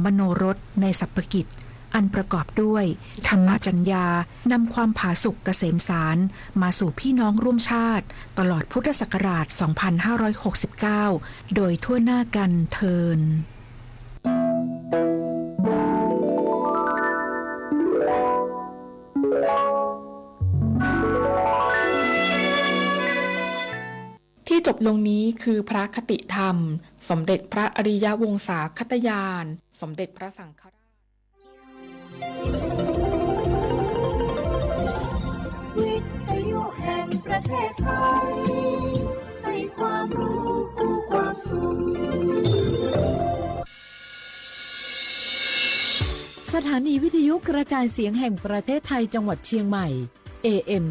มโนรสในสรรพกิจอันประกอบด้วยธรรมจัญญานำความผาสุกเกษมสารมาสู่พี่น้องร่วมชาติตลอดพุทธศักราช 2569 โดยทั่วหน้ากันเทินที่จบลงนี้คือพระคติธรรมสมเด็จพระอริยวงศาคตยานสมเด็จพระสังฆราชวิทยุแห่งประเทศไทยให้ความรู้คู่ความสุขสถานีวิทยุกระจายเสียงแห่งประเทศไทยจังหวัดเชียงใหม่ AM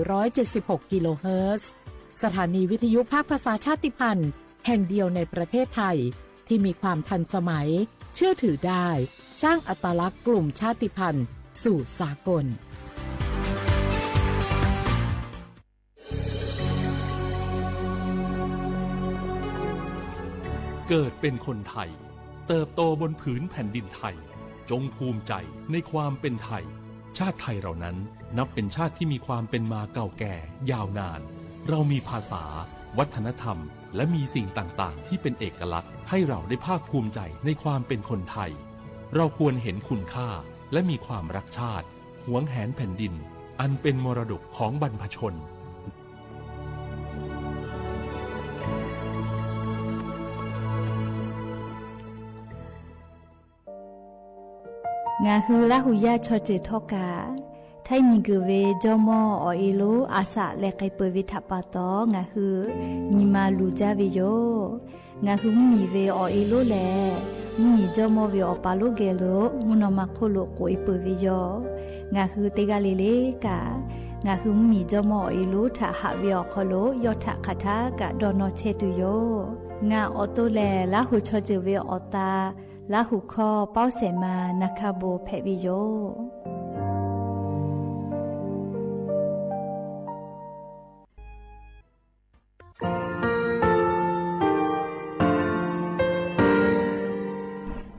1476 กิโลเฮิรตซ์สถานีวิทยุภาคภาษาชาติพันธุ์แห่งเดียวในประเทศไทยที่มีความทันสมัยเชื่อถือได้สร้างอัตลักษณ์กลุ่มชาติพันธุ์สู่สากลเกิดเป็นคนไทยเติบโตบนผืนแผ่นดินไทยจงภูมิใจในความเป็นไทยชาติไทยเรานั้นนับเป็นชาติที่มีความเป็นมาเก่าแก่ยาวนานเรามีภาษาวัฒนธรรมและมีสิ่งต่างๆที่เป็นเอกลักษณ์ให้เราได้ภาคภูมิใจในความเป็นคนไทยเราควรเห็นคุณค่าและมีความรักชาติหวงแหนแผ่นดินอันเป็นมรดกของบรรพชนงาฮือละหุยาชอเจทอกาไทยมีกเวจอมอออีโลอาสะและไกเปวิทัปปาตองาฮือนิมาลูจาเวโยงาฮือมีเวออีโลแลมีจอมอเวอปาโลเกโลมุนอมาโคโลโกอีเปวิโยงาฮือเตกาเลเลกางาฮือมีจอมออีโลทะหะเวอโคโลยอทะคาทากะดอนอเชตุโยงาออโตแลละหุชอเจเวอตาลาหุคอเป้าเสมานาคาโบเพวิโย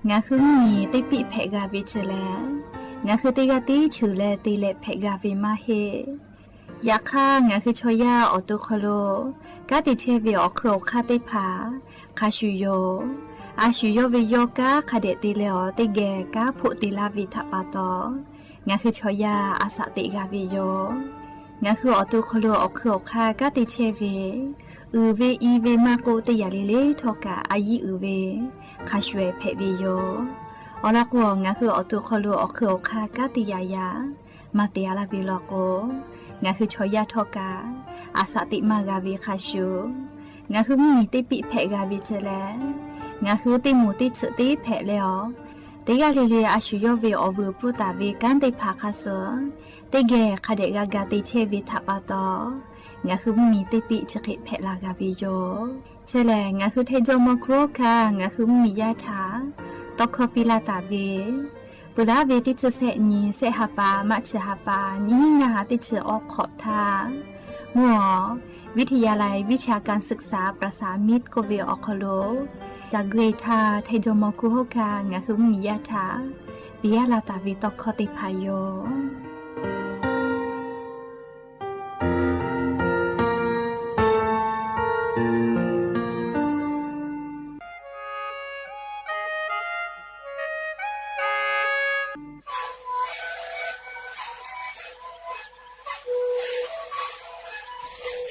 งาคือมีติปิเพกาวิเชลงาคือติกาติชูเลติเลเพกาวิมาเฮยาค่างาคือชอยาออตุคโลกาติเชวิออโคคาติผาคาชูโยอาชุโยวิโยกาคาเดติเลอติเกกาพุติลาวิทัปปาตองาคือชอยาอาสติกาวิโยงาคืออตุคโลอคโคากาติเชวิอือเวอีเวมาโกติยาลิเลทอกาอายิอือเวคาชเวเพวิโยอลักวงาคืออตุคโลอคโคากาติยายามาเตียลาวิโลโกงาคือชอยาทอกาอาสติมากาวิคาชูงาคือมีติปิเพกาวิเจเลงาคือติมูติสุติเพลเลอติกาลิเลอาชุโยเวอวูปุตาเวกันติภาคาเสติเกคาเดกากาติเชวิทัปปาตองาคือมีติปิจกิเพลากาวิโยเชเลงาคือเทโจโมโครคางาคือมียาถาตอกคปิลาตาเวปุระเวติจเสนีเสหปามัชหปานิงาติจออกขอบทามัววิทยาลัยวิชาการศึกษาประสานมิตรโกเวออคโลจากเกรธาไทโจโมคุโฮกางาคือมียาถาปิยาลาตาวิตอกคติพายโย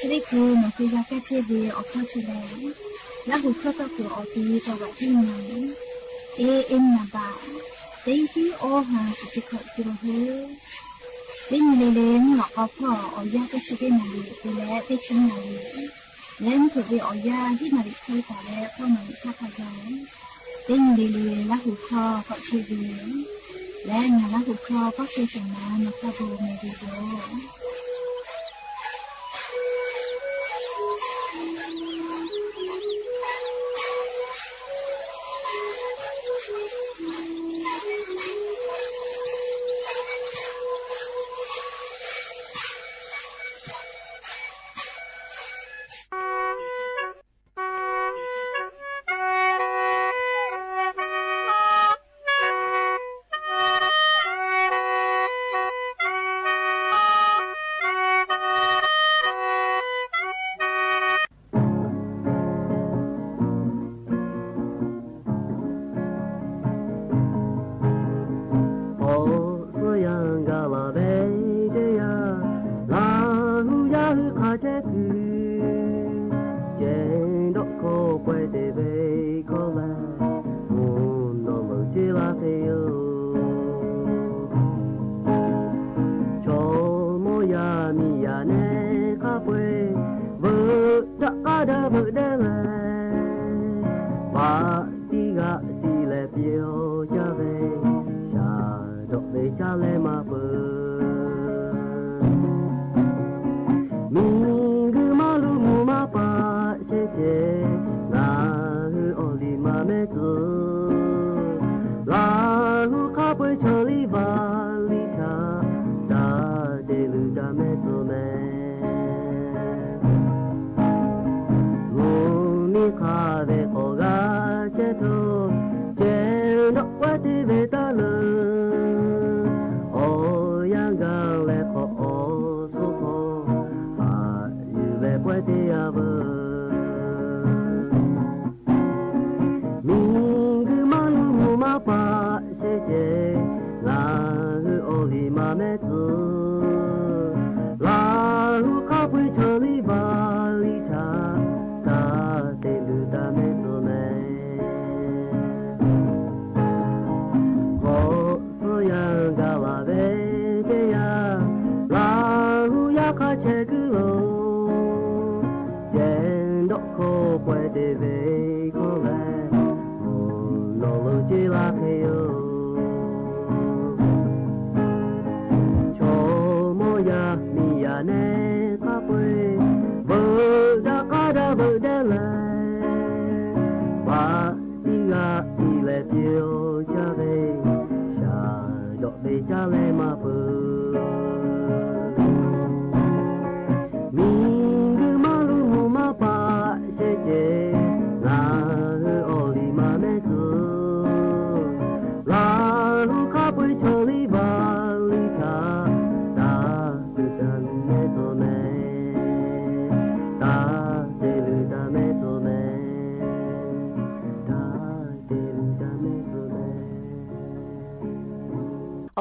ชริคูนคือยาแก้เชื้อเวออกข้อเฉลยและหุข้อต่อคือออกทีจังหวัดที่ไหนเอ็มนาบาเต็งที่โอหาจิตขอกิโลเฮเต็งเลเลงหลอกเอาพ่อเอายาแก้เชื้อนาลีไปแล้วไปชิ้นนาลีแล้วถือเวเอายาที่นาลีที่แต่แล้วเข้ามาชาพยาเต็งเลเลและหุข้อขอเชื้อเวและงานและหุข้อก็เชื่อสังมานาคาโบเมดิโย လဲမှာပမင်းကမလူမမပါရှိတဲ့ငါအော်ဒီမမဲသူလာဟုခပွေချလီပါလီထာဒါတေလူဒါမဲသူမဲခါတဲ့အောကချက်တို့ကျဲတော့ဝတ်ဒီဘေတလအောရန်ကလည်းခေါ်အောဆိုဖို့ဟာယူပဲပွဲတရားဘမင်းကမလူမပါရှိတဲ့ငါအော်ဒီမမဲသူလာဟုခပွေချလီပါလီထာတေလူတာမဲဆိုမဲခေါ်ဆိုရန်ကလာပဲတရားလာဟုရခချက်ကူလို့ကျန်တော့ခေါ်ပွဲတဲ့ပဲခေါ်လဲဟိုလောလုံးကြည်လာခေယောချောမရမိရနဲ့ခပွေဘုဒ္ဓကာဒဘုဒ္ဓလာဒီကဒီလေပြောကြပဲရှာတော့နေကြလဲမှာပူမင်းကမလူမပါရှိတဲ့ငါအော်ဒီမမဲသူလာလူခပွေချလီပါလီထာဒါတူတန်မဲသူမဲဒါတေလူတမဲသူမဲ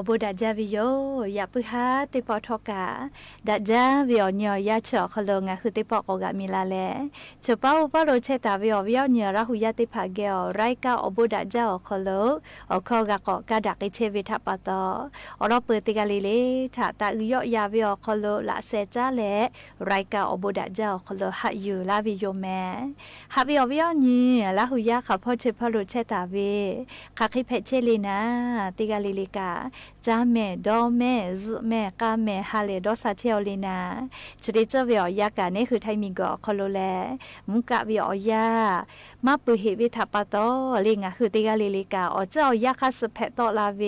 อบุดาจาวิโยอย่าพึ่งหาติปอทอกาดาจาวิโอเนียยาเฉาะคลงะคือติปอกกามิลาแลเฉปาปาโรเชตาวิโอวิโอเนียราหุยาติภาเกอไรกาอบุดาจาอคลอคอกะกอกะดักเชวิทปะตออรอเปติกาลิเลถาตาอุยอยาวิโอคลละเซจาแลไรกาอบุดาจาอคลหะอยู่ลาวิโยแมหะวิโอวิโอเนียราหุยาขะพอเชพาโรเชตาเวคาคิเพเชลีนาติกาลิลิกาจาแม่ดอแม่ซึแม่กาแม่ฮาเลดอซาเทียวลีนาชุดเจวิโอยากานี่คือไทมิกอคอโลแลมุกะวิโอยามาปุเฮวิทาปะตอลิงะคือติกาลิลิกาอเจ้ายาคาสเพตอลาเว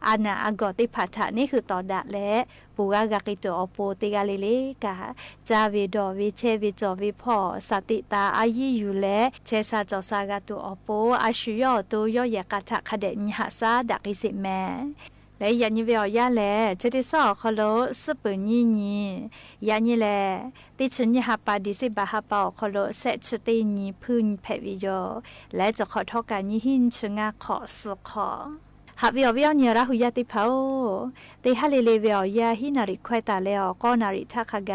อานาอากอติพัทะนี่คือตอดะและปูกากากิโตอโปติกาลิลิกาจาวิดอวิเชวิจอวิพอสติตาอายิอยู่และเชซาจอซากาตุอโปอาชุยอตุยอยากาทะคเดญหะซาดักอิสิแมและยันยิเวียยาแลจะได้สอคโลสปุญีญียันยิแลติชุนยาปาดิสิบาฮาปาคโลเซชุติญีพึ่งเพวิโยและจะขอทอการยิหินชงาขอสุขอหาวิโอวิโอเนียราหุยาติพาวเตฮาเลเลวิโอยาฮินาริควตาเลอก็นาริทักขะไก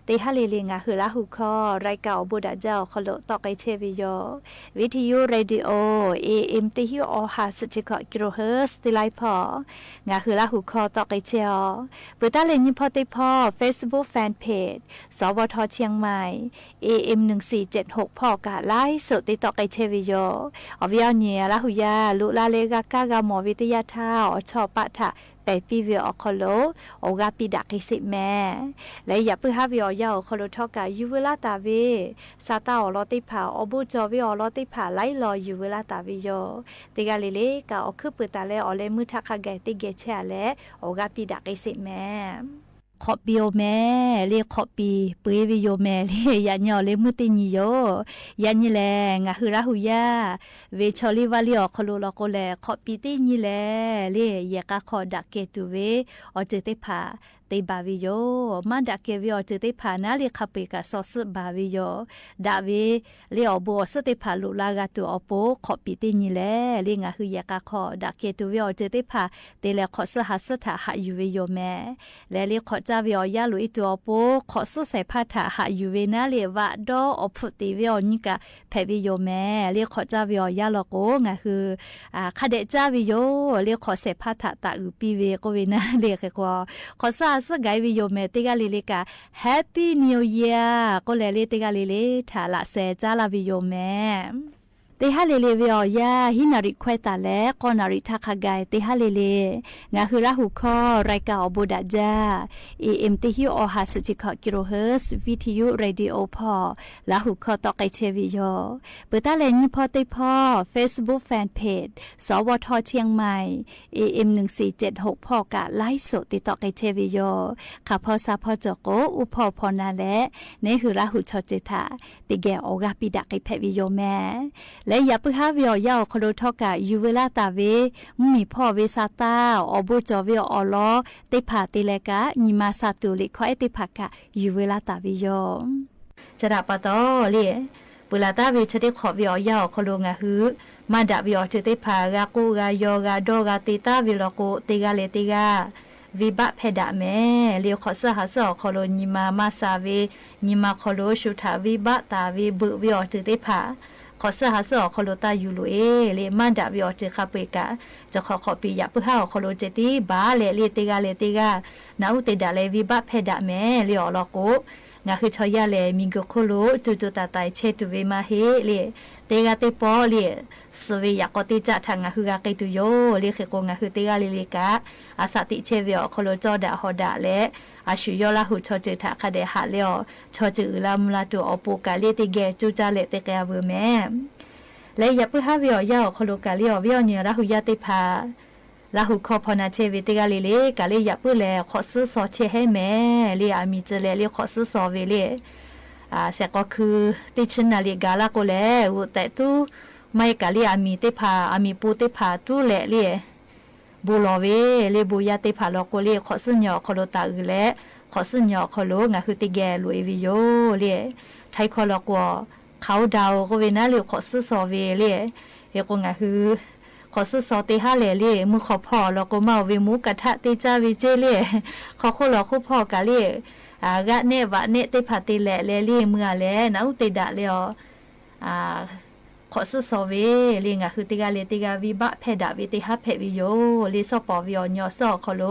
เตฮาเลเลงาหือราหุคอไรเก่าบุดาเจ้าคโลตอกไกเชวิโยวิทยุเรดิโอ AM ติฮิโอฮาสจิกกิโลเฮิรตซ์ติไลพองาหือราหุคอตอกไกเชอเปตาเลนิพอติพอ Facebook Fan Page สวทเชียงใหม่ AM 1476พอกะไลฟ์สดติตอกไกเชวิโยอวิโอเนียราหุยาลุลาเลกากากามอวิทยาท่าอชอปะทะไปปีวิโอคโลโอกาปิดักอิสิแม่และอย่าเพิ่งหาวิโอยาคโลทอกายูเวลาตาเวซาตาอลอติผาอบุจอวิโอลอติผาไลลอยูเวลาตาวิโยติกาลิเลกาอคือปตาเลอเลมือทักขะไกติเกเชและโอกาปิดักอิสิแม่ขอบิโอแม่เรียกขอปีปุยวิโยแม่เรียยันยอเลมุตินิโยยันนี่แลงะหือราหุยาเวชอลิวาลิออคโลลอโกแลขอปีตินี่แลเรียยกะขอดักเกตุเวอเจติผาเตบาวิโยมันดักเกวิโอเจติผานาเรียคาเปกะซอสบาวิโยดาเวเรียอโบสติผาลุลากาตุอโปขอปีตินี่แลเรียงะหือยกะขอดักเกตุเวอเจติผาเตเลขอสหัสถาหะยูเวโยแม่และเรียขอจาวิโอยาลุอิตุอโปขอสใส่พาถาหะยูเวนาเลวะดออพุติวิโอนิกะเพวิโยแม่เรียขอจาวิโอยาลอโกงะคือคาเดจาวิโยเรียขอใส่พาถาตะอุปีเวโกเวนาเรียกกว่าขอซาสไกวิโยเมติกาลิลิกา Happy New Year ก็เลยติกาลิลิถาละเซจาลาวิโยเม เตฮาเลเลเวียยาฮินาริควตาและกอนาริทักขกายเตฮาเลเลงาคือราหูข้อรายการอบูดาจา AM ติฮิโอหาสจิคกิโลเฮิรตซ์วิทยุเรดิโอพอราหูข้อตอกไกเชวิโยเปิดตาเลนพอติพอ Facebook Fanpage สวทเชียงใหม่ AM 1476พอกะไลฟ์สดติดต่อไกเชวิโยข้าพอซาพอจโกอุพอพอนาและนี่คือราหูชอเจตาติแกโอกาปิดาไกเพวิโยแม่และอย่าเพิ่งหาวิวยาวคโลทอกะยูเวลาตาเวมีพ่อเวซาตาอบูจอวิออลอติผาติเลกะนิมาซาตุลิควายติผากะยูเวลาตาวิโยจะดับปะตอเล่ปุลาตาวิชติขอวิอยาวคโลงะฮือมาดับวิอจติผากะกูกะโยกะโดกะติตาวิโลโกติกะเลติกะวิบะเพดะแม่เลียวขอสหสอคโลนิมามาซาเวนิมาคโลชุทาวิบะตาวิบุวิอจติผาขอสหสอคโลตายูโลเอเลมันดาวิอเจคาเปกะจะขอปียะเพื่อหาคโลเจติบาเลเลติกาเลติกานาอุติดาเลวิบะเพดะแม่เลียวลอโกงาคือชอยาเลมิงโกโคโลจุตาไตเชตุเวมาเฮเลเตกาเตปอเลสเวียกอติจะทางงาคือกาเกตุโยเลเคโกงาคือเตกาเลเลกะอาสติเชเวียคโลจอดาฮอดาและอาชุยอลาหุชอเจทาคาเดหาเลอชอจือลามลาตัวอปูกาเลติเกจูจาเลเตกาเวแม่และอย่าเพิ่งหาวิวยาวคโลกาเลอวิอเนราหุยาติพาลาหุคอพนาเชวิติกาเลเลกาเลอย่าเพิ่งแลขอซื้อสอเชให้แม่เลอามีเจเลเลขอซื้อสอเวเลเสก็คือติชนาเลกาลาโกเลอุแต่ตู้ไม่กาเลอามีติพาอามีปูติพาตู้แลเลบูลอเวเลบูยาติพาลอโกเลขอซื้อหยอคโลตาอือและขอซื้อหยอคโลงาคือติแกลุยวิโยเลไทยคอลอกวเขาดาวก็เวน่าเหลียวขอซื้อซอเวเล่เฮก็งะคือขอซื้อซอเตห้าเล่มือขอพ่อแล้วก็เมาเวมูกะทะเตจาวิเจเล่ขอคู่หลอกคู่พ่อกะเล่กะเนวะเนเตผาติแลเล่เมื่อแลนะอุเตดะเลอขอซื้อซอเวเล่งะคือติกาเลติกาวิบะเพดะวิติหะเพวิโยเลซอปอวิอญอซอขอโล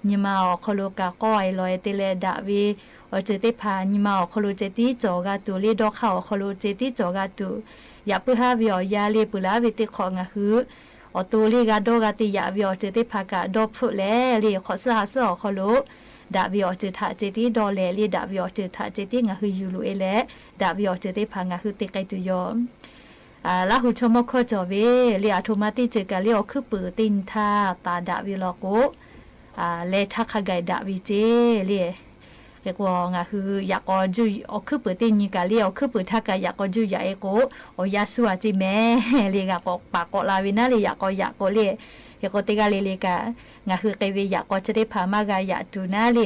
ญิมาอขอโลกะก้อยลอยเตเลดะวิอเจติพานิมาคโลเจติจอกาตูเลดอกเขาคโลเจติจอกาตูอย่าเพื่อหาวิอยาเลปุลาวิติของะคืออตูลีกาโดกาติยาวิอเจติพากะดอพุเลลีขอสหสอคโลดาวิอเจทาเจติดอเลลีดาวิอเจทาเจติงะคือยูลูเอเลดาวิอเจติพางะคือติไกตุยอมลาหูชมโคจอเวลีออโตมาติเจกะลีอคือปือตินทาตาดาวิลอโกเลทักขไกดาวิเจลีเอกวงะคืออยากอจุออคือเปิดติญิกาเลียวคือเปิดทักกะอยากอจุยาเอโกอยาสัวจิแม่เลกะกปากกลาวินาเลอยากอยากเลเอกติกาเลกะงะคือเกวิอยากจะได้พามากะอยากตูนาเล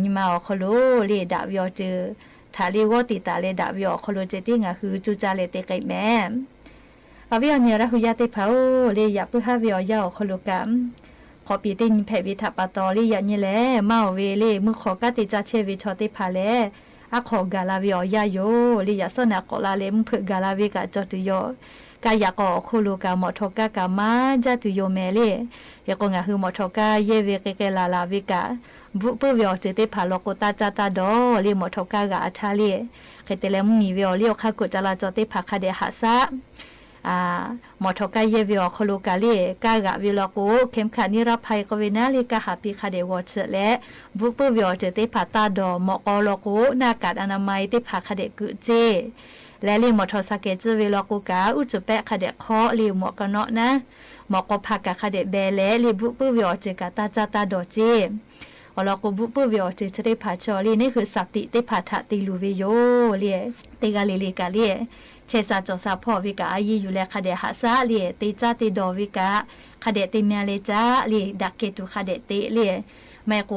นิมาอคโลเลดาวิอเจทาเลวติตาเลดาวิอคโลเจติงะคือจุจาเลเตไกแม่อวิอเนระหุยาเตพาเลอยากเพื่อหาวิอยาคโลกัมขอปีตินแผ่วิทัปตอลิยันนี่แหละเมาเวเลมือขอกาติจาเชวิชอติพาเลอะขอกาลาวิอยาโยลิยาสนะกอลาเลมเพกาลาวิกาจตุโยกายากอคุลูกามอทกากามาจตุโยเมเลยกงะฮือมอทกาเยเวเกเกลาลาวิกาบุปวิอเจติพาโลโกตาจาตาดอลิมอทกากาอาทาเลเคเตเลมมีวิอลิโอคากุจาลาจติพาคาเดหาซาหมอทกายเยวิอคโลกาลีกากะวิลโกเข้มขัดนิรภัยกเวนาลิกาหาปีคาเดวอชและบุปวิอเจติพาตาดอหมอกอโลโกหน้ากากอนามัยติพาคาเดกุเจและลิมอทสเกจวิลโกกาอุจแปะคาเดคอลิหมอกะเนาะนะหมอกพากะคาเดเบและลิบุปวิอเจกาตาจาตาดอเจอลโกบุปวิอเจจะได้พาชอลีนี่คือสติติพาทะติลูวิโยเลียติกาลีกาลีเชซาจอซาพ่อวิกาอายีอยู่แลคาเดหาซาเลียติจาติดอวิกาคาเดติเมียเลจาเลีดักเกตุคาเดติเลียแม่โก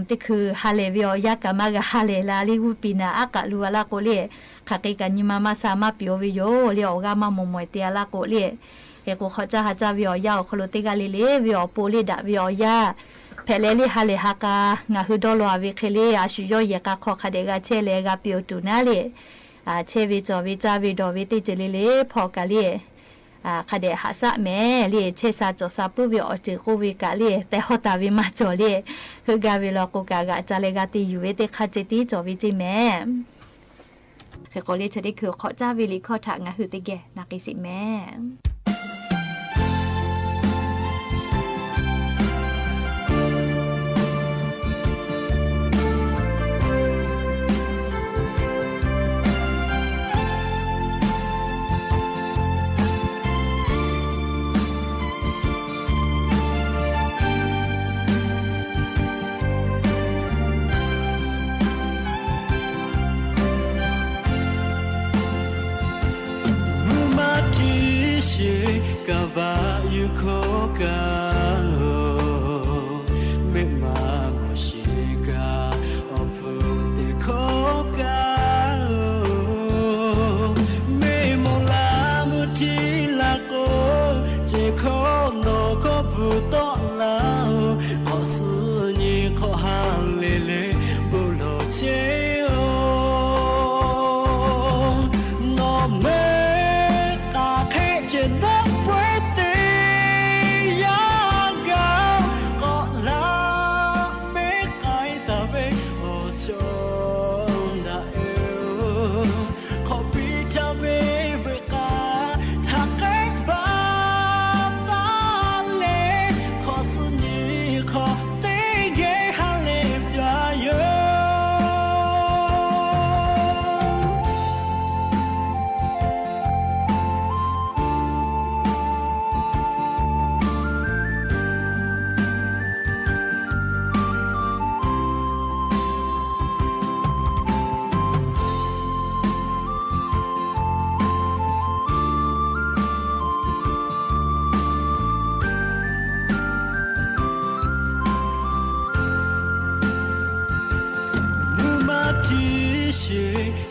ติคือฮาเลวิอยากามากะฮาเลลาลิวูปีนาอากะลัวลาโกเลียคาเกกันยิมามาซามาปิโอวิโยเลียอกามามมวยเตียลาโกเลียเอโกขจาฮาจาวิอยาโคโลติกาลิเลวิอโปลิดาวิอยาเพเลลิฮาเลฮากางาฮืดอลวาวิเคเลอาชุโยเยกาขอคาเดกาเชเลกาปิโอตุนาเลเชวิจอวิจาวิดอวิติเจลิเลพอกาลีคาเดหาสะแม่ลีเชซาจอซาปุวิอจิโควิกาลีแต่ฮอตาวิมาจอลีคือกาวิลโกกากะจาเลกาติยูเวติคาเจติจอวิจิแม่ คือก็เลยจะได้คือข้อจ้าวิลิข้อถักงาคือติแกนักสิแม่กะบะอยู่โคกะไม่มาโมชิกะออฟูเตโคกะไม่มองลามุทิลาโกเจโคโนโคบุโตลาขอสุญิขอหาเลเลบุโลเจโอโนเมกาเคเจโน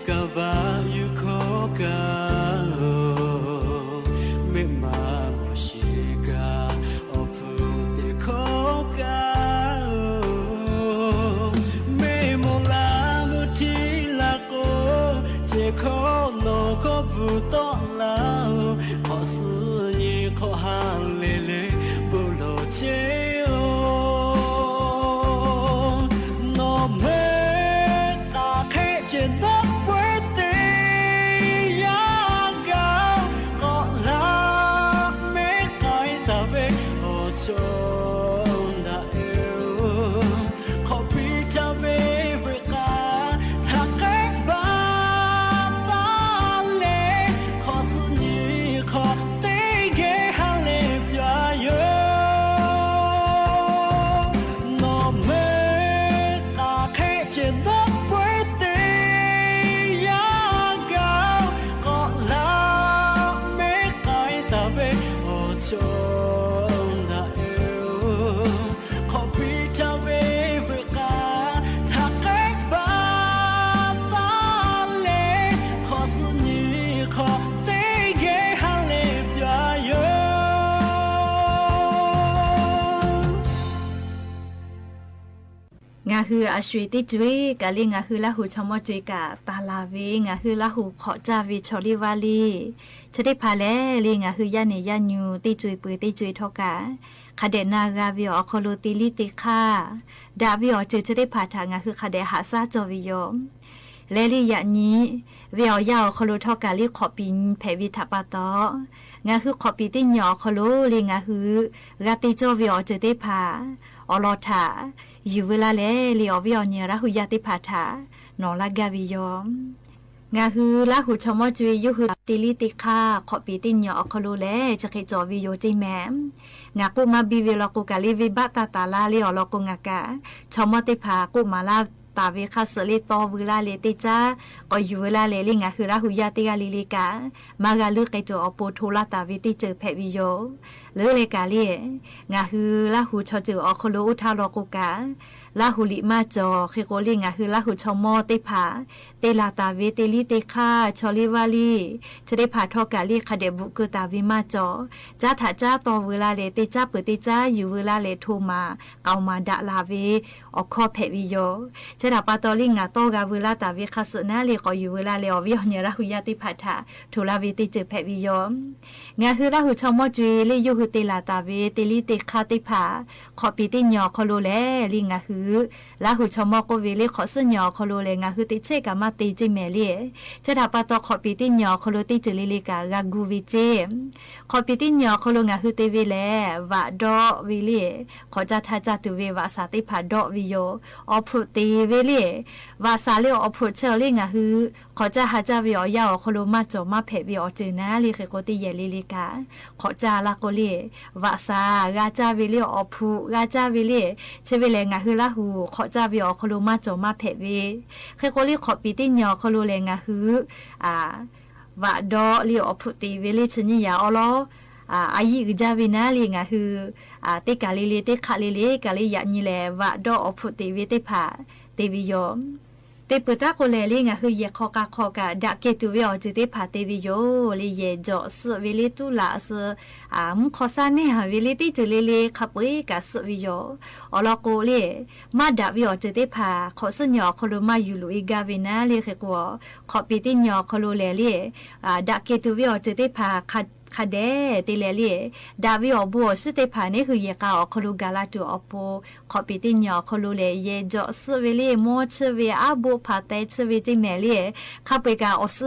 กะบะอยู่โคกะไม่มาโมชิกะออฟูเตโคกะไม่มองลามุทิลาโกเจโคโนโคบุโตลาขอสุญิขอหาเลเลบุโลเจโอโนเมกาเคเจโนงาคืออาชีติจวยกะลิงาคือละหูชมอจวยกะตาลาเวงาคือละหูขอจาวิชอลิวาลีจะได้พาแลลิงาคือยาเนยาญูติจวยปือติจวยทอกะคาเดนากาวิออคโลติลิติค่าดาวิออจะได้พาทางาคือคาเดหาซาจอวิโยเลลิยะนี้วิออยาคโลทอกะลิขอปินเพวิทาปาตองาคือขอปีติหยอคโลลิงาคือกาติจอวิออจะได้พาอลอทาอยู่เวลาเลลีอวิอเนียระหุยาติพาทานอลากาวิยอมงาคือละหูชมอจุยยุคือติลิติค่าขอปีติญญออคโลเลจะเคจอวิโยจิแมมงากูมาบิเวลกูกาลิวิบัตตาลาลีอลกูงากาชมอติพากูมาลาตาวิคาสลิตอเวลาเลติจ้าก็อยู่เวลาเลลิงาคือละหุยาติกาลิลิกามากาลึกไกจออโปโทลาตาวิติเจอแพวิโยหรือเลกาลีงาคือละหูชอจือออคโลอุทาลอกูกาลาหุลิมาจอเคโกลิงาคือลาหุชมอติผาเตลาตาเวเตลิเตคาชอลิวาลีจะได้ผาทอกาลีคาเดบุกุตาวิมาจอจ้าถาจ้าตอเวลาเลเตจ้าเปิดเตจ้าอยู่เวลาเลโทมาเกามาดะลาเวออกคอเพวิโยจะดาปาตอลิงาโตกาเวลาตาเวคาสนาเลก็อยู่เวลาเลอวิอเนราหุยาติผาทาทุลาเวติเจเพวิโยงาคือลาหุชมอจุยเลยุหุเตลาตาเวเตลิเตคาติผาขอปีติญญอคโลแลลิงาคือ ลาหูชมอก็เวเลขอสุญญอคโลเลงาคือติเชกามาติจิเมเลจะถ้าปะตอขอปีติญอคโลติจเลเลกากากูวิเจขอปีติญอคโลงาคือเตเวเลวะดอเวเลขอจะทาจตุเววะสาติผาดอวิโยอพุติเวเลวะสาเลอพุเชเลงาคือขอจะหาจาวิอยาคโลมาจอมาเพวิอเจนะเลเคโกติเยเลเลกาขอจาลาโกเลวะสากาจาเวเลอพุกาจาเวเลเชเวเลงาคือลาหูขอจาวิอคโลมาจอมาเพวิเคโกเลขอปีติญอคโลเลงาคือวะดอเลอพุติเวเลชนิยาอลออายิกจาวินาลีงาคือเตกาลีเลเตคาลีเลกาลียะญิเลวะดออพุติเวเตผาเตวิโยเตปตาโคเลลีงาคือเยคอกาดะเกตุเวอจิเตผาเตวิโยลีเยจอสเวเลตุลาสมุขซาเนหาเวเลติจเลเลคาเปกาสวิโยอลอโกเลมาดะวิอจิเตผาขอสัญญอคโลมายูลุอีกาเวนาเลเคกัวขอปิติญอคโลเลเลดะเกตุเวอจิเตผาคาเดติเลลีดาวิอบัวสเตผานี่คือเยกาอคลูกาลาตูอโปขอปิติญอคลูเลเยจอสเวลีโมชเวอาบุพาเตชเวจิเมลีคาเปกาอส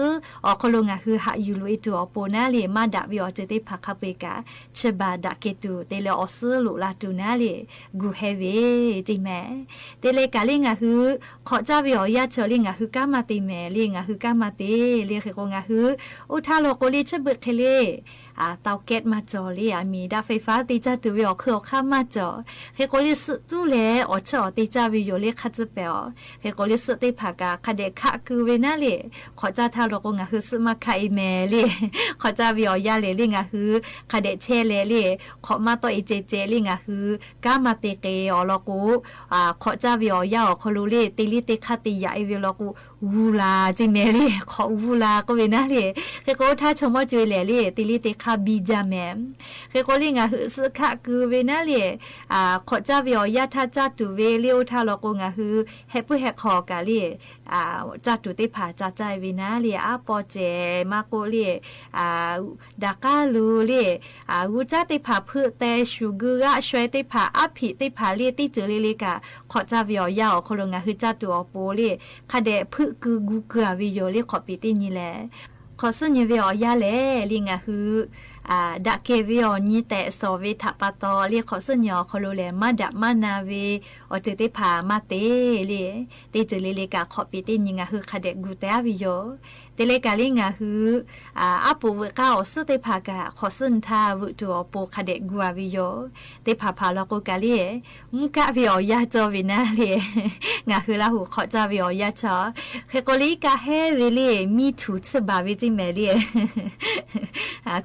อคลูงาคือหายูลุอีตูอโปนาลีมาดาวิอเจติผาคาเปกาชบาดาเกตูเตเลอสลุลาตูนาลีกูเฮเวจิเมเตเลกาลิงาคือขอจาวิอยาเชลิงาคือกามาติเมลิงาคือกามาติเรียกกงาคืออุทาโลโกลิชเบเคเลเตาแก๊สมาจอเลยมีดาไฟฟ้าตีจ้าตัววิอคือข้ามมาจอเฮโกลิสตู้เล่อชอตีจ้าวิโยเลคัดเปลเฮโกลิสตีผักคาเดคะคือเวน่าเลยขอจ้าทารกงาคือสมาคายเมเลยขอจ้าวิอยาเลยลิงาคือคาเดเชเลยขอมาตัวอีเจลิงาคือกามาเตเกอลกูขอจ้าวิอยาขอรู้เลยตีลิเตคาติยาไอวิลกูวูลาจิเมเลยขอวูลาก็เวน่าเลยเฮโกถ้าชมว่าจุยเลยตีลิเตคาบีจาแมเคโกลิงาหือสคะคือเวน่าเลขอจ้าวิอยาทาจาตุเวเลียวทาลกงาฮือเฮปุเฮคอกาเลจาตุเตผาจาใจเวน่าเลอาปอเจมาโกเลดากาลูเลกูจาเตผาพือแต่ชูกุระช่วยเตผาอภิเตผาเลติเจเลกาขอจ้าวิอยาคลงาฮือจาตุอโปเลคาเดพึคือกูเกาวิโยเลขอปิตินี่แลขอสุญญเวอยาเลลิงาฮือดะเกวิอนี่แต่สอเวทัปตอเรียกขอสัญญาคโลเลมาดะมานาเวอเจติผามาเตเลเตเจเลเลกาขอปิติญิงาคือคาเดกูเตวิโยเตเลกาลิงาคืออาปูเวกาอสุเตผากาขอสันทาวุตัวโปคาเดกูอาวิโยเตผาพาลโกกาเลมุกะวิอยาจอวินาเลงาคือลาหูขอจาวิอยาชอเคโกลิกาเฮเวเลมีถูสบาวิจิเมเล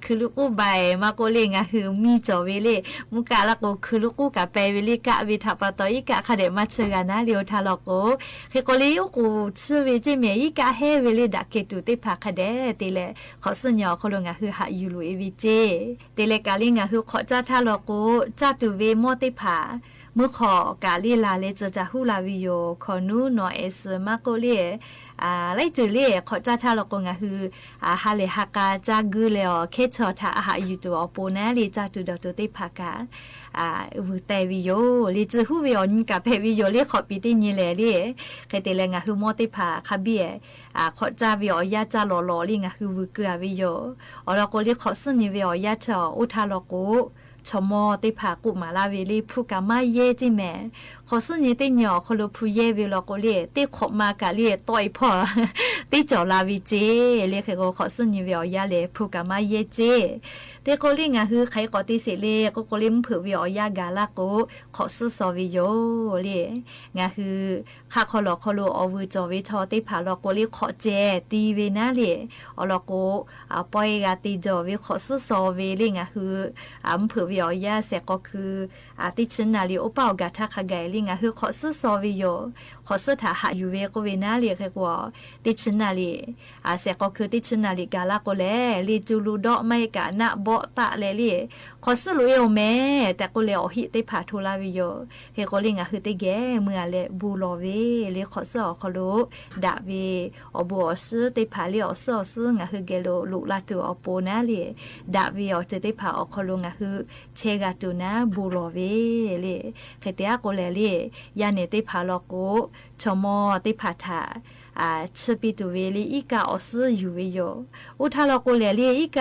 คือลูกใบมาโกเลงาคือมีจอเวเลมุกะละโกคือลูกกะเปเวเลกะวิทัปตออีกะคาเดมาเชกานาเลียวทาลโกเคโกลิโกชื่อเวจิเมอีกะเฮเวเลดะเกตุเตผาคาเดเตเลขอสัญญาคโลงาคือหายูลุเอวิเจเตเลกาลิงาคือขอจาทาลโกจาตุเวโมเตผาเมื่อขอกาลีลาเลจะฮูลาวิโยขอนูนอเอสมาโกเลไล่จือเล่ขอจ้าท่าเราก็งาคือฮาเลฮากาจากูเลอเคชอทาอาหาอยู่ตัวโปนะเลจาตุดอตัวเตพากาวูเตวิโยเลจือฮูวิโอนี่กับเพวิโยเลขอปิตินี่เลเลเคเตเลงาคือโมเตพาคาเบียขอจ้าวิโอยาจาหล่อๆลิงาคือวูเกือวิโยอเราก็เลขอสุนิวิโอยาชออุทาโลโกชมอติผากุมาลาเวลีผู้กามาเยจิแม่ขอสุนีติหยอคโลผู้เยเวลโกเลติขมากาเลต่อยพ่อติจอลาวิเจเลเคโกขอสุนีเวอยาเลผู้กามาเยเจเตโกลิงาคือใครก็ติเสเลก็โกลิมผือเวอยากาลาโกขอสุสอวิโยเลงาคือข้าขอลอคโลอวูจอวิชอติผาลโกเลขอเจตีเวนาเลอลโกปอยกาติจอวิขอสุสอเวเลงาคือผือวิโอยาเสก็คือติชนาลีโอเปากาทาคาไกลิงาคือขอสุสอวิโยขอสุถาหายูเวก็เวนาเลเคกัวติชนาลีเสก็คือติชนาลีกาลาโกเลลีจูลูดอไม่กะนะบ บ่ตะเลยลี่ขอซื้อรู้เอวแม่แต่ก็เลยเอาหิได้ผ่าทุลาวิโยเฮก็เลยงะคือติแกเมื่อเลยบูรอเวเลยขอซื้อขอรู้ดะเวเอาบัวซื้อได้ผ่าเลยเอาซื้องะคือเกโลลูกลาตัวเอาโปนะเลยดะเวเอาจะได้ผ่าเอาขอรู้งะคือเชกาตูนะบูรอเวเลยเฮเตียก็เลยยาเนได้ผ่าลอกูชมอได้ผ่าถา吃比多为哩一个老师有为哟，我他老过来哩一个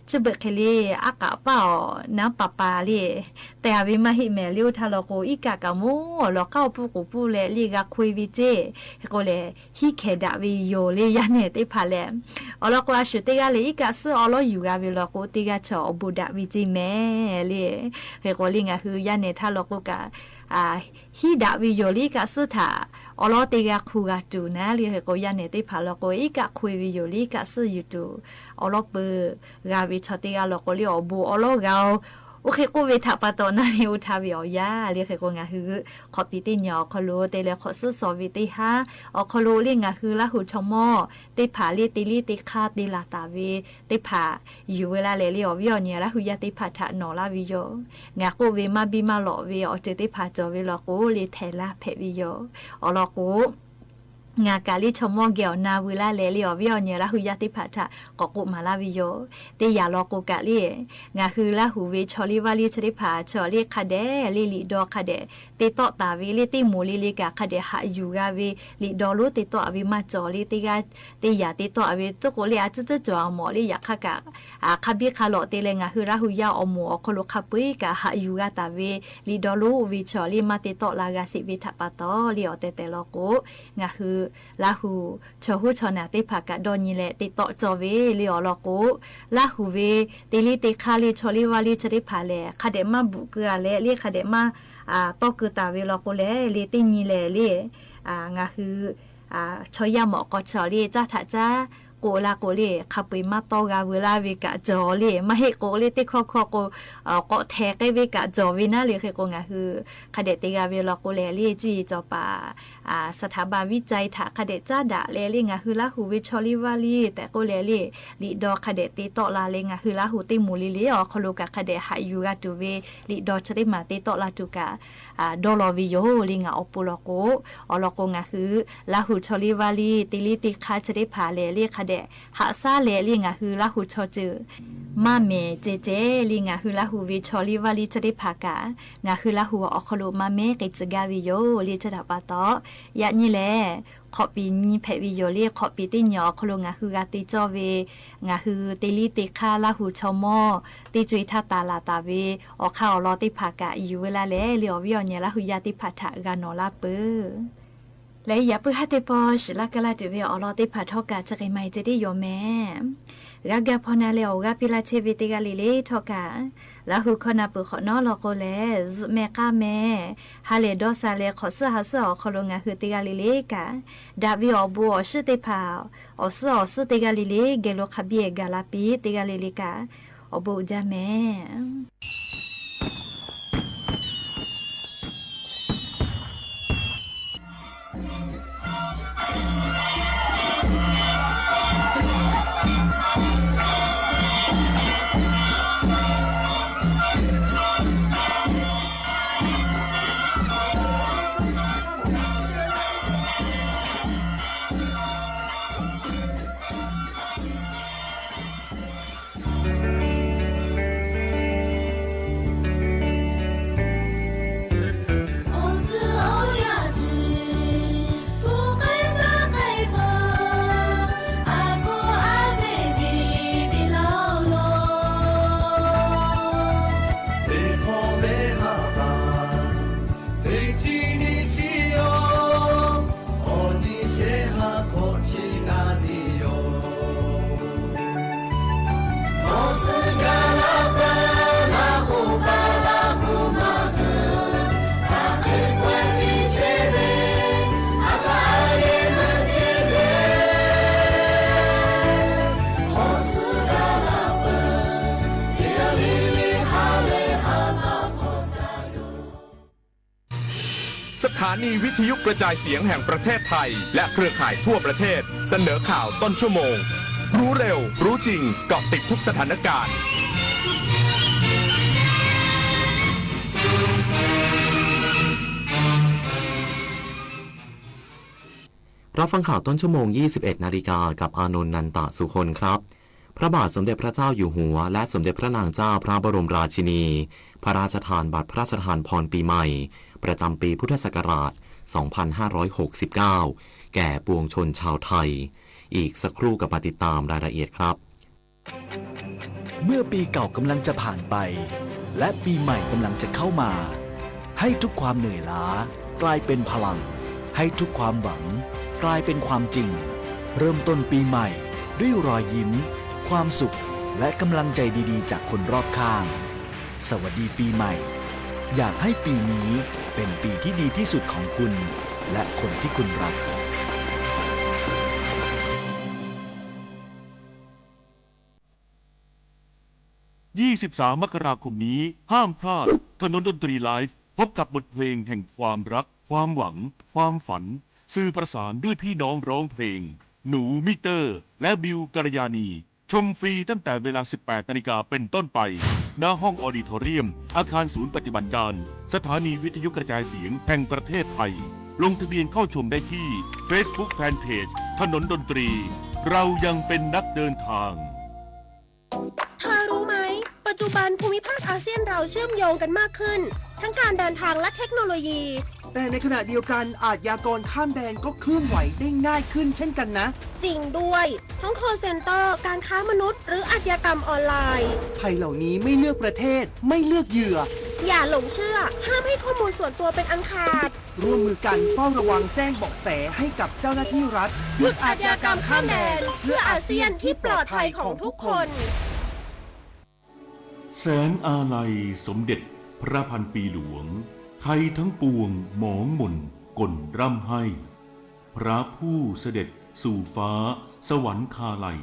吃不开哩阿个包拿爸爸哩，แต่อาวิมาหิแม่ลิว他老过一个么老高不古不嘞哩个คุยวิเจก็เลยฮิเคดาวิโย哩ยันเนี่ยได้พาแลอ老过อาชุด个哩一个是อ老อยู่个วิ老过ติ个ชอบุดาวิจิแม่哩ก็哩งะคือยันเนี่ย他老过个ฮิดาวิโยลีกะสุธาอลอเตกะคูกะตูนะลีเฮโกยันเนติพาลโกอีกะคุยวิโยลีกะสุยูตูอลอเปกาวิชอติกะลโกลีอบูอลอกาโอเคกูเวทัปะตอนะลีอุทาวิอยาลีเฮโกงะฮือขอปิติญอคอโลเตเลขอสุสอวิติฮาอคอโลลีงะฮือละหูชมอติผาลีติลีติคาติลาตาเวติผาอยู่เวลาเลลีอวิอเนี่ยละหูยาติผาทะนอลาวิโยงะกูเวมาบิมาลอเวอเจติผาจอเวลอกูลีเทลาเพวิโยอลอกูงากาลิชมอเกียวนาวิลาเลลีอวิอเนี่ยละหูยาติผาทะกอกุมาลาวิโยติยาลอกูกะลีงาคือละหูเวชอลิวาลิชติผาชอลิคาเดลิลิดอคาเดติตอตาวิลิติมูลิลิกะคาเดหะอยู่กาเวลิดอลุติตออวิมาจอลิติกาติยาติตออวิตุโกลิอาจุจอหมอลิยาคากะคาบิคาโลติเลงาคือละหูยาอหมอคโลคาปุยกะหะอยู่กาตาเวลิดอลุวิชอลิมาติตอลากาสิวิทะปะตอลิอเตเตลอกูงาคือลาหูชอหูชอนาติภากะดอนีแลติตอจอเวลิอลอกูลาหูเวติลิติคาลิชอลิวาลิชติภาแลคาเดมาบุเกอแลลิคาเดมาตอคือตาเวลอกูแลลิตินีแลลิงาคือชอยาหมอกอชอลิจ้าถาจ้าโกลาโกเลขับไปมาตอกาเวลาเวกะจอเลมาให้โกเลติคอโกก็แทกไอเวกะจอวินาเลยคือโกงะคือคาเดติกาเวลาโกเลลีจีจอปาสถาบันวิจัยถาคาเดจ้าดะเลลิงะคือลาหูวิชอลิวาลีแต่โกเลลีลิดอคาเดติตอลาเลงะคือลาหูติมูลิลีอคโลกะคาเดหายูกาตูเวลิดอชริมาติตอลาตุกะดอลวิโยลิงะอปุโลโกอลโกงะคือลาหูชอลิวาลีติลิติคาชริพาเลลีคาเดหาซาเลลิงะคือลาหูชอจือมาเมเจเจลิงะคือลาหูวิชอลิวาลีชริพากะงะคือลาหูอคโลมาเมกิจกาวิโยลิชดาปาตอยะนี่แลขอปีนี้เพวิโยลีขอปีติญอคโลงะคือกาติจอเวงะคือติลิติคาลาหูชอมอติจุยทาตาลาตาเวอข้าวลอติภากะอยู่เวลาแลเลียววิอเนี่ยลาหูยาติภาทะกานอลาเปและอย่าเพิ่งให้ปอชละกะลาเดเวอลอติภาทอกะจะไกไม่จะได้โยแม่กะกะพอนาเลวกะปิลาเชวิติกะลิเลทอกะลาหูคนาปุขอนอลอโกเลแม่กะแม่ฮาเลดอซาเลขอซะหาซะขอลงะคือติกะลิเลกะดาวิอบัวชิติภาอซอสติกะลิเลเกโลคาเบียกะลาปีติกะลิเลกะอบูจาแม่สถานีวิทยุกระจายเสียงแห่งประเทศไทยและเครือข่ายทั่วประเทศเสนอข่าวต้นชั่วโมงรู้เร็วรู้จริงเกาะติดทุกสถานการณ์ รับฟังข่าวต้นชั่วโมง 21 นาฬิกากับอานนท์นันตะสุคนครับ พระบาทสมเด็จพระเจ้าอยู่หัวและสมเด็จพระนางเจ้าพระบรมราชินีพระราชทานบัตรพระราชทานพรปีใหม่ประจำปีพุทธศักราช 2569 แก่ปวงชนชาวไทย อีกสักครู่กับมาติดตามรายละเอียดครับ เมื่อปีเก่ากำลังจะผ่านไปและปีใหม่กำลังจะเข้ามาให้ทุกความเหนื่อยล้ากลายเป็นพลังให้ทุกความหวังกลายเป็นความจริงเริ่มต้นปีใหม่ด้วยรอยยิ้มความสุขและกำลังใจดีๆจากคนรอบข้างสวัสดีปีใหม่อยากให้ปีนี้เป็นปีที่ดีที่สุดของคุณและคนที่คุณรัก23 มกราคมนี้ห้ามพลาดถนนดนตรีไลฟ์พบกับบทเพลงแห่งความรักความหวังความฝันสื่อประสานด้วยพี่น้องร้องเพลงหนูมิเตอร์และบิวกัลยาณีชมฟรีตั้งแต่เวลา 18 นาฬิกาเป็นต้นไปณห้องออดิทอเรียมอาคารศูนย์ปฏิบัติการสถานีวิทยุกระจายเสียงแห่งประเทศไทยลงทะเบียนเข้าชมได้ที่ Facebook Fanpage ถนนดนตรีเรายังเป็นนักเดินทางเธอรู้ไหมปัจจุบันภูมิภาคอาเซียนเราเชื่อมโยงกันมากขึ้นทั้งการเดินทางและเทคโนโลยีแต่ในขณะเดียวกันอาชญากรข้ามแดนก็เคลื่อนไหวได้ง่ายขึ้นเช่นกันนะจริงด้วยทั้ง call center การค้ามนุษย์หรืออาชญากรรมออนไลน์ภัยเหล่านี้ไม่เลือกประเทศไม่เลือกเหยื่ออย่าหลงเชื่อห้ามให้ข้อมูลส่วนตัวเป็นอันขาดร่วมมือกันเฝ้าระวังแจ้งเบาะแสให้กับเจ้าหน้าที่รัฐหยุดอาชญากรรมข้ามแดนเพื่ออาเซียนที่ปลอดภัยของทุกคนแสนอาลัยสมเด็จพระพันปีหลวงไทยทั้งปวงหมองหม่นก่นร่ำให้พระผู้เสด็จสู่ฟ้าสวรรคาลัย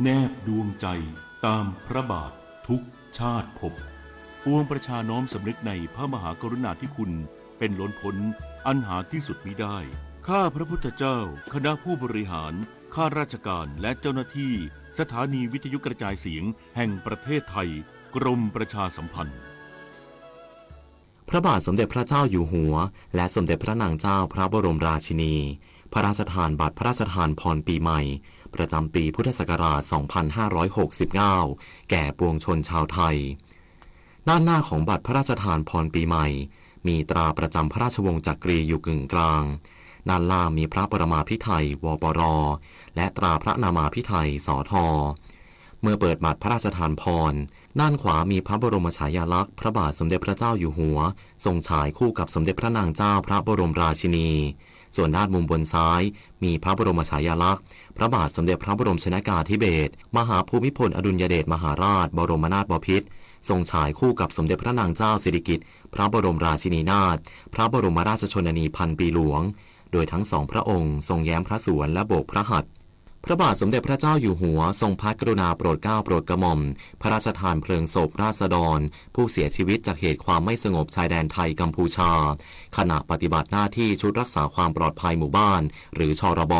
แนบดวงใจตามพระบาททุกชาติภพปวงประชาน้อมสำนึกในพระมหากรุณาธิคุณเป็นล้นพ้นอันหาที่สุดมิได้ข้าพระพุทธเจ้าคณะผู้บริหารข้าราชการและเจ้าหน้าที่สถานีวิทยุกระจายเสียงแห่งประเทศไทยกรมประชาสัมพันธ์พระบาทสมเด็จพระเจ้าอยู่หัวและสมเด็จพระนางเจ้าพระบรมราชินีพระราชทานบัตรพระราชทานพรปีใหม่ประจำปีพุทธศักราช 2569 แก่ปวงชนชาวไทยด้านหน้าของบัตรพระราชทานพรปีใหม่มีตราประจำพระราชวงศ์จักรีอยู่กึ่งกลางด้านล่างมีพระปรมาภิไธยวปรและตราพระนามาภิไธยสทเมื่อเปิดบัตรพระราชทานพรด้านขวามีพระบรมฉายาลักษณ์พระบาทสมเด็จพระเจ้าอยู่หัวทรงฉายคู่กับสมเด็จพระนางเจ้าพระบรมราชินีส่วนด้านมุมบนซ้ายมีพระบรมฉายาลักษณ์พระบาทสมเด็จพระบรมชนกาธิเบศรมหาภูมิพลอดุลยเดชมหาราชบรมนาถบพิตรทรงฉายคู่กับสมเด็จพระนางเจ้าสิริกิติ์พระบรมราชินีนาถพระบรมราชชนนีพันปีหลวงโดยทั้งสองพระองค์ทรงแย้มพระสวนและโบกพระหัตถ์พระบาทสมเด็จพระเจ้าอยู่หัวทรงพระกรุณาโปรดเกล้าโปรดกระหม่อมพระราชทานเพลิงศพราษฎรผู้เสียชีวิตจากเหตุความไม่สงบชายแดนไทยกัมพูชาขณะปฏิบัติหน้าที่ชุดรักษาความปลอดภัยหมู่บ้านหรือชรบ.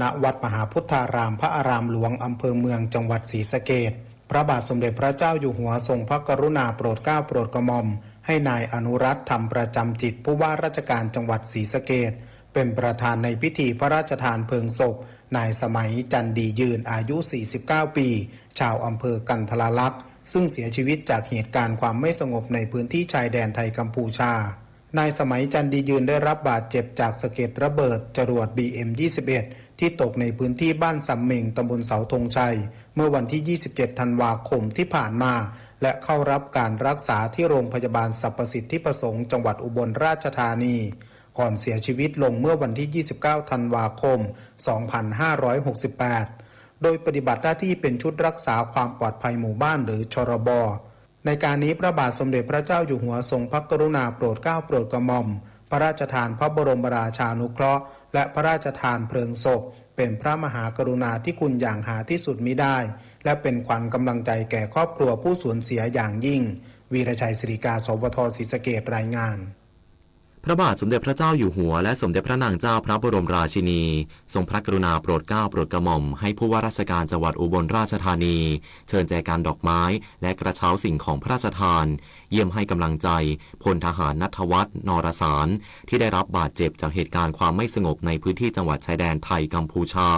ณวัดมหาพุทธารามพระอารามหลวงอำเภอเมืองจังหวัดศรีสะเกษพระบาทสมเด็จพระเจ้าอยู่หัวทรงพระกรุณาโปรดเกล้าโปรดกระหม่อมให้นายอนุรัตน์ธรรมประจำจิตผู้ว่าราชการจังหวัดศรีสะเกษเป็นประธานในพิธีพระราชทานเพลิงศพนายสมัยจันดียืนอายุ 49 ปีชาวอำเภอกันทรลักษณ์ซึ่งเสียชีวิตจากเหตุการณ์ความไม่สงบในพื้นที่ชายแดนไทยกัมพูชานายสมัยจันดียืนได้รับบาดเจ็บจากสะเก็ดระเบิดจรวด BM-21 ที่ตกในพื้นที่บ้านสำเม็งตำบลเสาธงชัยเมื่อวันที่ 27 ธันวาคมที่ผ่านมาและเข้ารับการรักษาที่โรงพยาบาลสรรพสิทธิประสงค์จังหวัดอุบลราชธานีก่อนเสียชีวิตลงเมื่อวันที่ 29 ธันวาคม 2568 โดยปฏิบัติหน้าที่เป็นชุดรักษาความปลอดภัยหมู่บ้านหรือชรบ.ในการนี้พระบาทสมเด็จพระเจ้าอยู่หัวทรงพระกรุณาโปรดเกล้าโปรดกระหม่อมพระราชทานพระบรมราชานุเคราะห์และพระราชทานเพลิงศพเป็นพระมหากรุณาธิคุณอย่างหาที่สุดมิได้และเป็นขวัญกำลังใจแก่ครอบครัวผู้สูญเสียอย่างยิ่งวีรชัยศิริกาสวทศรีสะเกษรายงาน พระบาทสมเด็จพระเจ้าอยู่หัวและสมเด็จพระนางเจ้าพระบรมราชินีทรงพระกรุณาโปรดเกล้าโปรดกระหม่อมให้ผู้ว่าราชการจังหวัดอุบลราชธานีเชิญแจกันดอกไม้และกระเช้าสิ่งของพระราชทานเยี่ยมให้กำลังใจพลทหารณัฐวัฒน์ นรสารที่ได้รับบาดเจ็บจากเหตุการณ์ความไม่สงบในพื้นที่จังหวัดชายแดนไทยกัมพูชา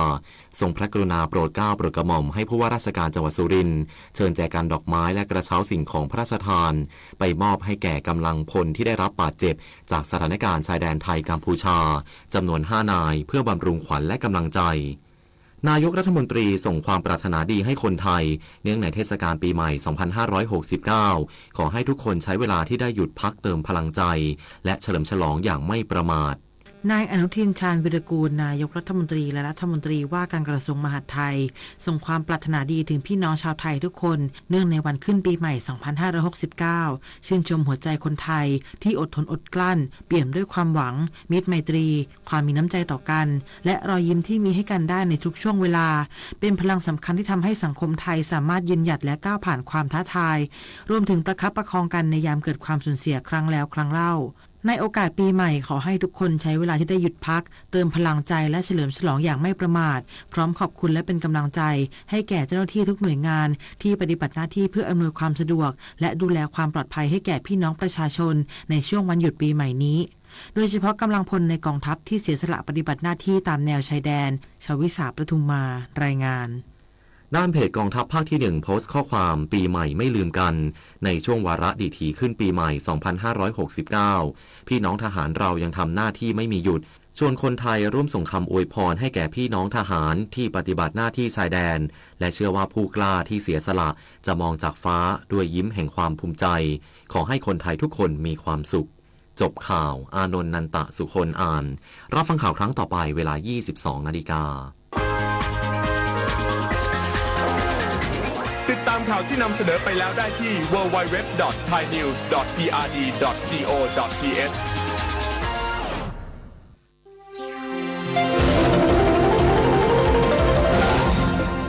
ทรงพระกรุณาโปรดเกล้าโปรดกระหม่อมให้ผู้ว่าราชการจังหวัดสุรินทร์เชิญแจกันดอกไม้และกระเช้าสิ่งของพระราชทานไปมอบให้แก่กำลังพลที่ได้รับบาดเจ็บจากสถานการณ์ชายแดนไทยกัมพูชาจำนวน5 นายเพื่อบำรุงขวัญและกำลังใจนายกรัฐมนตรีส่งความปรารถนาดีให้คนไทยเนื่องในเทศกาลปีใหม่ 2569 ขอให้ทุกคนใช้เวลาที่ได้หยุดพักเติมพลังใจและเฉลิมฉลองอย่างไม่ประมาทนายอนุทิน ชาญวิรากูลนายกรัฐมนตรีและรัฐมนตรีว่าการกระทรวงมหาดไทยส่งความปรารถนาดีถึงพี่น้องชาวไทยทุกคนเนื่องในวันขึ้นปีใหม่ 2569 ชื่นชมหัวใจคนไทยที่อดทนอดกลั้นเปี่ยมด้วยความหวังมิตรไมตรีความมีน้ำใจต่อกันและรอยยิ้มที่มีให้กันได้ในทุกช่วงเวลาเป็นพลังสำคัญที่ทำให้สังคมไทยสามารถยืนหยัดและก้าวผ่านความท้าทายรวมถึงประคับประคองกันในยามเกิดความสูญเสียครั้งแล้วครั้งเล่าในโอกาสปีใหม่ขอให้ทุกคนใช้เวลาที่ได้หยุดพักเติมพลังใจและเฉลิมฉลองอย่างไม่ประมาทพร้อมขอบคุณและเป็นกำลังใจให้แก่เจ้าหน้าที่ทุกหน่วยงานที่ปฏิบัติหน้าที่เพื่ออำนวยความสะดวกและดูแลความปลอดภัยให้แก่พี่น้องประชาชนในช่วงวันหยุดปีใหม่นี้โดยเฉพาะกำลังพลในกองทัพที่เสียสละปฏิบัติหน้าที่ตามแนวชายแดนชวิสาประทุมมารายงานด้านเพจกองทัพภาคที่1โพสต์ข้อความปีใหม่ไม่ลืมกันในช่วงวาระดีถีขึ้นปีใหม่ 2569 พี่น้องทหารเรายังทำหน้าที่ไม่มีหยุดชวนคนไทยร่วมส่งคำอวยพรให้แก่พี่น้องทหารที่ปฏิบัติหน้าที่ชายแดนและเชื่อว่าผู้กล้าที่เสียสละจะมองจากฟ้าด้วยยิ้มแห่งความภูมิใจขอให้คนไทยทุกคนมีความสุขจบข่าวอานนท์ นันตะสุคนอ่านรับฟังข่าวครั้งต่อไปเวลา 22 นาฬิกาติดตามข่าวที่นำเสนอไปแล้วได้ที่ www.thainews.prd.go.th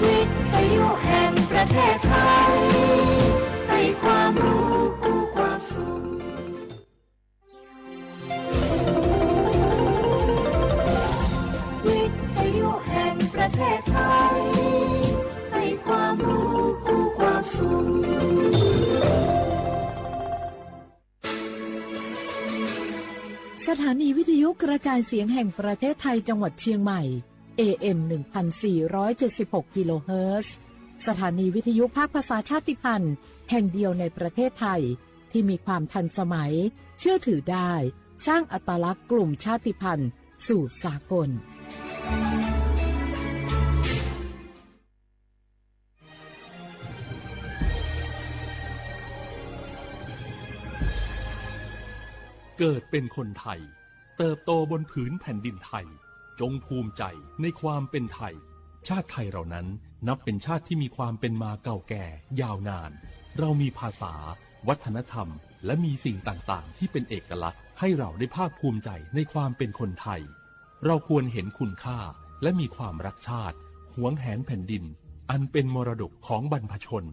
วิทยุแห่งประเทศไทยให้ความรู้คู่ความสุขวิทยุแห่งประเทศไทยให้ความรู้คู่ความสุขสถานีวิทยุกระจายเสียงแห่งประเทศไทยจังหวัดเชียงใหม่ AM 1476 กิโลเฮิรตซ์สถานีวิทยุภาคภาษาชาติพันธุ์แห่งเดียวในประเทศไทยที่มีความทันสมัยเชื่อถือได้สร้างอัตลักษณ์กลุ่มชาติพันธุ์สู่สากลเกิดเป็นคนไทยเติบโตบนผืนแผ่นดินไทยจงภูมิใจในความเป็นไทยชาติไทยเรานั้นนับเป็นชาติที่มีความเป็นมาเก่าแก่ยาวนานเรามีภาษาวัฒนธรรมและมีสิ่งต่างๆที่เป็นเอกลักษณ์ให้เราได้ภาคภูมิใจในความเป็นคนไทยเราควรเห็นคุณค่าและมีความรักชาติหวงแหนแผ่นดินอันเป็นมรดกของบรรพชน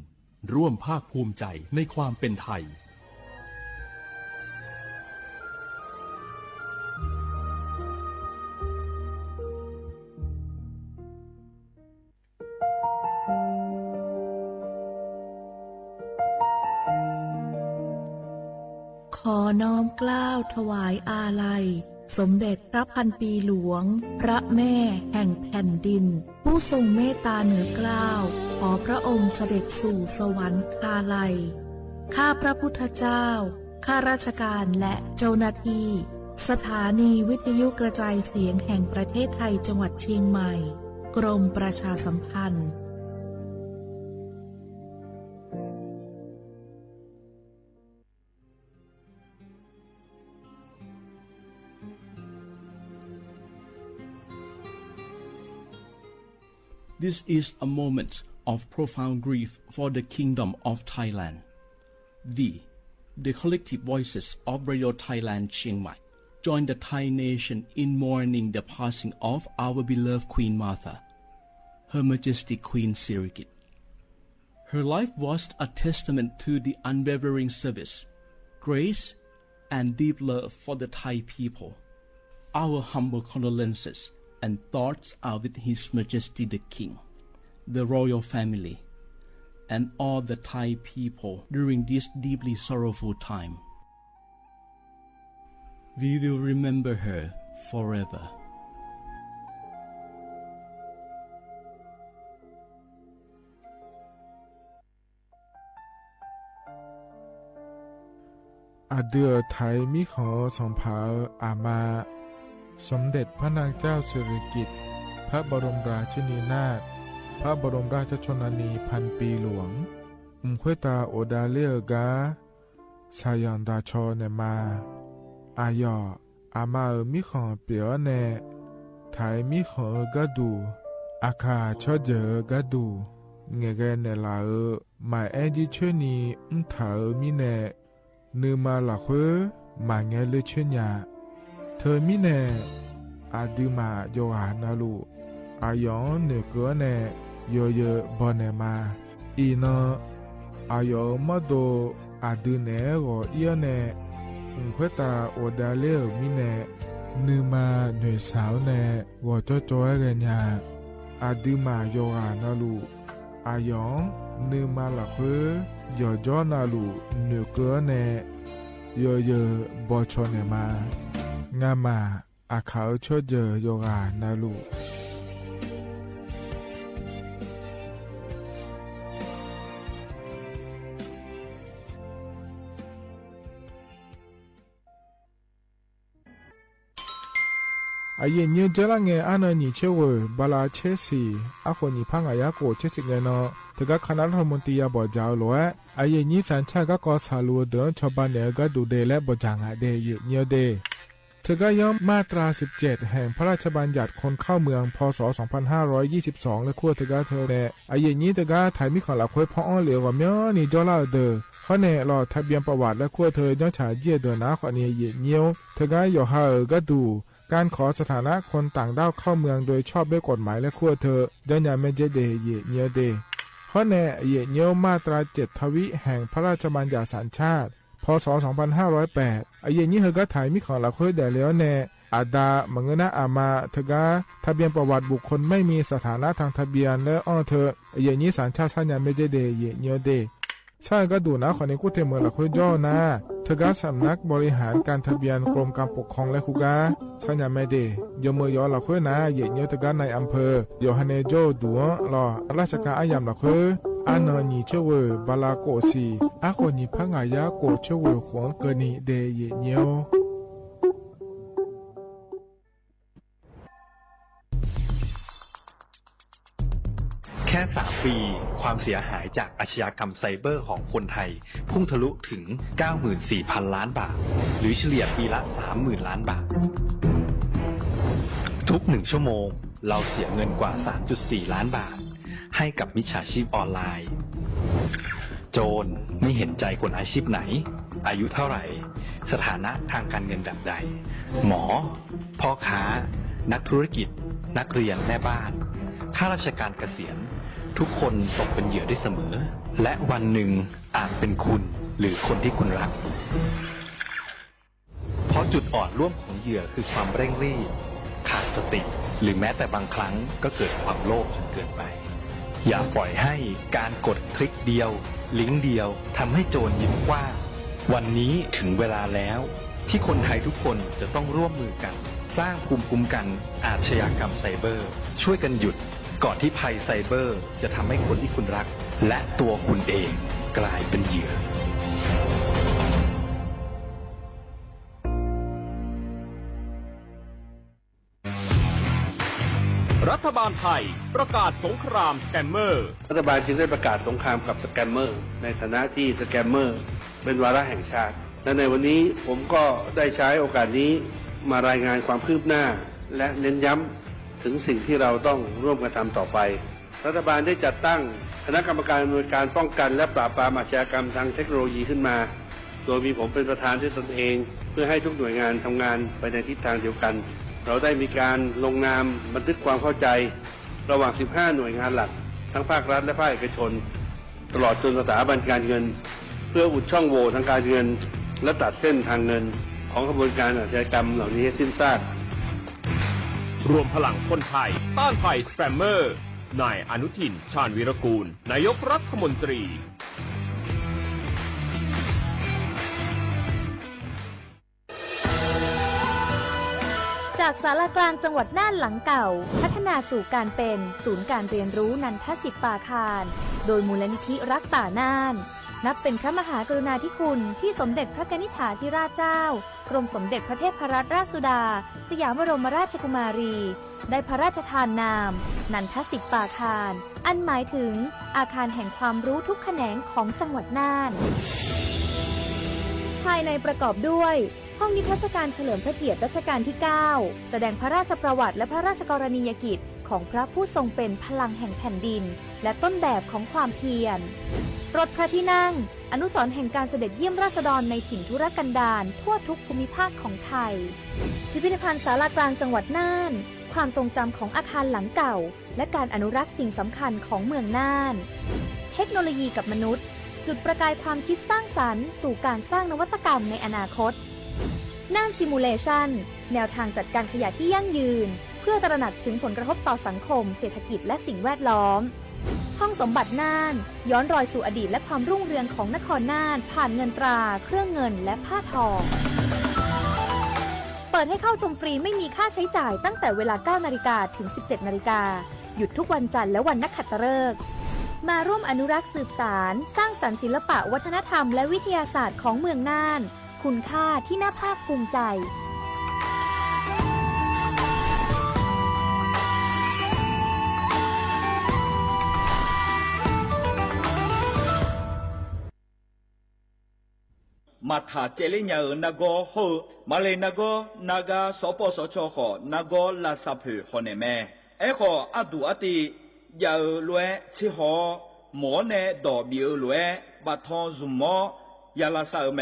ร่วมภาคภูมิใจในความเป็นไทยขอน้อมเกล้าถวายอาลัยสมเด็จพระพันปีหลวงพระแม่แห่งแผ่นดินผู้ทรงเมตตาเหนือเกล้าขอพระองค์เสด็จสู่สวรรคาลัยข้าพระพุทธเจ้าข้าราชการและเจ้าหน้าที่สถานีวิทยุกระจายเสียงแห่งประเทศไทยจังหวัดเชียงใหม่กรมประชาสัมพันธ์This is a moment of profound grief for the Kingdom of Thailand. We, the collective voices of Radio Thailand Chiang Mai, join the Thai nation in mourning the passing of our beloved Queen Martha, Her Majesty Queen Sirikit. Her life was a testament to the unwavering service, grace, and deep love for the Thai people. Our humble condolences and thoughts are with His Majesty the King, the royal family, and all the Thai people during this deeply sorrowful time. We will remember her forever.อาเดือไทยมิขอสองเผาอามาสมเด็จพระนางเจ้าสิริกิติ์พระบรมราชินีนาถพระบรมราชชนนีพันปีหลวงควยตาโอดาเลียกาชายันดาชอเนมาอายออามามิขอเปียวเนไทยมิขอกะดูอาคาชอเจอกะดูเงเกเนลาหมายแอจิชนีเถามิเนนือมาหลักเฮมาเงเลชญาเธอมิเนอาดืมาโยหานาลูอายองเนเกเนโยเยบอเนมาอีนอายอมาโดอาดืเนโกเอียเนควยตาโอดาเลมิเนนือมาหน่วยสาวเนวอจอเกญาอาดืมาโยหานาลูอายองนือมาหลักเฮยอจอนาลูเนเกเนโยเยบอชอเนมางามาอาเขาชอเจโยกานาลูอาเย็นเยเจลังเงอานนี่เชวบาลาเชสีอาคนนี่พังอายาโกเชสิเงนอแต่ก็คณะรัฐมนตรีบอจาวล้วนอาเย็นนี้สัญชาติก็สาลูเดินชาวบ้านเนี่ยก็ดูเดและบจางาเดยเนียวเดเธอก็ย้อมมาตรา17แห่งพระราชบัญญัติคนเข้าเมืองพศ2522และขั้วเธอก็เธอเนอาเย็นนี้เธอก็ถ่ายมิขอหลักควยพ่ออ้อเหลียวว่าเมียนี่จอลาเดอข้อเนรอทะเบียนประวัติและขั้วเธอย้อนฉายเยี่ยเดินนะข้อนี้เนียวเธอก็อยู่หาก็ดูการขอสถานะคนต่างด้าวเข้าเมืองโดยชอบด้วยกฎหมายและขั้วเธอเดินยาเมเจเดเยเนียวเดข้อแน่เยเนียวมาตรา7ทวิแห่งพระราชบัญญัติสัญชาติพศ2508อาเยนี้เธอก็ถ่ายมิของหลักเฮ้ยแต่แล้วแน่อาดามงนะอามาเธอก็ทะเบียนประวัติบุคคลไม่มีสถานะทางทะเบียนและอ้อเธออาเยนี้สัญชาติสัญญาเมเจเดเยเนียวเดใช่ก็ดูนะคนนี้กูเทเมืองหลักเฮ้ยย่อนะเธอก็สำนักบริหารการทะเบียนกรมการปกครองและคุกาชัญญาไม่ดียมือยอหลักเฮ้ยนะเยเนียวเธอก็ในอำเภอโยฮันเนโจดัวรอราชการอายามหลักเฮ้ยอานอนีเชวบาลาโกซีอาคนนี้พังอายาโกเชวขวงเกนีเดเยเนียวแค่3 ปีความเสียหายจากอาชญากรรมไซเบอร์ของคนไทยพุ่งทะลุถึง 94,000 ล้านบาทหรือเฉลี่ยปีละ 30,000 ล้านบาททุก1 ชั่วโมงเราเสียเงินกว่า 3.4 ล้านบาทให้กับมิจฉาชีพออนไลน์โจรไม่เห็นใจคนอาชีพไหนอายุเท่าไหร่สถานะทางการเงินแบบใดหมอพ่อค้านักธุรกิจนักเรียนแม่บ้านข้าราชการเกษียณทุกคนตกเป็นเหยื่อได้เสมอและวันหนึ่งอาจเป็นคุณหรือคนที่คุณรักเพราะจุดอ่อนร่วมของเหยื่อคือความเร่งรีบขาดสติหรือแม้แต่บางครั้งก็เกิดความโลภจนเกินไปอย่าปล่อยให้การกดคลิกเดียวลิงก์เดียวทำให้โจรยิ้มกว้างวันนี้ถึงเวลาแล้วที่คนไทยทุกคนจะต้องร่วมมือกันสร้างภูมิคุ้มกันอาชญากรรมไซเบอร์ช่วยกันหยุดก่อนที่ภัยไซเบอร์จะทำให้คนที่คุณรักและตัวคุณเองกลายเป็นเหยื่อรัฐบาลไทยประกาศสงครามสแกมเมอร์รัฐบาลจึงได้ประกาศสงครามกับสแกมเมอร์ในฐานะที่สแกมเมอร์เป็นวาระแห่งชาติและในวันนี้ผมก็ได้ใช้โอกาสนี้มารายงานความคืบหน้าและเน้นย้ำถึงสิ่งที่เราต้องร่วมกันทำต่อไปรัฐบาลได้จัดตั้งคณะกรรมการอำนวยการป้องกันและปราบปรามอาชญากรรมทางเทคโนโลยีขึ้นมาโดยมีผมเป็นประธานด้วยตนเองเพื่อให้ทุกหน่วยงานทำงานไปในทิศทางเดียวกันเราได้มีการลงนามบันทึกความเข้าใจระหว่าง15หน่วยงานหลักทั้งภาครัฐและภาคเอกชนตลอดจนสถาบันการเงินเพื่ออุดช่องโหว่ทางการเงิน และตัดเส้นทางเงินของขบวนการอาชญากรรมเหล่านี้ให้สิ้นซาก รวมพลังคนไทยต้านภัยสแปมเมอร์นายอนุทิน ชาญวีรกูลนายกรัฐมนตรีจากศาลากลางจังหวัดน่านหลังเก่าพัฒนาสู่การเป็นศูนย์การเรียนรู้นันทศิษย์ป่าคารโดยมูลนิธิรักป่าน่านนับเป็นพระมหากรุณาธิคุณที่สมเด็จพระกนิษฐาธิราชเจ้ากรมสมเด็จพระเทพรัตนราชสุดาสยามบรมราชกุมารีได้พระราชทานนามนันทศิษย์ป่าคารอันหมายถึงอาคารแห่งความรู้ทุกแขนงของจังหวัดน่านภายในประกอบด้วยห้องนิทรรศการเฉลิมพระเกียรติรัชกาลที่ 9 แสดงพระราชประวัติและพระราชกรณียกิจของพระผู้ทรงเป็นพลังแห่งแผ่นดินและต้นแบบของความเพียรรถพระที่นั่งอนุสรณ์แห่งการเสด็จเยี่ยมราษฎรในถิ่นทุรกันดารทั่วทุกภูมิภาคของไทยพิพิธภัณฑ์ศาลากลางจังหวัดน่านความทรงจำของอาคารหลังเก่าและการอนุรักษ์สิ่งสำคัญของเมืองน่านเทคโนโลยีกับมนุษย์จุดประกายความคิดสร้างสรรค์สู่การสร้างนวัตกรรมในอนาคตน่านซิมูเลชันแนวทางจัดการขยะที่ยั่งยืนเพื่อตระหนักถึงผลกระทบต่อสังคมเศรษฐกิจและสิ่งแวดล้อมห้องสมบัติน่านย้อนรอยสู่อดีตและความรุ่งเรืองของนครน่านผ่านเงินตราเครื่องเงินและผ้าทองเปิดให้เข้าชมฟรีไม่มีค่าใช้จ่ายตั้งแต่เวลา 9 นาฬิกาถึง 17 นาฬิกาหยุดทุกวันจันทร์และวันนักขัตฤกษ์มาร่วมอนุรักษ์สืบสานสร้างสรรค์ศิลปะวัฒนธรรมและวิทยาศาสตร์ของเมืองน่านคุณค่าที่น่าภาคภูมิใจมาถาเจริญานาโกโฮมาเลยนาโกนากาสปสชขอนาโกลาซาเพฮอเนเมเอขออดูอติยาลวยชิฮอหมอเนดอบิลวยบาทอนซุมอยาลาซาเม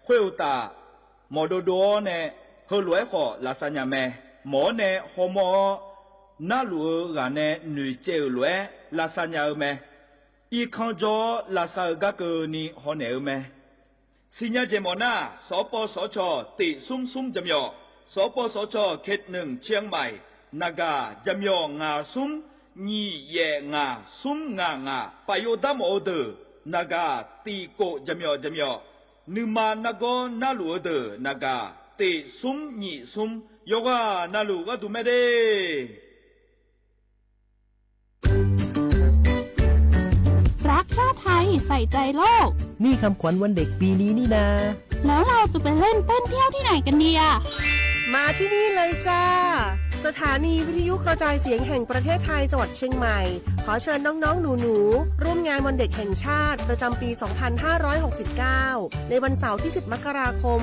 เขวตาหมอโดโดเนเฮลวยขอลาซาญาเมหมอเนฮอมอนาลูกาเนนุเจลวยลาซาญาเมอีคันจอลาซากะเกนีฮอเนเมสิญญาเจมอนาสปสชติซุ่มจำยอสปสชเขตหนึ่งเชียงใหม่นากาจำยองาซุ่มญีเยงาซุ่มงปายโยดามโอเดนากาตีโกจำยอนึมานากอนาลูเดนากาติซุ่มญีซุ่มโยกานาลูกะตุเมเดรักชาติไทยใส่ใจโลกนี่คำขวัญวันเด็กปีนี้นี่นาแล้วเราจะไปเล่นเต้นเที่ยวที่ไหนกันดีอะมาที่นี่เลยจ้าสถานีวิทยุกระจายเสียงแห่งประเทศไทยจังหวัดเชียงใหม่ขอเชิญน้องๆหนูๆร่วมงานวันเด็กแห่งชาติประจำปี 2569 ในวันเสาร์ที่ 10 มกราคม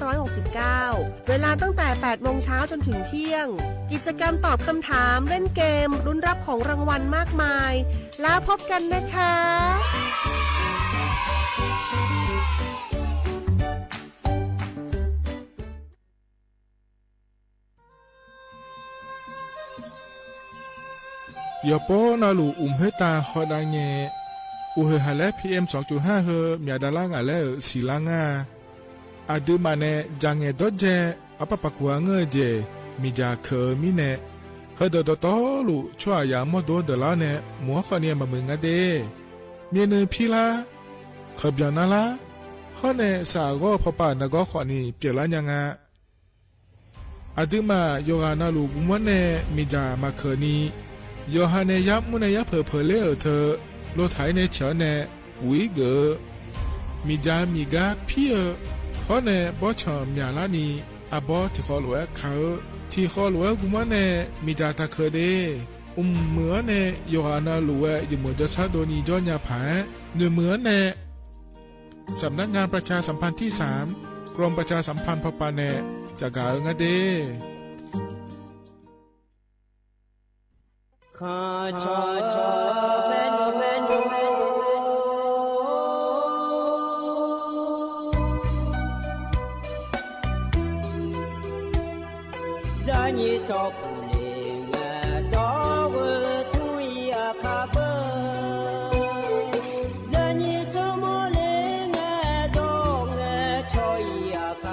2569 เวลาตั้งแต่ 8 โมงเช้าจนถึงเที่ยงกิจกรรมตอบคำถามเล่นเกมลุ้นรับของรางวัลมากมายแล้วพบกันนะคะยาโปนาลูเฮตาฮอดาเงอุเฮฮาเล PM 2.5 เฮมียดาลางาเลสีลางาอาดูมาเนจังเงดเจอปะปะกัวเงเจมีจาเคมีเนเฮดดตอลูชัวยามอดดลาเนมัวขเนียมามึงอะเดมีเนพิลาขบยานาลาฮอเนสากอพปานกอขอนีเปียลายังาอาดูมาโยกานาลูกุมวเนมีจามาเคนีโยฮาเนยับมุนยับเพเลอเธอโลไทยในเฉาเนปุยเกอมีจามีกาพี่ขอเนบอชอมยาลานีอาบอที่ขอลวยเขาที่ขอลวยกุมันเนมีจาตาเคเดเหมือนเนโยฮานาลวยอยู่เหมือนจะชาโดนีจอนยาผาเหมือนเนสำนักงานประชาสัมพันธ์ที่ 3กรมประชาสัมพันธ์พปาเนจากกาเงเดข้าชาเวนจะนี่จบเลี้ยงดอกทุยอาคาเบจะนี่จมเลี้ยงดอกชอ เ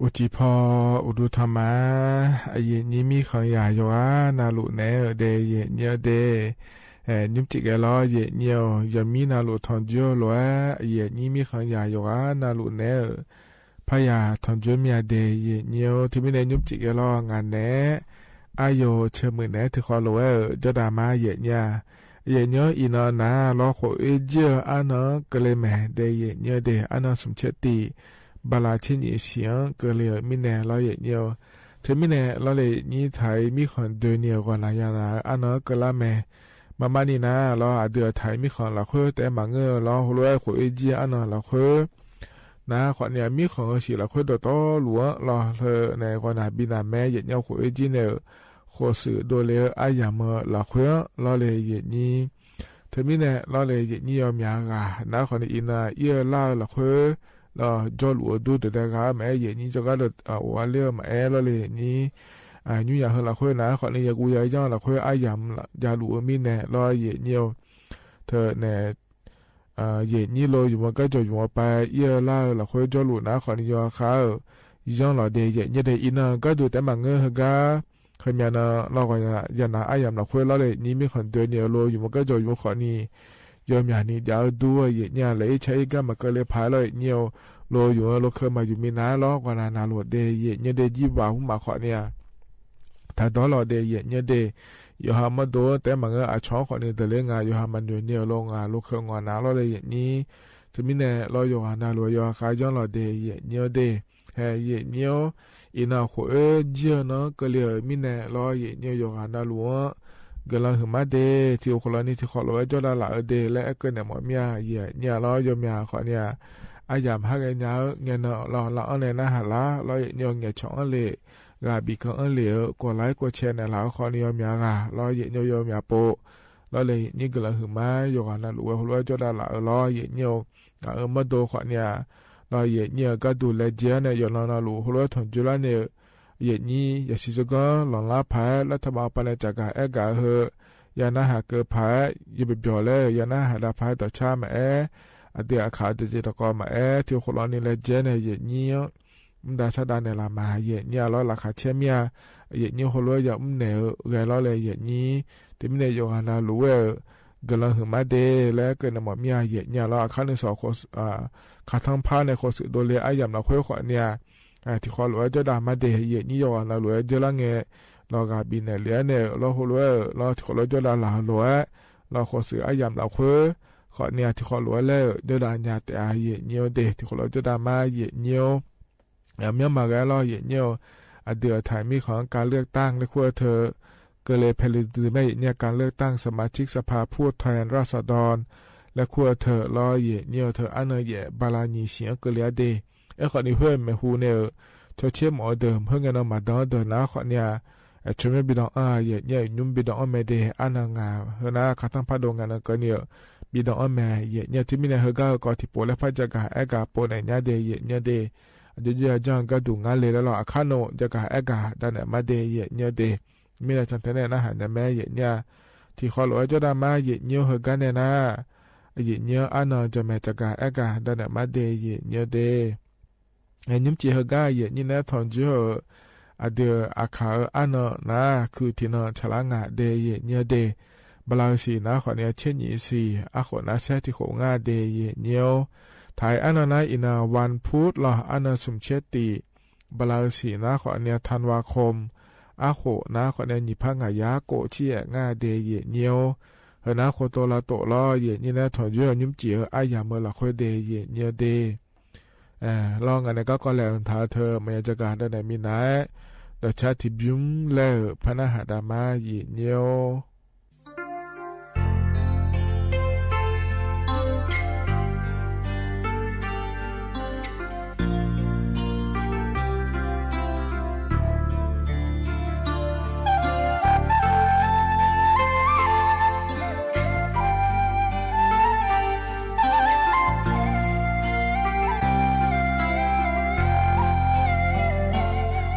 อุจิพออุดุธรรมะเยนี้มีขังยาโยอานาลุเนเดเยเนียเดยุมจิกะลอเยเนียวยามีนาลุทอนจิโอลวะเยนี้มีขังยาโยอานาลุเนพยาทอนจิโอเมียเดเยเนียวที่มีในยุมจิกะลองานเนอายโยเชมือเนที่ขอลวะจดามาเยเนียเยเนียวอีนอนาลอโคเอเจอานอกะเลแมเดเยเนียเดอานอสมเชติบาลาเชนเสียงเกลียมิเนลอยเนียวเทมิเนลอเลยนี่ไทยมีคนเดินเนียวกว่าลายานาอันนั้นก็ละแม่มานี่นะลอเดือไทยมีคนละคือแต่มาเงอลอหัวรวยหัวเอจีอันนั้นละคือนะขวัญเนี่ยมีของสิละคือโตหลวงลอเธอในคนหาบินาแม่เย็นเนียวหัวเอจีเนี่ยหัวสื่อโดเลอายามละคือลอเลยเย็นนี้เทมิเนลอเลยเย็นนี้ยอมยากานะคนอินาเยอะล่าละคือจอลวดูแต่ก็แม่เย็นนี้จะก็ว่าเรื่องแม่เราเลยนี้ยูอยากให้เราคุยนะขอนี้อยากกูอยากย่อเราคุยอายำอยากรู้มีแน่รอเย็นเนียวเธอแน่เย็นนี้เราอยู่มันก็จะอยู่มาไปเยอะล่าเราคุยจอลวนะขอนี้อยากเขาย่องเราเดียเย็นเดียอินก็ดูแต่บางเงือกเคยมีนะเราก็อยากนะอายำเราคุยเราเลยนี้มีคนเดียวเนียวเราอยู่มันก็จะอยู่ขอนี้ยอมอย่างนี้เดี๋ยวดูเย็นเนี่ยเลยใช้ก็มาก็เลยพายเลยเนียวโลอยู่โลเคยมาอยู่มีน้าล้อกว่านาโลเดยเนี่ยเดยี่บ่าวมาขอเนี่ยถ้าดอลเดยเนี่ยเดอยู่หามาดูแต่มันก็อาช้อนขอเนี่ยแต่เรื่องงานอยู่หามันอยู่เนี่ยโลงานโลเคยงานน้าเราเลยอย่างนี้จะมีเนี่ยเราอยู่หานาโลอยู่หาขายย้อนเราเดยเนี่ยเดเฮ้ยเนี่ยอินาหัวเจียเนาะก็เลยมีเนี่ยเราเนี่ยอยู่หานาโลกำลังหึมาเดที่คนละนี่ที่ขอเราไว้จอดละเดและก็เนี่ยหมอเมียเนี่ยเราอยู่เมียขอเนี่ยอายามฮักเงาเงินเราอันเนี่ยนะฮะละเราเนี่ยเงี้ยช่องเลยกาบีกันเลยกดไลค์กดแชร์เนี่ยเราขอเนี่ยมีอะไรเราเนี่ยมีโปเราเลยนี่ก็เลยคือมาอยู่กันนะรู้ว่าจะได้ละเราเนี่ยมาดูขอเนี่ยเราเนี่ยก็ดูแลเจ้าเนี่ยอยู่เรารู้ว่าถึงจุดเนี่ยนี่อย่าสิจะก็หลังละพายรัฐบาลปนจากการกาเหยานะหาเกิดพายอยู่แบบเดียวเลยยานะหาได้พายต่อชามาอดีตข่าวจะตะกอมาที่คนเรานี่เลยเจเนยเนี่ยมันได้ชาดานในลามาเนี่ยเราราคาเชื่อมีเนี่ยคนเราอยากมันเนี่ยเรื่องเราเลยนี่ที่มันเนี่ยอยู่กันเรารู้ว่าก็เราถึงมาเดแล้วก็นำมามีเนี่ยเราขั้นที่สองคนขาทั้งพาในคนสื่อโดยเลี้ยยามเราคุยขอเนี่ยที่คนรู้ว่าจะด่ามาเดนี่อยู่กันเรารู้ว่าจะละเงเรากับบินเนี่ยเลี้ยเนี่ยเราคนรู้ว่าเราที่คนเราจะด่าเรารู้ว่าเราคนสื่อยามเราคุยขอเนี่ยที่ขอรู้แล้วเดินญาติเยี่ยวเดที่ขอเราจะได้มาเยี่ยวเมื่อมาแล้วเยี่ยวเดือดถ่ายมีของการเลือกตั้งและขั้วเธอก็เลยผลิตหรือไม่เนี่ยการเลือกตั้งสมาชิกสภาผู้แทนราษฎรและขั้วเธอเยี่ยวเธออันเบาลานีเสียงก็เลยเดขอนี้เพื่อนแม่ฮูเนี่ยเธอเชื่อหมอเดิมเพื่อนกันมาดอนเดินนะขอเนี่ยช่วยไม่บิดองเนี่ยยุ่มบิดองไม่เดอันงาเฮนะขัดทั้งพัดงานก็เนี่ยบิดองแม่เนี่ยที่มีในเฮก็ที่โปและพัดจากกาโปในเนี่ยเดเนี่ยเดเดี๋ยวจังก็ดูงานเลยแล้วเราข้าโนจากกาดันมาเดเนี่ยเดมีอะไรจังแต่เนี่ยนะหาเนี่ยแม่เนี่ยที่ขอหลวงจะได้มาเนี่ยเฮกันเนี่ยนะเนี่ยอันจะแม่จากกาดันมาเดเนี่ยเดยุ่มจีเฮก็เนี่ยนะทอนจูเดืออาคาอันนะคือที่นั่นฉลางาเดเนี่ยเดบลาสีนะขอเนี่ยเช่นนี้สิอาขอนะเซที่ขงาเดเนี่ยถ่ายอันนั้นอินาวันพุธละอันนั้นสุมเชติบลาสีนะขอเนี่ยธันวาคมอาโขนะขอเนี่ยนิพังายาโกเชียงาเดเนี่ยเฮนะโคโตลาโตลอนี่นะถอนยุ่ยุ่มจีอายาเมื่อละค่อยเดเนี่ยเดลองอันนี้ก็แล้วท้าเธอไม่จะการได้ไหนมีไหนเดชาติบิมแล้วพนาหาดามาเนียว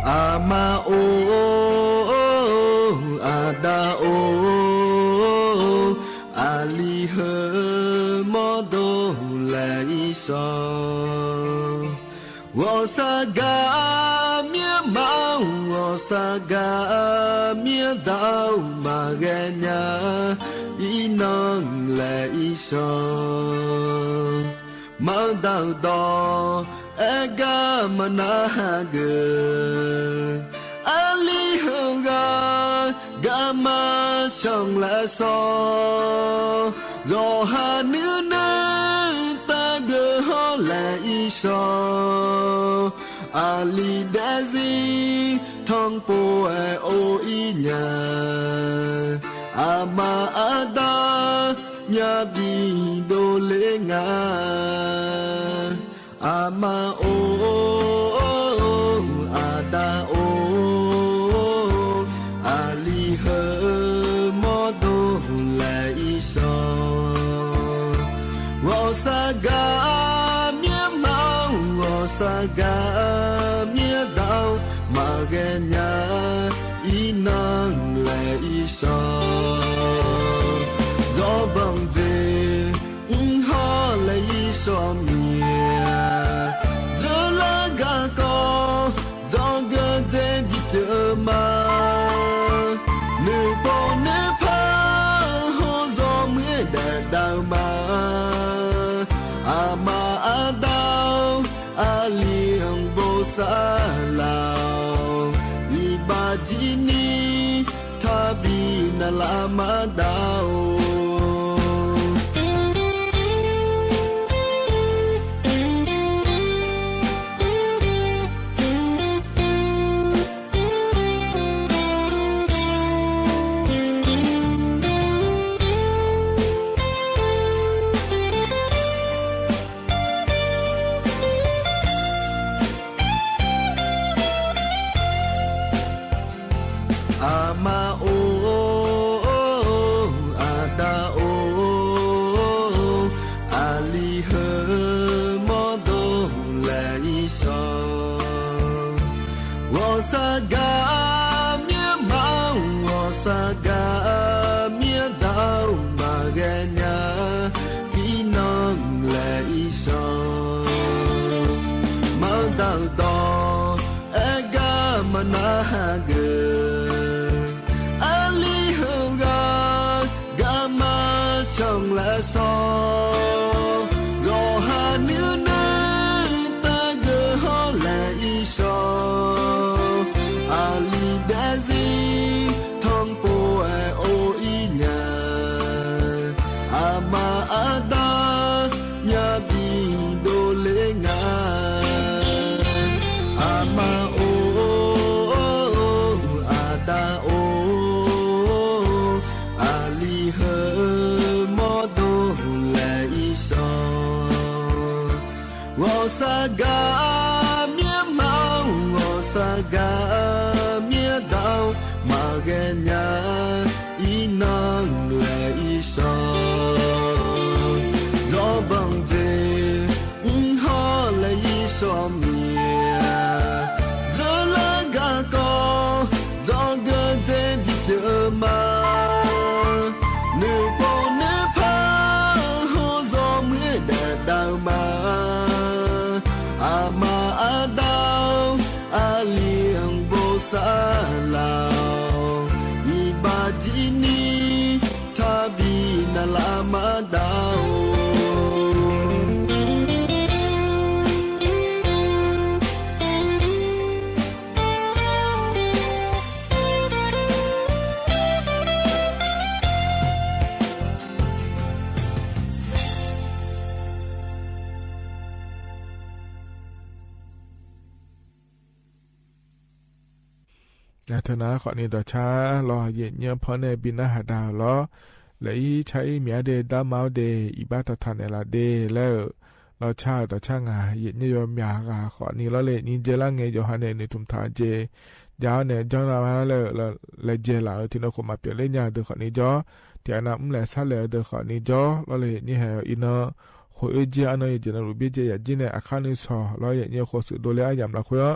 อามาโออาดาโออาลีเฮมอโดไลซอวอสากา มาดาวดอเอกามานาเกอาลีฮงากามาช่องละซอรอหาเนื้อเนื้อตาเกฮอละอีชออาลีเดซีทองปูเอโออีญาอามาอาดาญาบีโดเลงาอามาโออาดาโออาลีเฮมอโดไลซอวอสากาเมียเมาวอสากาเมียดาวมาเกญาอีนังไลซอจอบังเจฮอไลซอเมียจลากาโกจอเกเจบิเตมาเนปอเนพาฮอซอเมียเดดาวมาอามาอาดาวอาลีฮังโบซาลาวอีบาจินีทาบีนาลามาดาวอามาโออาดาโออาลีเฮมอโดไลซอวอสากาเมียเมาวอสากาเมียดาวมาเกญาพี่น้องไลซอมาดาวดอเอกามานาเกช่องละซอรอหาเนื้อเนื้อตาเกอฮอละอีชออาลีเดซีทองปูเอโออีญาอามาอาดาญาบีโดเลงาอามาโออาดาโออาลีเฮวอสากาเมียเมาวอสากาเมียดาวมาเกญาอีนังไลซอจอบังเจฮอไลซอเมียจลากาโกจอเกเจบิเตมาเนปอเนพาฮอซอเมียเดดาวมาอามาอาดาวอาลีฮังโบซาลาวอีบาจินีทาบีนาลามาดาวธนาขอนี้ต่อช้ารอเย็นเยี่ยมพอในบินหาดาวล้อและใช้เมียเดดามาวเดอีบาตทันเอลาเดแล้วเราชาต่อช่างาเย็นยอมยากาขอนี้เราเลยนี่เจลังเงยฮันเนในทุมทาเจยาวเนี่ยจองเราแล้วเลยเจลาที่เราขมาเปลี่ยนเล่นยาเดขอนี้จ่อที่อันนั้นเลยซาเลยเดขอนี้จ่อเราเลยนี่เหรออินเนอร์ขอเจียอันนั้นเจนรูบิเจยจีเนี่ยอาคารนี้สอเราเย็นเนี่ยขอสุดโดเลยอายามละคุย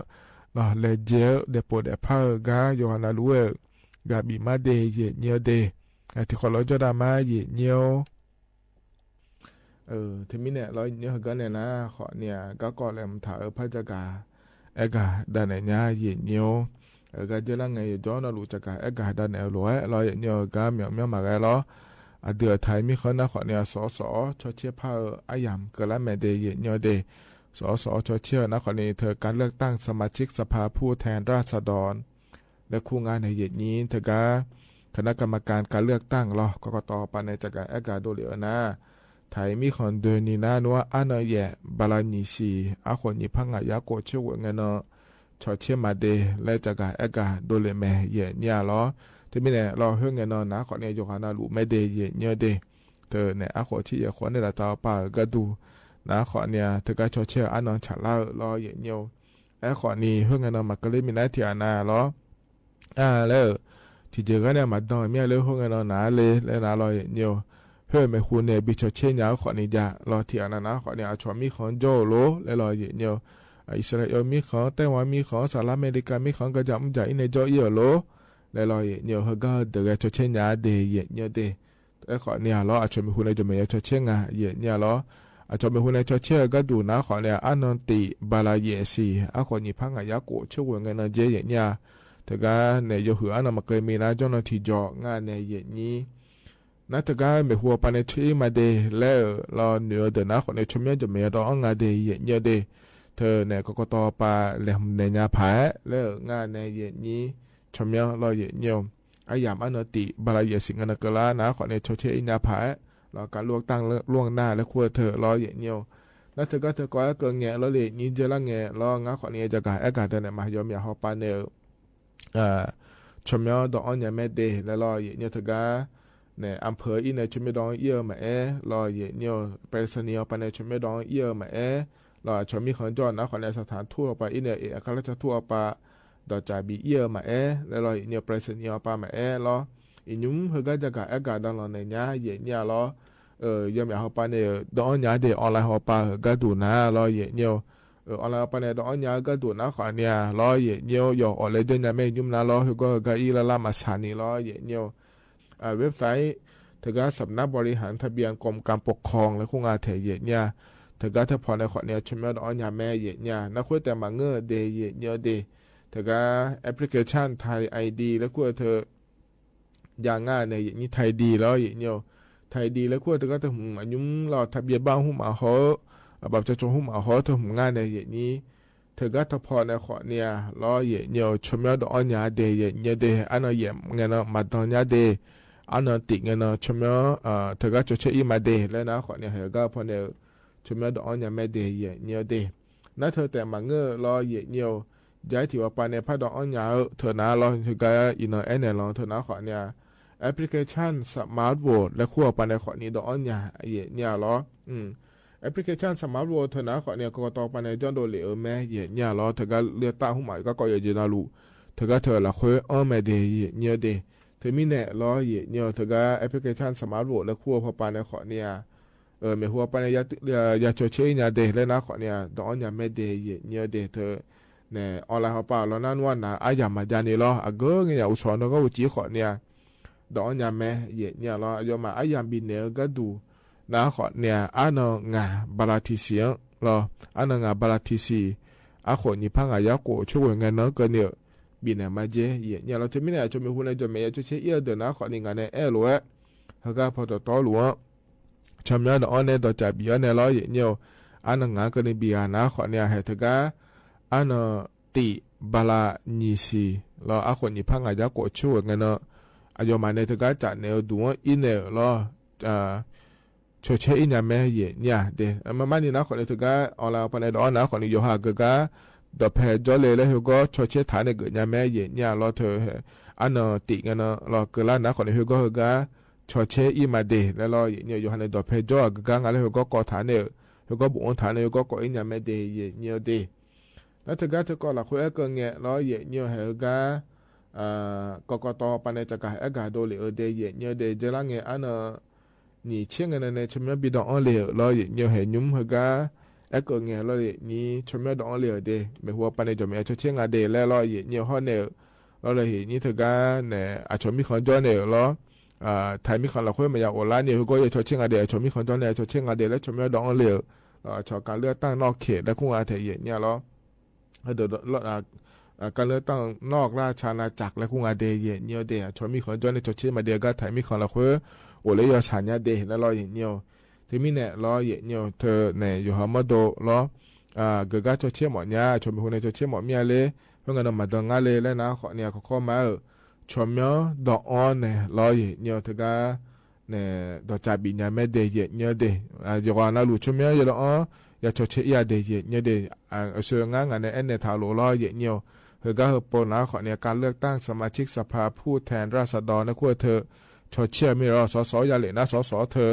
เราเลเจอเดปอเดพากาโยฮันนาลูเอกาบีมาเดเยเนียเดที่ขอเราจะดามาเยเนียวทีนี้เนี่ยเราเนี่ยก็เนี่ยนะขอเนี่ยก็ก่อนเลยมันถ่ายพระจักรเอกาด้านเนี่ยเยเนียวก็เจอแล้วไงย้อนเรารู้จักเอกาด้านเนี่ยรวยเราเยเนียวก็เมียวมาไงล้อ เดือไทยมีคนนะขอเนี่ยสสชอเชียผ้าอายามกะละแม่เดเยเนเดสสชอเชียนะขอนี้เธอการเลือกตั้งสมาชิกสภาผู้แทนราษฎรและคู่งานในเย็นนี้เธอก็คณะกรรมการการเลือกตั้งรอกกตปในจักรแอกาโดเหลียวนะไทยมีคนเดินนี่นะนัวอันเย่บาลานิซีอาคนนี้พังอายาโกเชื่อเงินชอเชียมาเดและจักรแอกาโดเลแม่เย่เนี่ยล้อที่ไม่เนี่ยรอเฮืองเงินนะขอเนี่ยโยฮานาลูไม่เดเย่เนี่ยเดเธอเนี่ยอาขอชี้ขอในระดับป่ากระดูนะขอเนี่ยเธอก็ชอเชียอันนอนฉลาดรอเย่เนี่ยไอ้ขอนี้เฮืองเงินมาก็เลยมีหน้าที่นาล้อแล้วที่เจอกันเนี่ยมาดอนเมียเลยเฮืองเงินนาเลยแล้วนาลอยเนี่ยเพื่อไม่คุณเนี่ยบิชเชียนยาวขอนี้จะรอที่นาขอเนี่ยชอมีของโจโลแล้วรอเย่เนี่ยอิสราเอลมีของไต้หวันมีของสหรัฐอเมริกามีของกระจำจ่ายในโจเยอะโลแล้วรอเย่เนี่ยเขาก็เดือดชเชียนยาเดเย่เนี่ยเดไอ้ขอเนี่ยรอชอมีคุณในจะไม่ชเชียนงาเย่เนี่ยรอชอมีคุณในชเชียก็ดูนะขอเนี่ยอันนนติบาลาเยซีอาขอนี่พังอายาโกช่วยเงินเจเย่เนี่ยแต่ก็เนี่ยโยหัวอันนั้นมาเคยมีนะเจ้าหน้าที่จองานในเย่นี้นักการไม่หัวปันในที่มาเดแล้วรอเหนือเดินนะคนในชมยันจะไม่รองานเดเยเดเธอเนี่ยกกตปาแหลมในญาผาแล้วงานในเยนี้ชมยันรอเยเนียวอายามอันติบาลายสิงห์นกลานะคนในชดเชยญาผารอการลวกตั้งล่วงหน้าและครัวเธอรอเยเนียวนักเธอก็เกินเงี้ยแล้วเลยนี้เจละเงี้ยรองาคนนี้จะการอากาศแต่เนี่ยมายอมอย่าหอบปานเนี่ยชมยันดอกอันยาแม่เดแล้วรอเยเนียวเธอก็เนี่ยอำเภออินในชุมดองเยี่ยมมารอเยเนียวไปสนียไปในชุมดองเยี่ยมมารอชมมีคนจอดนะคนในสถานทั่วไปอินในอัครราชทั่วไปดอกจ่ายบีเยี่ยมมาแล้วรอเนียวไปสนียไปมารออินุ่มเพื่อจะการอากาศดังรอในนี้เยเนียรอยามอยากเข้าไปเนี่ยดอกนี้เดี๋ยวออนไลน์เข้าไปก็ดูนะรอเยเนียวออนไลน์ไปในดอกนี้ก็ดูนะคนเนี่ยรอเยเนียวอยู่ออนไลน์เดินยังไม่ยุ่มนะรอก็อีละละมาสานีรอเยเนียวเว็บไซต์เธอก็สำนักบริหารทะเบียนกรมการปกครองและคู่งานเทเยเนี่ยเธอก็ถ้าพอในขอเนี่ยชมยอดอ่อนยาแม่เยเนี่ยนักคุยแต่มาเงือเดเยเนี่ยเดเธอก็แอปพลิเคชันไทยไอดีแล้วคู่เธอย่างง่ายในอย่างนี้ไทยดีแล้วเยเนี่ยไทยดีแล้วคู่เธอก็ถ้าหุ่มอายุรอทะเบียนบ้านหุ่มอาหอแบบจะจงหุ่มอาหอเธอหุ่มง่ายในอย่างนี้เธอก็ถ้าพอในขอเนี่ยล้อเยเนี่ยชมยอดอ่อนยาเดเยเนี่ยเดอันนั้นเยี่ยมเงินมาดอนยาเดอันนั้นติดเงินชมเธอก็จะใช้อีมาเดแล้วนะขอเนี่ยเธอก็พอเนี่ยชมดอกอันยังไม่เดย์เนี่ยเดนั่นเธอแต่มาเงอรอเยเนี่ยย้ายที่ว่าไปในพระดอกอันยาเธอนะรอเธอก็อินเนอร์แอนเนี่ยลองเธอนะขอเนี่ยแอปพลิเคชันสมาร์ทโหวตและขั้วไปในขอนี้ดอกอันยาเยเนี่ยรอแอปพลิเคชันสมาร์ทโหวตเธอนะขอเนี่ยกกตไปในจ้องโดเหลวแม่เยเนี่ยรอเธอก็เลือกตั้งหุ้มหมายก็เยอะนะลูเธอก็เธอละคุยอ้อไม่เดย์เนี่ยเดเธอมีแน่รอเยเนี่ยเธอก็แอปพลิเคชันสมาร์ทโหวตและขั้วพอไปในขอเนี่ยไม่หัวไปในยาโจเชยเนี่ยเดเลยนะขอเนี่ยดอกเนี่ยไม่เดย์เนี่ยเดเธอเนี่ยออนไลน์เขาป่าแล้วนั่นว่านะอายามาจานี่ล้ออ่ะก็เนี่ยอุศนก็อุจิขอเนี่ยดอกเนี่ยไม่เนี่ยล้อยอมาอายามบินเนี่ยก็ดูนะขอเนี่ยอันงาบาลาทิเซียล้ออันงาบาลาทิซีอ่ะขอนี่พังอายาโกช่วยเงินเนาะก็เนี่ยบินเนี่ยมาเจเนี่ยเราจะไม่เนี่ยจะไม่หัวในจะไม่จะเชื่อเดินนะขอนี่งานเนี่ยล้วนเขาก็พอต่อล้วนชมยอดอ่อนเนี่ยต่อจากบิยอนเนี่ยล้อเยเนี่ยอันงานก็ในบิยานะขอเนี่ยให้เธอก็อันติบาลานิซีล้อคนนี้พังอายาโกช่วยเงินเนาะอายมาในเธอก็จัดเนี่ยดูว่าอินเนี่ยล้อช่วยเชื่ออินเนี่ยแม่เยเนี่ยเดี๋ยวมันนี่นะคนนี้เธอก็เอาละไปในดอนนะคนนี้อยู่ห่างก็ดอกแพรจอเลยแล้วเขาก็ช่วยเชื่อฐานในเกิดเนี่ยแม่เยเนี่ยล้อเธออันติเงินเนาะล้อเกิดแล้วนะคนนี้เขาก็ชอเชอีมาเดแล้วรอเนี่ยอยู่ในดอกเพจอกกังอะไรเขาก็ก่อฐานเนี่ยเขาก็บุกฐานเนี่ยเขาก็ก่ออินยาไม่เดเนี่ยเดแล้วเธอก็หลักคุยกันเนี่ยรอเนี่ยเขาก็กตปนจักรอากาศโดเลยเดเนี่ยเดจะละเนี่ยอันนี่เชื่อกันในชมบิดองเลยรอเนี่ยเห็นยุ่มเขาก็ก็เนี่ยรอนี่ชมดองเลยเดไม่หัวปนจะไม่ชดเชื่อเดแล้วรอเนี่ยห้องเนี่ยรอเลยนี่เธอก็เนี่ยอาชมีคนจอเนี่ยรอไทยมีคนเราคุยมาอย่างโอลาเนี่ยก็จะชดเชงอาเดียชมมีคนตอนนี้ชดเชงอาเดียและชมยอดดองเหลียวชอบการเลือกตั้งนอกเขตและคู่อาเทียเนี่ยหรอเดี๋ยวการเลือกตั้งนอกราชอาณาจักรและคู่อาเดียเนี่ยเดียชมมีคนตอนนี้ชดเชงมาเดียก็ไทยมีคนเราคุย我เลย要产业的แล้วรออย่างเดียวทีนี้เนี่ยรออย่างเดียวเธอเนี่ยอยู่หอมาโดรอเกิดการเชื่อหมอเนี่ยชมพูเนี่ยเชื่อหมอเมียเลยเพราะงั้นมาดองงาเลยแล้วนะเขาเนี่ยเขาเข้ามาชมเนาะดอกอ้อนเนี่ยรออย่างเดียวเธอก็เนี่ยดอกจับบินยาไม่ได้อย่างเดียวเดอยู่ก่อนนะลูกชมเนาะอยู่แล้วอย่าชดเชยอย่าเดียเนี่ยเดเชื่องานเนี่ยเนี่ยทารุรออย่างเดียวเธอก็ปนนะเขาเนี่ยการเลือกตั้งสมาชิกสภาผู้แทนราษฎรนะขั้วเธอชดเชยไม่รอสอย่าเลยนะสเธอ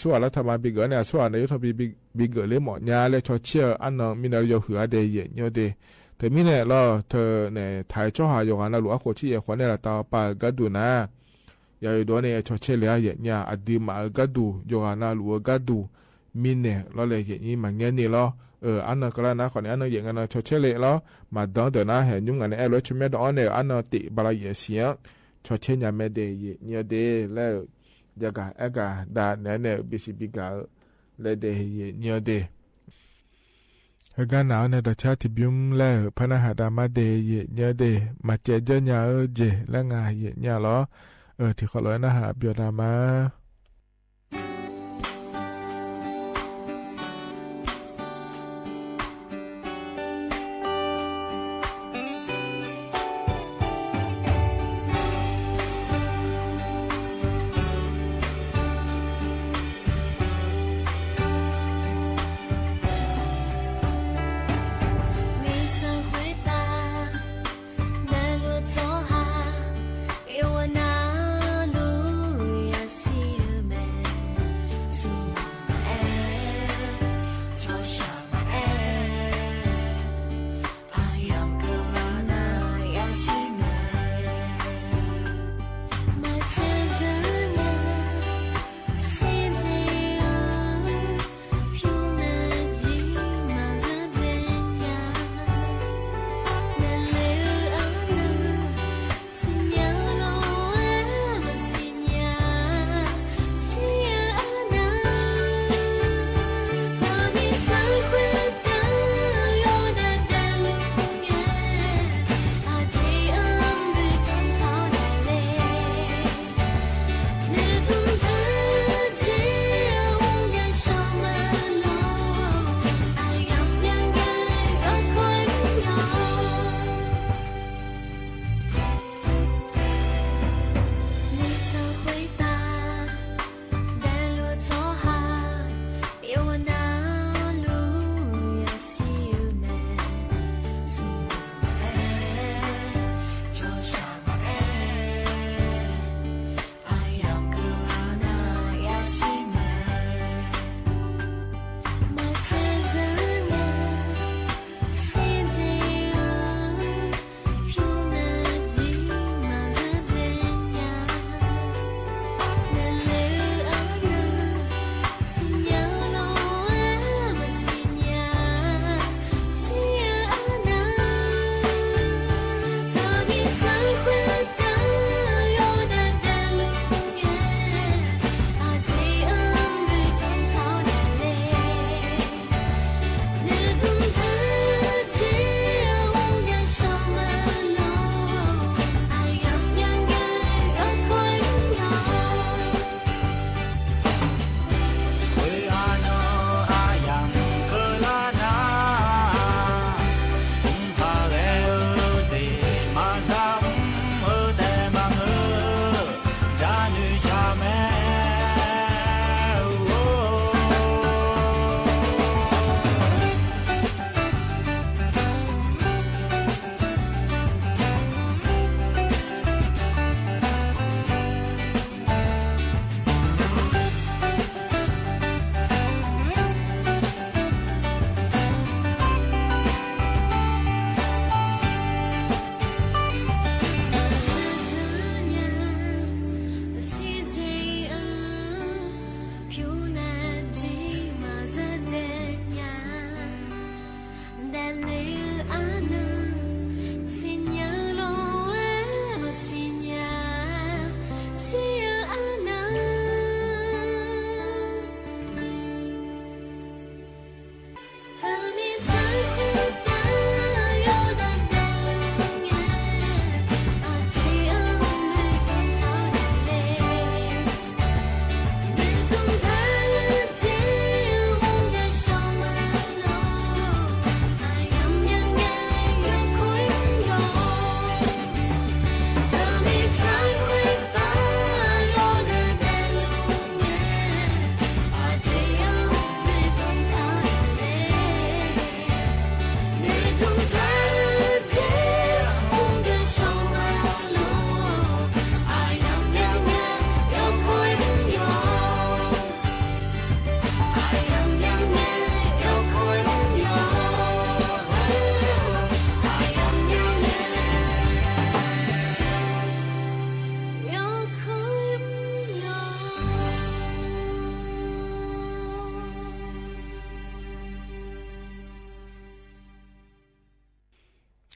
ส่วนรัฐบาลบิกเกอร์เนี่ยส่วนนายกทบีบิกเกอร์เลยหมดยาเลยชดเชยอันนั้นมีนายกหัวเดียเนี่ยเดแต่มีเนี่ยเราเธอเนี่ยถ่ายจ่อหายงานหลวงโคชิเอคนเนี่ยต่อไปก็ดูนะอย่าอยู่ด้วยเนี่ยชดเชยเลยเนี่ยอดีมาก็ดูยงานหลวงก็ดูมีเนี่ยเราเลยอย่างนี้มันเงี้ยนี่เราอันนั้นก็แล้วนะคนนี้อันนั้นอย่างนั้นชดเชยเลยเรามาดองเดี๋ยวนะเห็นยุ่งกันเนี่ยรถชุดแม่ดองเนี่ยอันนั้นติบาลายเสียชดเชยเนี่ยไม่ได้เนี่ยเดแล้วยากาดาเนี่ยบิสิบิกาเลเดเนี่ยเดกันหนาวเนี่ยตัวชาติบิมแล้วพนักหาดามาเดเนี่ยเดมาเจเจเนี่ยเจแล้วงายเนี่ยล้อที่เขาเลยนะหาเบียดามา有我那路也是。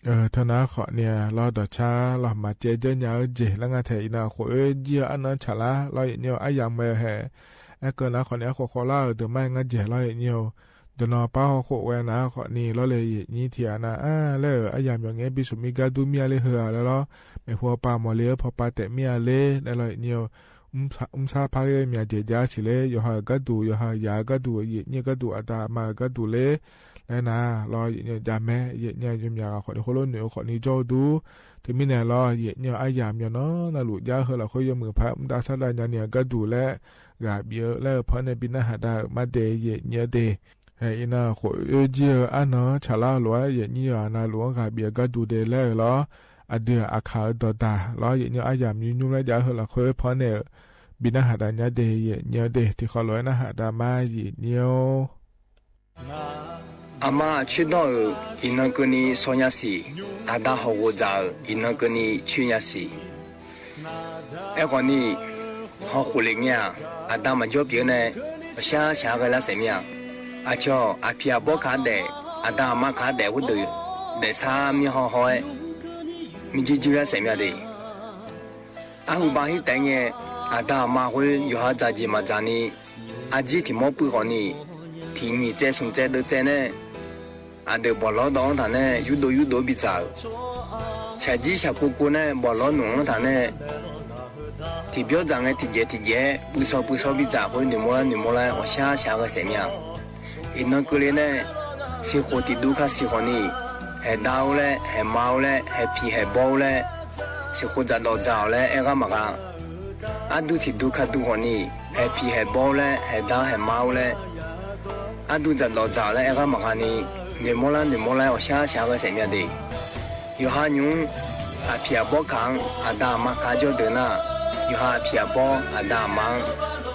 ธนาขอเนี่ยรอดช้ารอมาเจเจยาวเจแล้วงาเทอินาขอเจียอันนั้นฉลารอเนี่ยอายามเมแฮเกินนะขอเนี่ยขอลาเดไม่งาเจรอเนี่ยเดนอป้าขอเวนะขอนี่รอเลยนี่เทียนะแล้วอายามอย่างเงี้ยบิสุมิกาดูเมียเลยเหรอแล้วไม่พอปาหมอเลยพอปาแต่เมียเลยแล้วเนี่ยซาพาเลยเมียเจจาสิเลยอยู่หากระดูอยู่หายากระดูเนี่ยกระดูอาตามากระดูเลยแล้วนะรอเนี่ยจาแม่เนี่ยยุ่มยาขอนี่โคโลนี่ขอนี่โจดูถึงมีเนี่ยรอเนี่ยอายามเนี่ยเนาะน่าหลุดยาเหรอเราค่อยยมือพระมุดาสลายเนี่ยกระดูและกาเบียแล้วเพราะในบินหาดามาเดยเนี่ยเดเฮ้ยน่าขอเจียอันเนาะชาลาหลวเนี่ยนี่น่าหลวงกาเบียกระดูเดแล้วเหรออเดียอาคาดอดารอเนี่ยอายามยุ่มแล้วยาเหรอเราค่อยเพราะเนี่ยบินหาดาเนี่ยเดเนี่ยเดที่เขาลอยนะหาดามาเนี่ย阿妈去到伊那个呢说呀是，阿达好我找伊那个呢去呀是，哎个呢好胡灵呀，阿达嘛就别呢，想个那什么呀，阿叫阿皮阿波卡的，阿达妈卡的我都，的啥咪好好诶，咪就呀什么的，阿胡巴去等个，阿达妈会有下杂志嘛杂呢，阿姐提莫不好呢，提你这送这都这呢。阿德保老党他呢，有多比早，小鸡小姑姑呢，保老农他呢，提标长的提节，不少比早，或你莫来，我下个什么样？伊那个嘞呢，是活的都卡喜欢你，还刀嘞，还猫嘞，还皮还包嘞，是活在老早嘞，那个嘛个，阿都提都卡都欢你，还皮还包嘞，还刀还猫嘞，阿都在老早嘞，那个嘛个呢？你莫来，我下个什么的？有哈牛阿皮阿波扛阿达马卡就得那，有哈皮阿波阿达忙，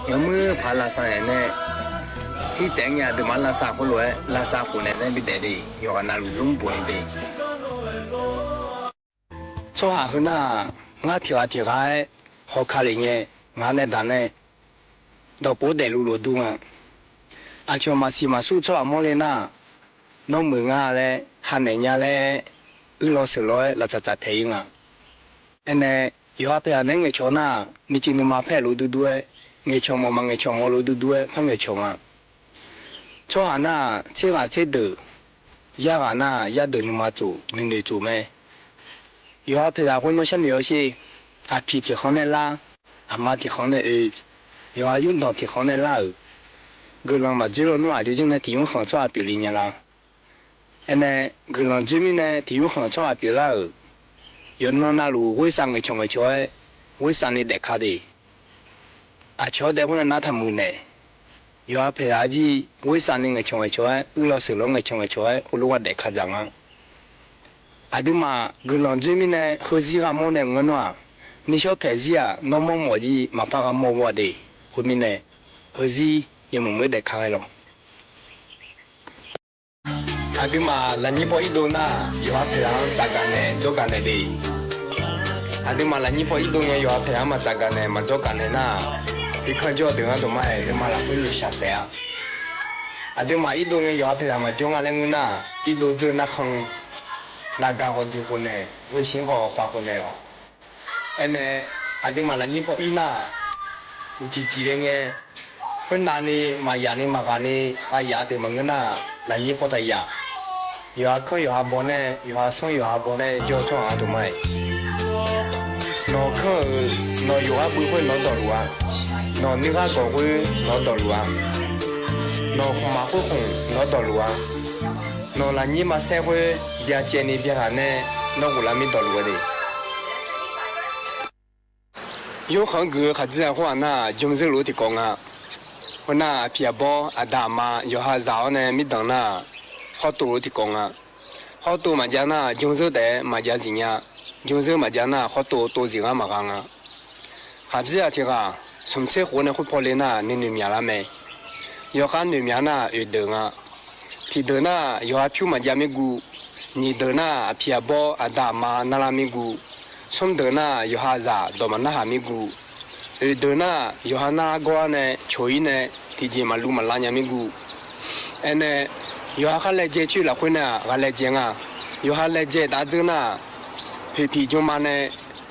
有么爬拉山人呢？ที่แต่งยาดูมันลาซาคนรวยลาซาคนเนี่ยไม่ได้ดีอยู่กันน่าลุ่มป่วยดีช่วงหาคนน่ะงาที่ไอ้หอกขาลิเงี้ยงานในด้านเนี่ยดอกโป๊เดลูลูดูอ่ะอาช่วงมาสิมาสู้ช่วงมอเลยน่ะน้องมืองาเลยหันเนี่ยเลยรอเสร็จแล้วเราจะเที่ยงอ่ะอันนี้อยู่อาไปอันนี้เงี้ยชน่ะมีจริงมาแพ้รู้ดูด้วยเงี้ยชงมาเงี้ยชงรู้ดูด้วยพังเงี้ยชงอ่ะช่วงน่ะเชื่อเชื่อดื้อยากน่ะอยากเดินมาจู่นี่เลยจู่ไหมอยู่อาไปแล้วคนนู้นฉันมีอะไรอาพี่ที่เขาเนี่ยล่ะอามาที่เขาเนี่ยอยู่อายุ่งต่อที่เขาเนี่ยล่ะก็ลองมาจีโร่นู่นเดี๋ยวจึงเนี่ยที่ยุ่งของชาวปีนี้ล่ะอันนี้ก็ลองจีมีเนี่ยที่ยุ่งของชาวปีล่ะย้อนน่ารู้วิสังเกตชงช่วยวิสังนี่เด็กขาดีอาชอบเด็กคนนั้นน่าทำมือเนี่ยอยู่อาเพลาจีวิสังนี่เงยชงช่วยเราสื่อลงเงยชงช่วยคุณรู้ว่าเด็กขาจังอ่ะอาดูมาก็ลองจีมีเนี่ยเขาจีกามองเนี่ยเงินว่านี่ชอบเพลจีอ่ะน้องมองหมดจีมาพากามองว่าดีคุณมีเนี่ยเขาจียังไม่เด็กขาหรอกอาดูมาหลังนี้พออีโดน่าอยู่อาเพลาจากกันเนี่ยจบกันเลยดีอาดูมาหลังนี้พออีโดเนี่ยอยู่อาเพลามาจากกันเนี่ยมันจบกันเลยน่ะที่เขาจอดถึงตัวมามาหลับไม่รู้ชาเสียอาดูมาอีโดเนี่ยอยู่อาเพลามาจงอะไรเงินน่ะอีโดเจอนักขังนักการคนที่คนเนี่ยวิชิงเขาฝากคนเนี่ยอันนี้อาดูมาหลังนี้พออีน่ะอุจิจีเรื่องเนี่ยคนนั้นนี่มาอย่างนี้มาการนี่มาอยากแต่มันก็น่ะหลังนี้พอแต่อยากอยู่อาเขาอยู่อาบอเนี่ยอยู่อาส่งอยู่อาบอเนี่ยจอดช่องอาตัวไม่นอเขานออยู่อาบุญคนนอต่อรัวนอนี่ก็ก่อคนนอต่อรัวนอคงมาคนคงนอต่อรัวนอหลังนี้มาเสียคนเบียเจนี่เบียหาเนี่ยนอกุลามีต่อรัวดิ有很多孩子的话，那就是路的讲啊，我那皮包阿大妈有下早呢，没等那好多路的讲啊，好多嘛家那就是的嘛家人呀，就是嘛家那好多人啊嘛讲啊，孩子啊听啊，从车祸呢会跑来那你女面了没？有下女面那有等啊，提等那有下票嘛家没顾，你等那皮包阿大妈那拉没顾。从头呢有下子到嘛那还没顾，头呢有下那个呢，秋衣呢，提前嘛路嘛拉年没顾，哎呢有下来接去了回呢，下来接啊，有哈来这大这呢，皮皮就嘛呢，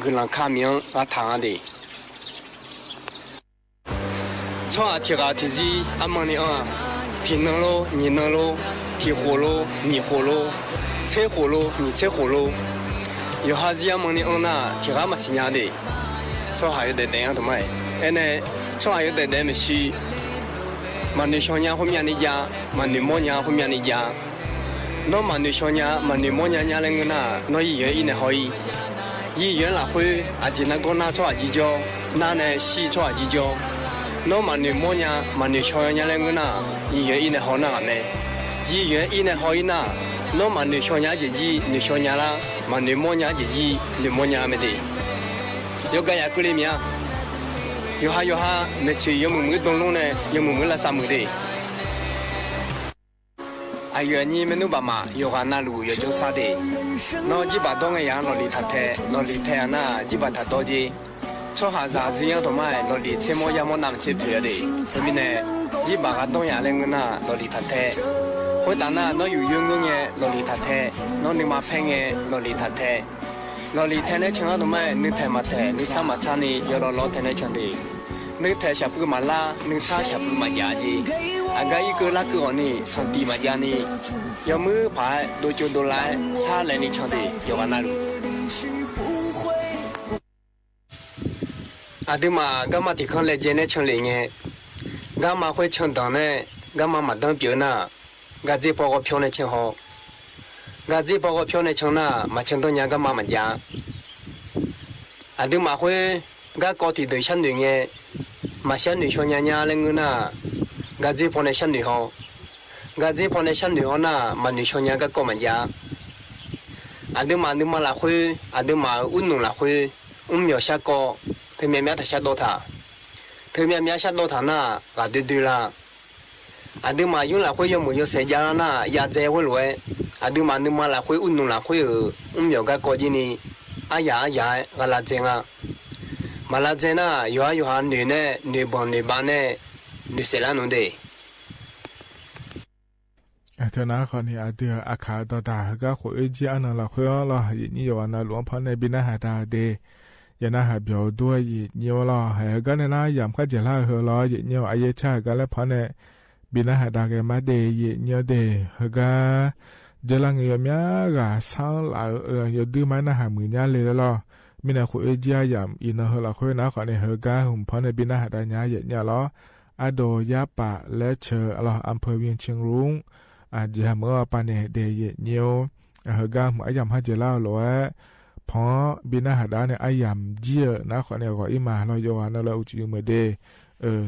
个人看明啊谈的。从啊提个提子，阿门的啊，提能喽，你能喽，提火喽，你火喽，拆火喽，你拆火喽。有哈子阿门的呢，提个嘛是伢的，从还有得怎样的买？哎呢，从还有得怎么是？嘛你小伢后面的家，嘛你莫伢后面的家。那嘛你小伢，嘛你莫伢伢那个呢？那医院一年可以，医院那会而且那个拿出来几交，那呢洗出来几交。那嘛你莫伢，嘛你小伢那个呢？医院一年好那个呢？医院一年可以呢？那嘛你小伢姐姐，你小伢啦，嘛你莫伢姐姐，你莫伢没得。有个呀，过来面。有哈，那去有木东龙呢，有木那啥木的。哎呀，你们都爸妈有哈那路有做啥的？那几把东个样那里他太，那里太那几把他多的，做下啥子样都买，那里车么样么那么车票的，这边呢几把个东样那个那里他太，回答那有员工的那里他太，那你妈朋友那里他太。老李太太唱都买，你太嘛太，你唱嘛唱呢，要老太太唱的，你太下不嘛拉，你唱下不嘛牙的，啊个一个那个呢，上地嘛牙呢，要么牌多久都来，啥来你唱的，要往哪路？啊对嘛，干嘛提康来接呢唱来呢？干嘛会唱当呢？干嘛当表呢？干这包个票呢唱好。个这包个票呢，唱那嘛唱到人家妈妈家，啊，对嘛会个高铁对相对的，嘛相对小伢伢那个那，个这包呢相对好，个这包呢相对好那嘛你小伢个高嘛家，啊，对嘛那会，啊，对嘛运动那会，没有下高，他面他下到他，他面下到他那，啊对啦，啊，对嘛用那会有没有谁家那也在会来。啊，对嘛，来会运动啦，会有个高级呢，啊呀，个拉正啊，嘛拉正啊，有哈女呢，女班呢，女生啦弄的。เธอหน้าคนนี้อาเดียอาขาต่อตาก็ขวยจีอันนั้นละขวยละยี่ยวันนั้นหลวงพ่อในบินหาตาเดยันหาเบียวด้วยยี่ละเฮก็ในนั้นยามก็จะล่าเฮละยี่อายชาก็แล้วพ่อในบินหาตาแกมาเดยี่เดเฮก็เจริญเงียบๆก็สร้างหลายอยู่ดื้อไม้น่าหามือญาเลยแล้วล่ะมีแต่คุยเจียยามอินเฮละคุยนะขอในเฮก้าหุ่มพอในบินหาดาญาเนี่ยล้ออาโดยาปะและเชอล้ออำเภอเวียงเชียงรุ้งอาจจะเมื่อปานเนี่ยเดยเนียวเฮก้าหมู่อายามฮาเจล่าล้อพอบินหาดาเนี่ยอายามเจียนะขอเนี่ยขออิมาล้อยวันเราอุจิเมเด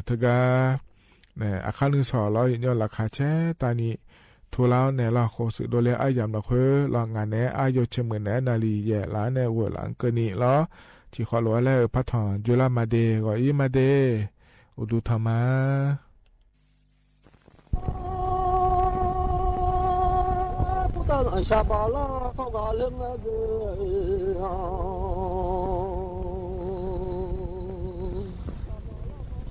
ทกาเนี่ยอาคารนึกสอล้อเนี่ยราคาแช่ตานี้ทัวแล้วเนี่ยเราโคสุดโดเลยอายามเราคือลองงานเนี่ยอายุเชมือนเนี่ยนาลีแย่ล้านเนี่ยวัวหลังเกินนี่ล้อที่ขอรู้แล้วพัฒน์จุฬามาเดก็อีมาเดอุดุธรรมะผู้ตานชาบาลาเขาก็เรื่องอะไร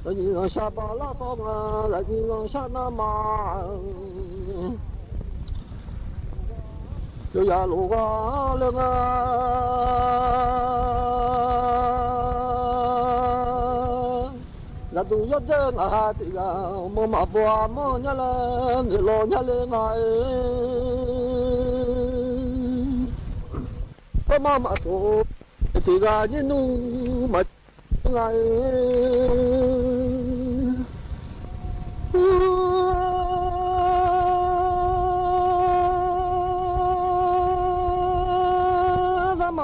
แล้วนี่ชาบาลาเขาก็แล้วนี่ชานามา有呀路啊人啊，那都要真啊的呀，么嘛不啊么伢嘞，你老伢嘞哎，我妈妈说，这个你弄嘛哎。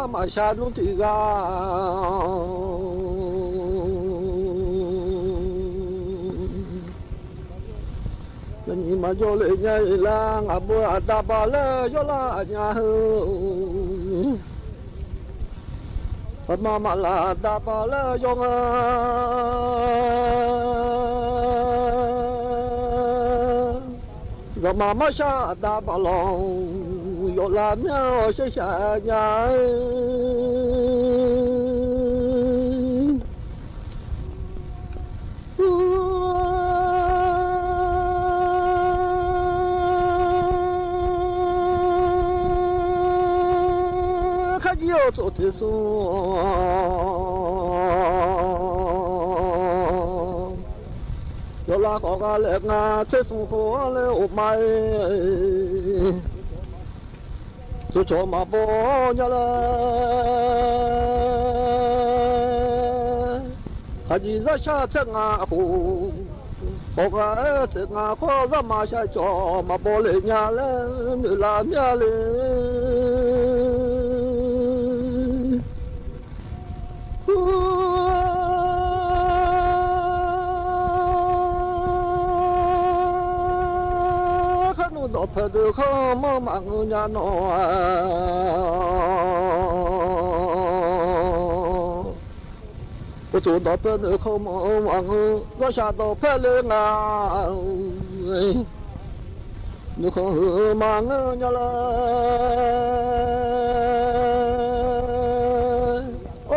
嘛下路的个，那你嘛就来伢啦，阿不阿达巴嘞，就啦伢吼，阿妈妈啦达巴嘞用啊，阿妈妈下达巴龙。有拉苗是下伢，要做的说，有那个个来啊，这生活了我买，就做嘛不呀了，还是在下这啊湖。我个这个可怎么下叫嘛不来呀了，你来呀了。看侬那拍的可么忙呀喏。我做到拍的可么忙，我下到拍了啊，你可忙呀了。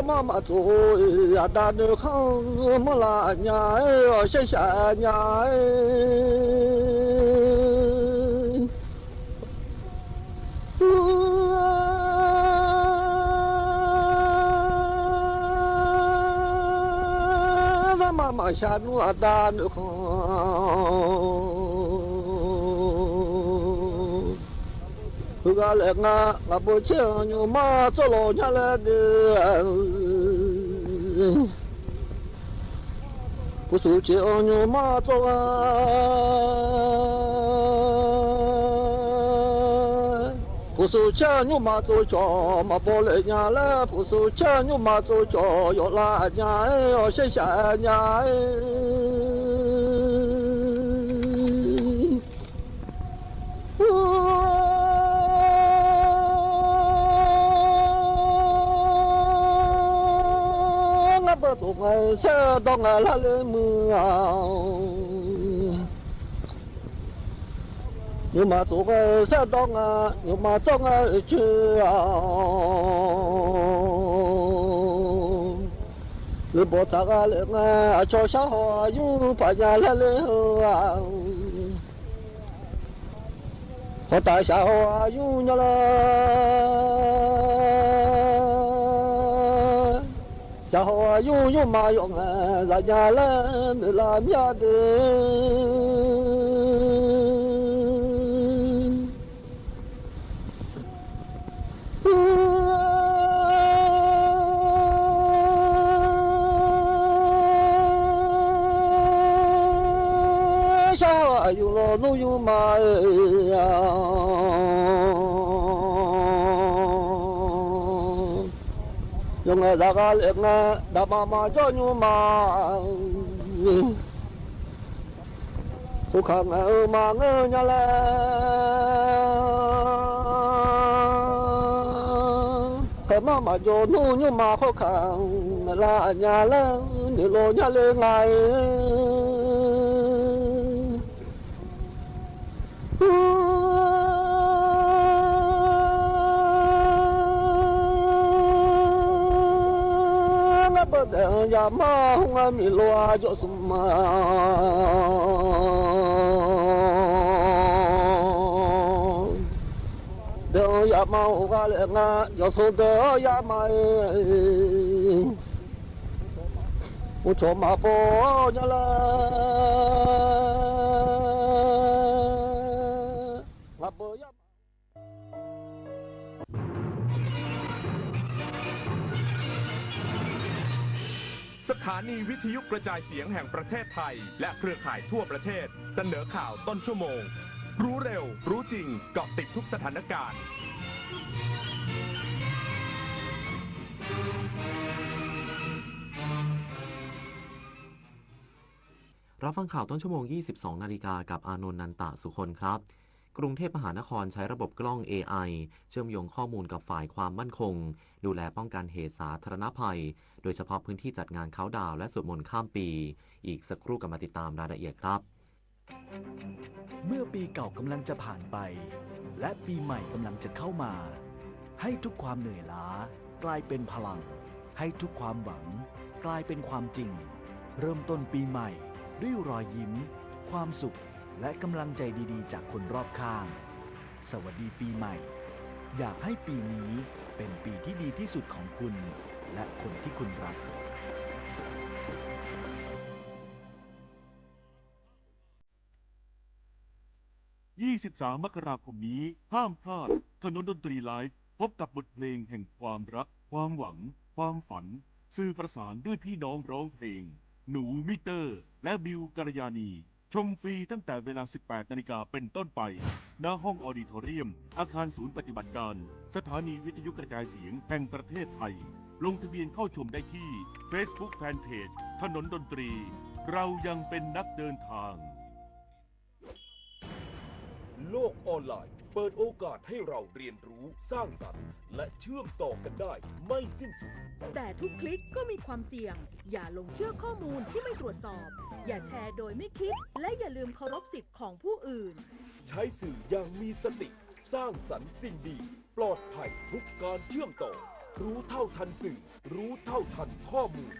妈妈做呀，大的看么啦呀，哎，谢谢呀，哎，妈妈下路啊，大的看。我个来啊，我不请你妈做老娘来的，不是请你妈做啊，不是请你妈做叫嘛不来娘来，不是请你妈做叫要来娘哎，要谢谢娘哎。tôi ngày sẽ đo ngày lá lên mưa nhưng mà tôi ngày sẽ đo ngày nhưng mà tôi ngày chưa người bỏ thằng ngày lên ngày cho xã hội yêu phải nhà lá lên họ tại xã hội yêu nhau xã hội yêu mà用là nhà lên để làm nhà đi xã hội yêu lo nuôi yêu mà dùng ngày ra cái liệt ngày đã mà cho nhau mà cô khang ngày mà ngơ nhà lẽ cái mà cho nu nhưng mà khó khăn là nhà lẽ để lo nhà lẽ ngày ya ma hunga mi loa jo suma de ya ma hunga le nga jo so de ya ma u cho ma po ya la la po yaสถานีวิทยุกระจายเสียงแห่งประเทศไทยและเครือข่ายทั่วประเทศเสนอข่าวต้นชั่วโมงรู้เร็วรู้จริงเกาะติดทุกสถานการณ์รับฟังข่าวต้นชั่วโมง 22 นาฬิกากับอานนท์ นันตะสุคนครับกรุงเทพมหานครใช้ระบบกล้อง AI เชื่อมโยงข้อมูลกับฝ่ายความมั่นคงดูแลป้องกันเหตุสาธารณภัยโดยเฉพาะพื้นที่จัดงานเค้าดาวและสวดมนต์ข้ามปีอีกสักครู่กลับมาติดตามรายละเอียดครับเมื่อปีเก่ากำลังจะผ่านไปและปีใหม่กำลังจะเข้ามาให้ทุกความเหนื่อยล้ากลายเป็นพลังให้ทุกความหวังกลายเป็นความจริงเริ่มต้นปีใหม่ด้วยรอยยิ้มความสุขและกำลังใจดีๆจากคนรอบข้างสวัสดีปีใหม่ อยากให้ปีนี้เป็นปีที่ดีที่สุดของคุณและคนที่คุณรัก 23 มกราคมนี้ห้ามพลาดถนนดนตรีไลฟ์พบกับบทเพลงแห่งความรักความหวังความฝันสื่อประสานด้วยพี่น้องร้องเพลงหนูมิเตอร์และบิวกัลยาณีชมฟรีตั้งแต่เวลา 18 นาฬิกาเป็นต้นไปณห้องออดิโทเรียมอาคารศูนย์ปฏิบัติการสถานีวิทยุกระจายเสียงแห่งประเทศไทยลงทะเบียนเข้าชมได้ที่ Facebook Fanpage ถนนดนตรีเรายังเป็นนักเดินทางโลกออนไลน์เปิดโอกาสให้เราเรียนรู้สร้างสรรค์และเชื่อมต่อกันได้ไม่สิ้นสุดแต่ทุกคลิกก็มีความเสี่ยงอย่าลงเชื่อข้อมูลที่ไม่ตรวจสอบอย่าแชร์โดยไม่คิดและอย่าลืมเคารพสิทธิ์ของผู้อื่นใช้สื่ออย่างมีสติสร้างสรรค์สิ่งดีปลอดภัยทุกการเชื่อมต่อรู้เท่าทันสื่อรู้เท่าทันข้อมูล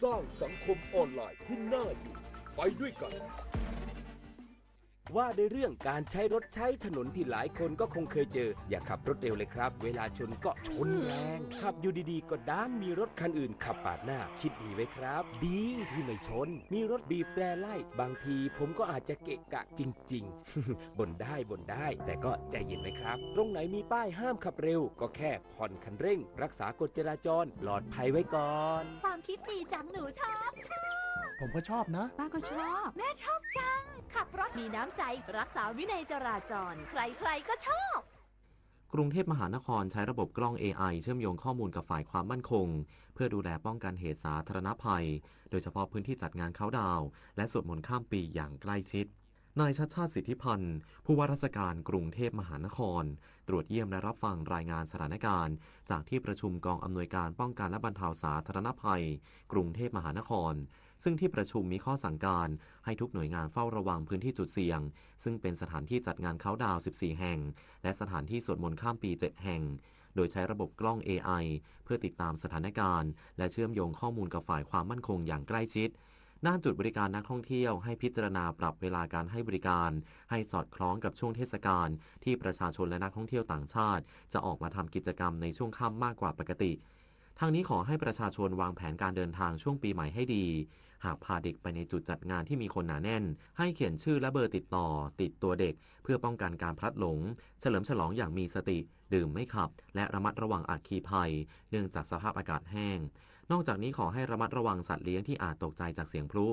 สร้างสังคมออนไลน์ที่น่าอยู่ไปด้วยกันว่าในเรื่องการใช้รถใช้ถนนที่หลายคนก็คงเคยเจออย่าขับรถเร็วเลยครับเวลาชนก็ชนแรงขับอยู่ดีๆก็ด้านมีรถคันอื่นขับปาดหน้าคิดดีไว้ครับดีที่ไม่ชนมีรถบีบแตรไล่บางทีผมก็อาจจะเกะกะจริงๆ บ่นได้แต่ก็ใจเย็นไว้ครับตรงไหนมีป้ายห้ามขับเร็วก็แค่ผ่อนคันเร่งรักษากฎจราจรปลอดภัยไว้ก่อนความคิดดีจังหนูชอบผมก็ชอบนะป้าก็ชอบแม่ชอบจังขับรถมีน้ำใจรักษาวินัยจราจรใครๆก็ชอบกรุงเทพมหานครใช้ระบบกล้อง AI เชื่อมโยงข้อมูลกับฝ่ายความมั่นคงเพื่อดูแลป้องกันเหตุสาธารณภัยโดยเฉพาะพื้นที่จัดงานเข้าดาวน์และสวดมนต์ข้ามปีอย่างใกล้ชิดนายชัชชาติ สิทธิพันธ์ผู้ว่าราชการกรุงเทพมหานครตรวจเยี่ยมและรับฟังรายงานสถานการณ์จากที่ประชุมกองอำนวยการป้องกันและบรรเทาสาธารณภัยกรุงเทพมหานครซึ่งที่ประชุมมีข้อสั่งการให้ทุกหน่วยงานเฝ้าระวังพื้นที่จุดเสี่ยงซึ่งเป็นสถานที่จัดงานเค้าดาวน์ 14 แห่งและสถานที่สวดมนต์ข้ามปี 7 แห่งโดยใช้ระบบกล้อง AI เพื่อติดตามสถานการณ์และเชื่อมโยงข้อมูลกับฝ่ายความมั่นคงอย่างใกล้ชิดด้านจุดบริการนักท่องเที่ยวให้พิจารณาปรับเวลาการให้บริการให้สอดคล้องกับช่วงเทศกาลที่ประชาชนและนักท่องเที่ยวต่างชาติจะออกมาทำกิจกรรมในช่วงค่ำมากกว่าปกติทางนี้ขอให้ประชาชนวางแผนการเดินทางช่วงปีใหม่ให้ดีหากพาเด็กไปในจุดจัดงานที่มีคนหนาแน่นให้เขียนชื่อและเบอร์ติดต่อติดตัวเด็กเพื่อป้องกันการพลัดหลงเฉลิมฉลองอย่างมีสติดื่มไม่ขับและระมัดระวังอัคคีภัยเนื่องจากสภาพอากาศแห้งนอกจากนี้ขอให้ระมัดระวังสัตว์เลี้ยงที่อาจตกใจจากเสียงพลุ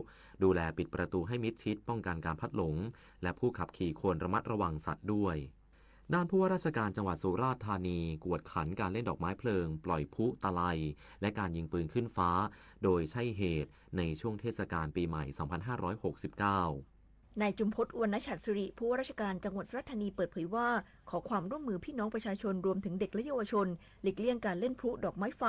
ดูแลปิดประตูให้มิดชิดป้องกันการพลัดหลงและผู้ขับขี่ควรระมัดระวังสัตว์ด้วยด้านผู้ว่าราชการจังหวัดสุราษฎร์ธานีกวดขันการเล่นดอกไม้เพลิงปล่อยพลุตะไลและการยิงปืนขึ้นฟ้าโดยใช่เหตุในช่วงเทศกาลปีใหม่ 2569 นายจุมพจน์ อวนฉัตรสิริผู้ว่าราชการจังหวัดสุราษฎร์ธานีเปิดเผยว่าขอความร่วมมือพี่น้องประชาชนรวมถึงเด็กและเยาวชนหลีกเลี่ยงการเล่นพลุดอกไม้ไฟ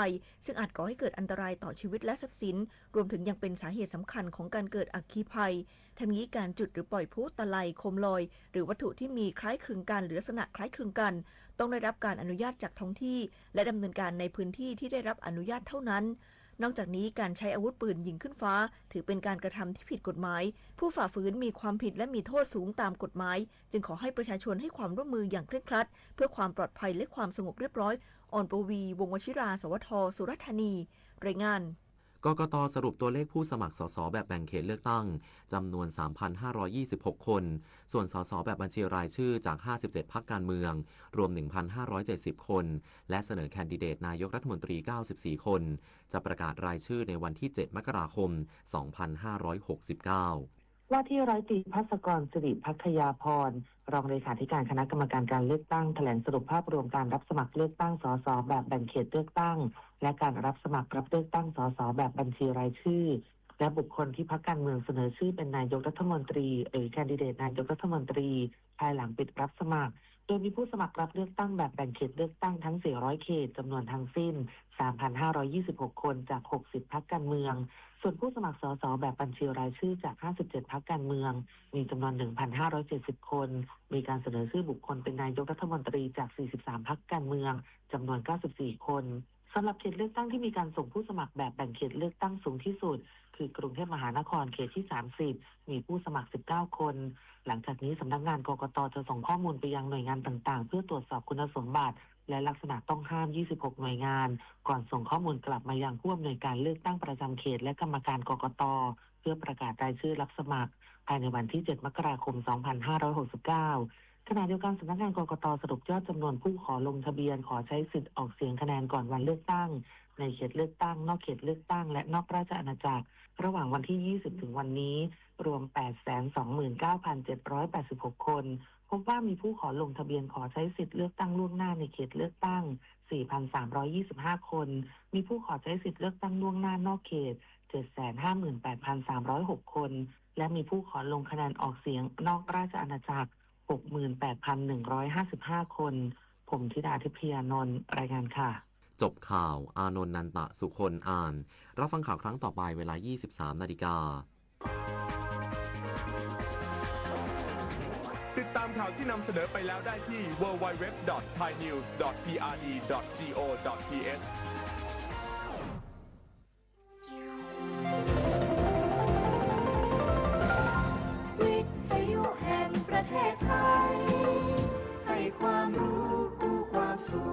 ซึ่งอาจก่อให้เกิดอันตรายต่อชีวิตและทรัพย์สินรวมถึงยังเป็นสาเหตุสำคัญของการเกิดอัคคีภัยทั้งนี้การจุดหรือปล่อยพลุตะไลโคมลอยหรือวัตถุที่มีคล้ายคลึงกันหรือลักษณะคล้ายคลึงกันต้องได้รับการอนุญาตจากท้องที่และดำเนินการในพื้นที่ที่ได้รับอนุญาตเท่านั้นนอกจากนี้การใช้อาวุธปืนยิงขึ้นฟ้าถือเป็นการกระทำที่ผิดกฎหมายผู้ฝ่าฝืนมีความผิดและมีโทษสูงตามกฎหมายจึงขอให้ประชาชนให้ความร่วมมืออย่างเคร่งครัดเพื่อความปลอดภัยและความสงบเรียบร้อยอ่อนปวี วงศ์วชิราสวท สุราษฎร์ธานีรายงานกกต.สรุปตัวเลขผู้สมัครสสแบบแบ่งเขตเลือกตั้งจำนวน 3,526 คนส่วนสสแบบบัญชีรายชื่อจาก57พรรคการเมืองรวม 1,570 คนและเสนอแคนดิเดตนายกรัฐมนตรี94คนจะประกาศรายชื่อในวันที่7มกราคม2569ว่าที่ร้อยตรีภัสกร สิริพัทยาพรรองเลขาธิการคณะกรรมการการเลือกตั้งแถลงสรุปภาพรวมการรับสมัครเลือกตั้งสสแบบแบ่งเขตเลือกตั้งและการรับสมัครรับเลือกตั้งสสแบบบัญชีรายชื่อและบุคคลที่พรรคการเมืองเสนอชื่อเป็นนายกรัฐมนตรีหรือแคนดิเดตนายกรัฐมนตรีภายหลังปิดรับสมัครโดยมีผู้สมัครรับเลือกตั้งแบบแบ่งเขตเลือกตั้งทั้ง400เขตจำนวนทั้งสิ้น 3,526 คนจาก60พรรคการเมืองส่วนผู้สมัครสสแบบบัญชีรายชื่อจาก57พรรคการเมืองมีจำนวน 1,570 คนมีการเสนอชื่อบุคคลเป็นนายกรัฐมนตรีจาก43พรรคการเมืองจำนวน94คนสำหรับเขตเลือกตั้งที่มีการส่งผู้สมัครแบบแบ่งเขตเลือกตั้งสูงที่สุดคือกรุงเทพมหานครเขตที่30มีผู้สมัคร19คนหลังจากนี้สำนักงานกกต.จะส่งข้อมูลไปยังหน่วยงานต่างๆเพื่อตรวจสอบคุณสมบัติ และลักษณะต้องห้าม 26 หน่วยงานก่อนส่งข้อมูลกลับมายังผู้อำนวยการเลือกตั้งประจำเขตและกรรมการกกต.เพื่อประกาศรายชื่อรับสมัครภายในวันที่ 7 มกราคม 2569 ขณะเดียวกันสำนักงานกกต.สรุปยอดจำนวนผู้ขอลงทะเบียนขอใช้สิทธิ์ออกเสียงคะแนนก่อนวันเลือกตั้งในเขตเลือกตั้งนอกเขตเลือกตั้งและนอกราชอาณาจักรระหว่างวันที่ 20 ถึงวันนี้รวม 829,786 คนพบว่ามีผู้ขอลงทะเบียนขอใช้สิทธิ์เลือกตั้งล่วงหน้าในเขตเลือกตั้ง 4,325 คนมีผู้ขอใช้สิทธิ์เลือกตั้งล่วงหน้านอกเขต 758,306 คนและมีผู้ขอลงคะแนนออกเสียงนอกราชอาณาจักร 68,155 คนผมธิดาทิพยานนท์รายงานค่ะจบข่าวอานนท์นันตะสุคนอ่านรับฟังข่าวครั้งต่อไปเวลา 23:00 น.ติดตามข่าวที่นำเสนอไปแล้วได้ที่ www.thainews.prd.go.thวิทยุแห่งประเทศไทยให้ความรู้กู้ความสุข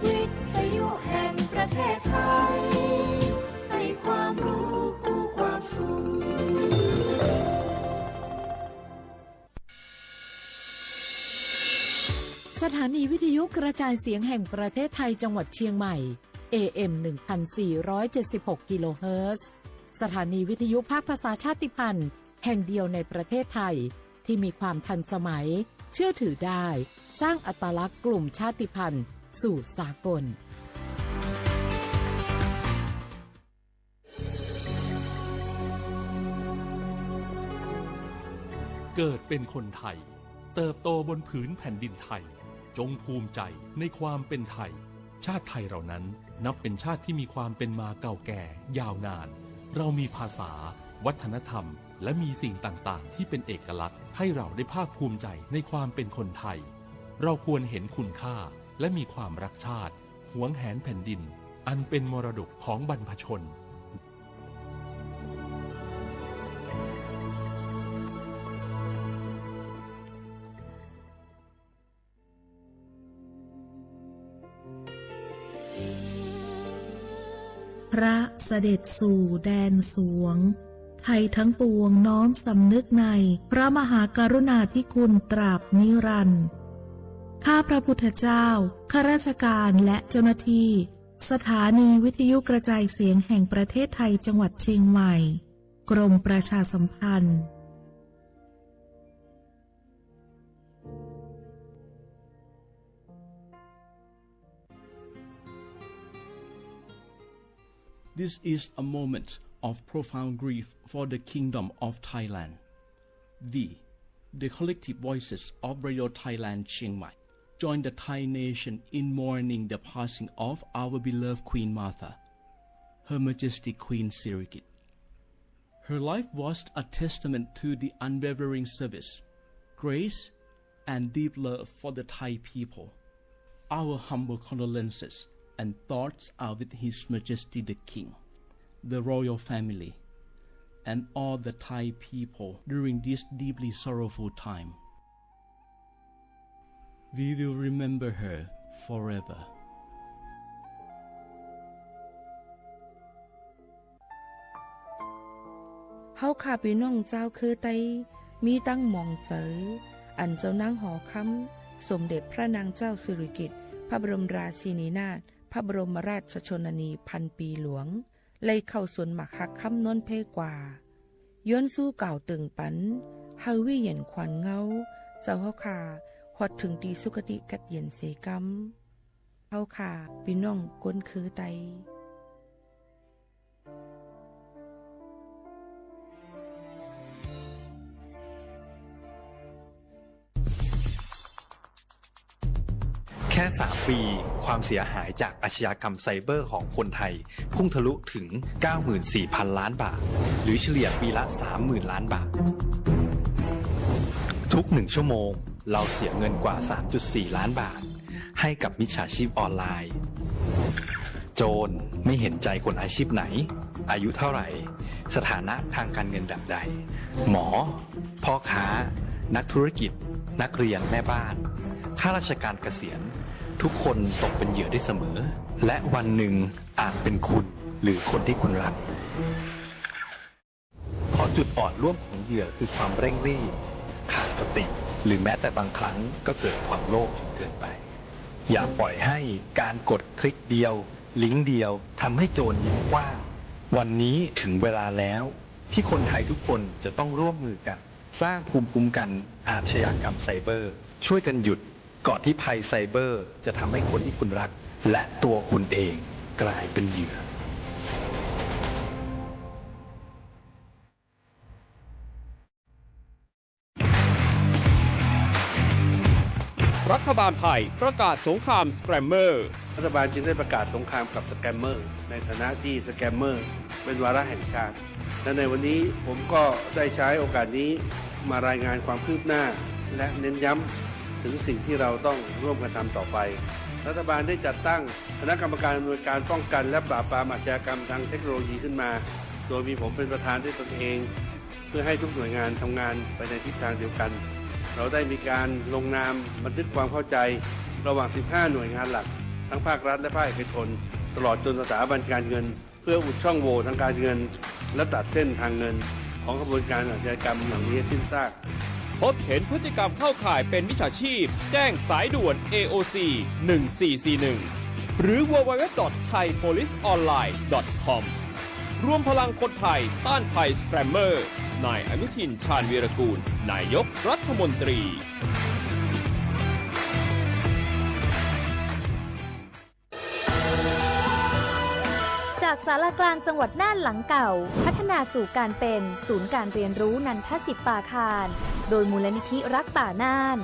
วิทยุแห่งประเทศไทยให้ความรู้กู้ความสุขสถานีวิทยุกระจายเสียงแห่งประเทศไทยจังหวัดเชียงใหม่ AM 1476 กิโลเฮิรตซ์สถานีวิทยุภาคภาษาชาติพันธุ์แห่งเดียวในประเทศไทยที่มีความทันสมัยเชื่อถือได้สร้างอัตลักษณ์กลุ่มชาติพันธุ์สู่สากลเกิดเป็นคนไทยเติบโตบนผืนแผ่นดินไทยจงภูมิใจในความเป็นไทยชาติไทยเรานั้นนับเป็นชาติที่มีความเป็นมาเก่าแก่ยาวนานเรามีภาษาวัฒนธรรมและมีสิ่งต่างๆที่เป็นเอกลักษณ์ให้เราได้ภาคภูมิใจในความเป็นคนไทยเราควรเห็นคุณค่าและมีความรักชาติหวงแหนแผ่นดินอันเป็นมรดกของบรรพชนพระเสด็จสู่แดนสวงไทยทั้งปวงน้อมสำนึกในพระมหากรุณาธิคุณตราบนิรันดร์ข้าพระพุทธเจ้าข้าราชการและเจ้าหน้าที่สถานีวิทยุกระจายเสียงแห่งประเทศไทยจังหวัดเชียงใหม่กรมประชาสัมพันธ์This is a moment of profound grief for the Kingdom of Thailand. We, the collective voices of Radio Thailand Chiang Mai, join the Thai nation in mourning the passing of our beloved Queen Martha, Her Majesty Queen Sirikit. Her life was a testament to the unwavering service, grace, and deep love for the Thai people. Our humble condolences and thoughts are with His Majesty the King, the royal family, and all the Thai people during this deeply sorrowful time. We will remember her forever. เฮาข้าพี่น้องเจ้าคือไตมีตั้งหม่องเจออันเจ้านางหอคำสมเด็จพระนางเจ้าสิริกิติ์พระบรมราชินีนาถพระบรมราชชนนีพันปีหลวงเลยเข้าสวนหมักฮักคำนนเพกว่าย้อนสู้เก่าตึงปันเฮาวิเย็นขวัญเงาเจ้าเฮาขาฮอดถึงตีสุคติกัดเย็นเสกำเฮาขาพี่น้องก้นคือไตแค่ 3 ปีความเสียหายจากอาชญากรรมไซเบอร์ของคนไทยพุ่งทะลุถึง 94,000 ล้านบาทหรือเฉลี่ยปีละ 30,000 ล้านบาท ทุก1 ชั่วโมงเราเสียเงินกว่า 3.4 ล้านบาทให้กับมิจฉาชีพออนไลน์โจรไม่เห็นใจคนอาชีพไหนอายุเท่าไหร่สถานะทางการเงินแบบใดหมอพ่อค้านักธุรกิจนักเรียนแม่บ้านข้าราชการเกษียณทุกคนตกเป็นเหยื่อได้เสมอและวันหนึ่งอาจเป็นคุณหรือคนที่คุณรักเพราะจุดอ่อนร่วมของเหยื่อคือความเร่งรีบขาดสติหรือแม้แต่บางครั้งก็เกิดความโลภจนเกินไปอย่าปล่อยให้การกดคลิกเดียวลิงก์เดียวทำให้โจรยิ้มกว้างวันนี้ถึงเวลาแล้วที่คนไทยทุกคนจะต้องร่วมมือกันสร้างภูมิคุ้มกันอาชญากรรมไซเบอร์ช่วยกันหยุดก่อนที่ภัยไซเบอร์จะทำให้คนที่คุณรักและตัวคุณเองกลายเป็นเหยื่อรัฐบาลไทยประกาศสงครามสแกมเมอร์รัฐบาลจึงได้ประกาศสงครามกับสแกมเมอร์ในฐานะที่สแกมเมอร์เป็นวาระแห่งชาติและในวันนี้ผมก็ได้ใช้โอกาสนี้มารายงานความคืบหน้าและเน้นย้ำถึงสิ่งที่เราต้องร่วมกันทำต่อไปรัฐบาลได้จัดตั้งคณะกรรมการอำนวยการป้องกันและปราบปรามอาชญากรรมทางเทคโนโลยีขึ้นมาโดยมีผมเป็นประธานด้วยตนเองเพื่อให้ทุกหน่วยงานทำงานไปในทิศทางเดียวกันเราได้มีการลงนามบันทึกความเข้าใจระหว่าง 15 หน่วยงานหลักทั้งภาครัฐและภาคเอกชนตลอดจนสถาบันการเงินเพื่ออุดช่องโหว่ทางการเงินและตัดเส้นทางเงินของกระบวนการอาชญากรรมเหล่านี้สิ้นซากพบเห็นพฤติกรรมเข้าข่ายเป็นมิจฉาชีพแจ้งสายด่วน AOC 1441หรือ www.thaipoliceonline.com รวมพลังคนไทยต้านภัยสแกมเมอร์นายอนุทินชาญวีรกูลนายกรัฐมนตรีจากศาลากลางจังหวัดน่านหลังเก่าพัฒนาสู่การเป็นศูนย์การเรียนรู้นันทศิษย์ป่าคารโดยมูลนิธิรักป่าน่าน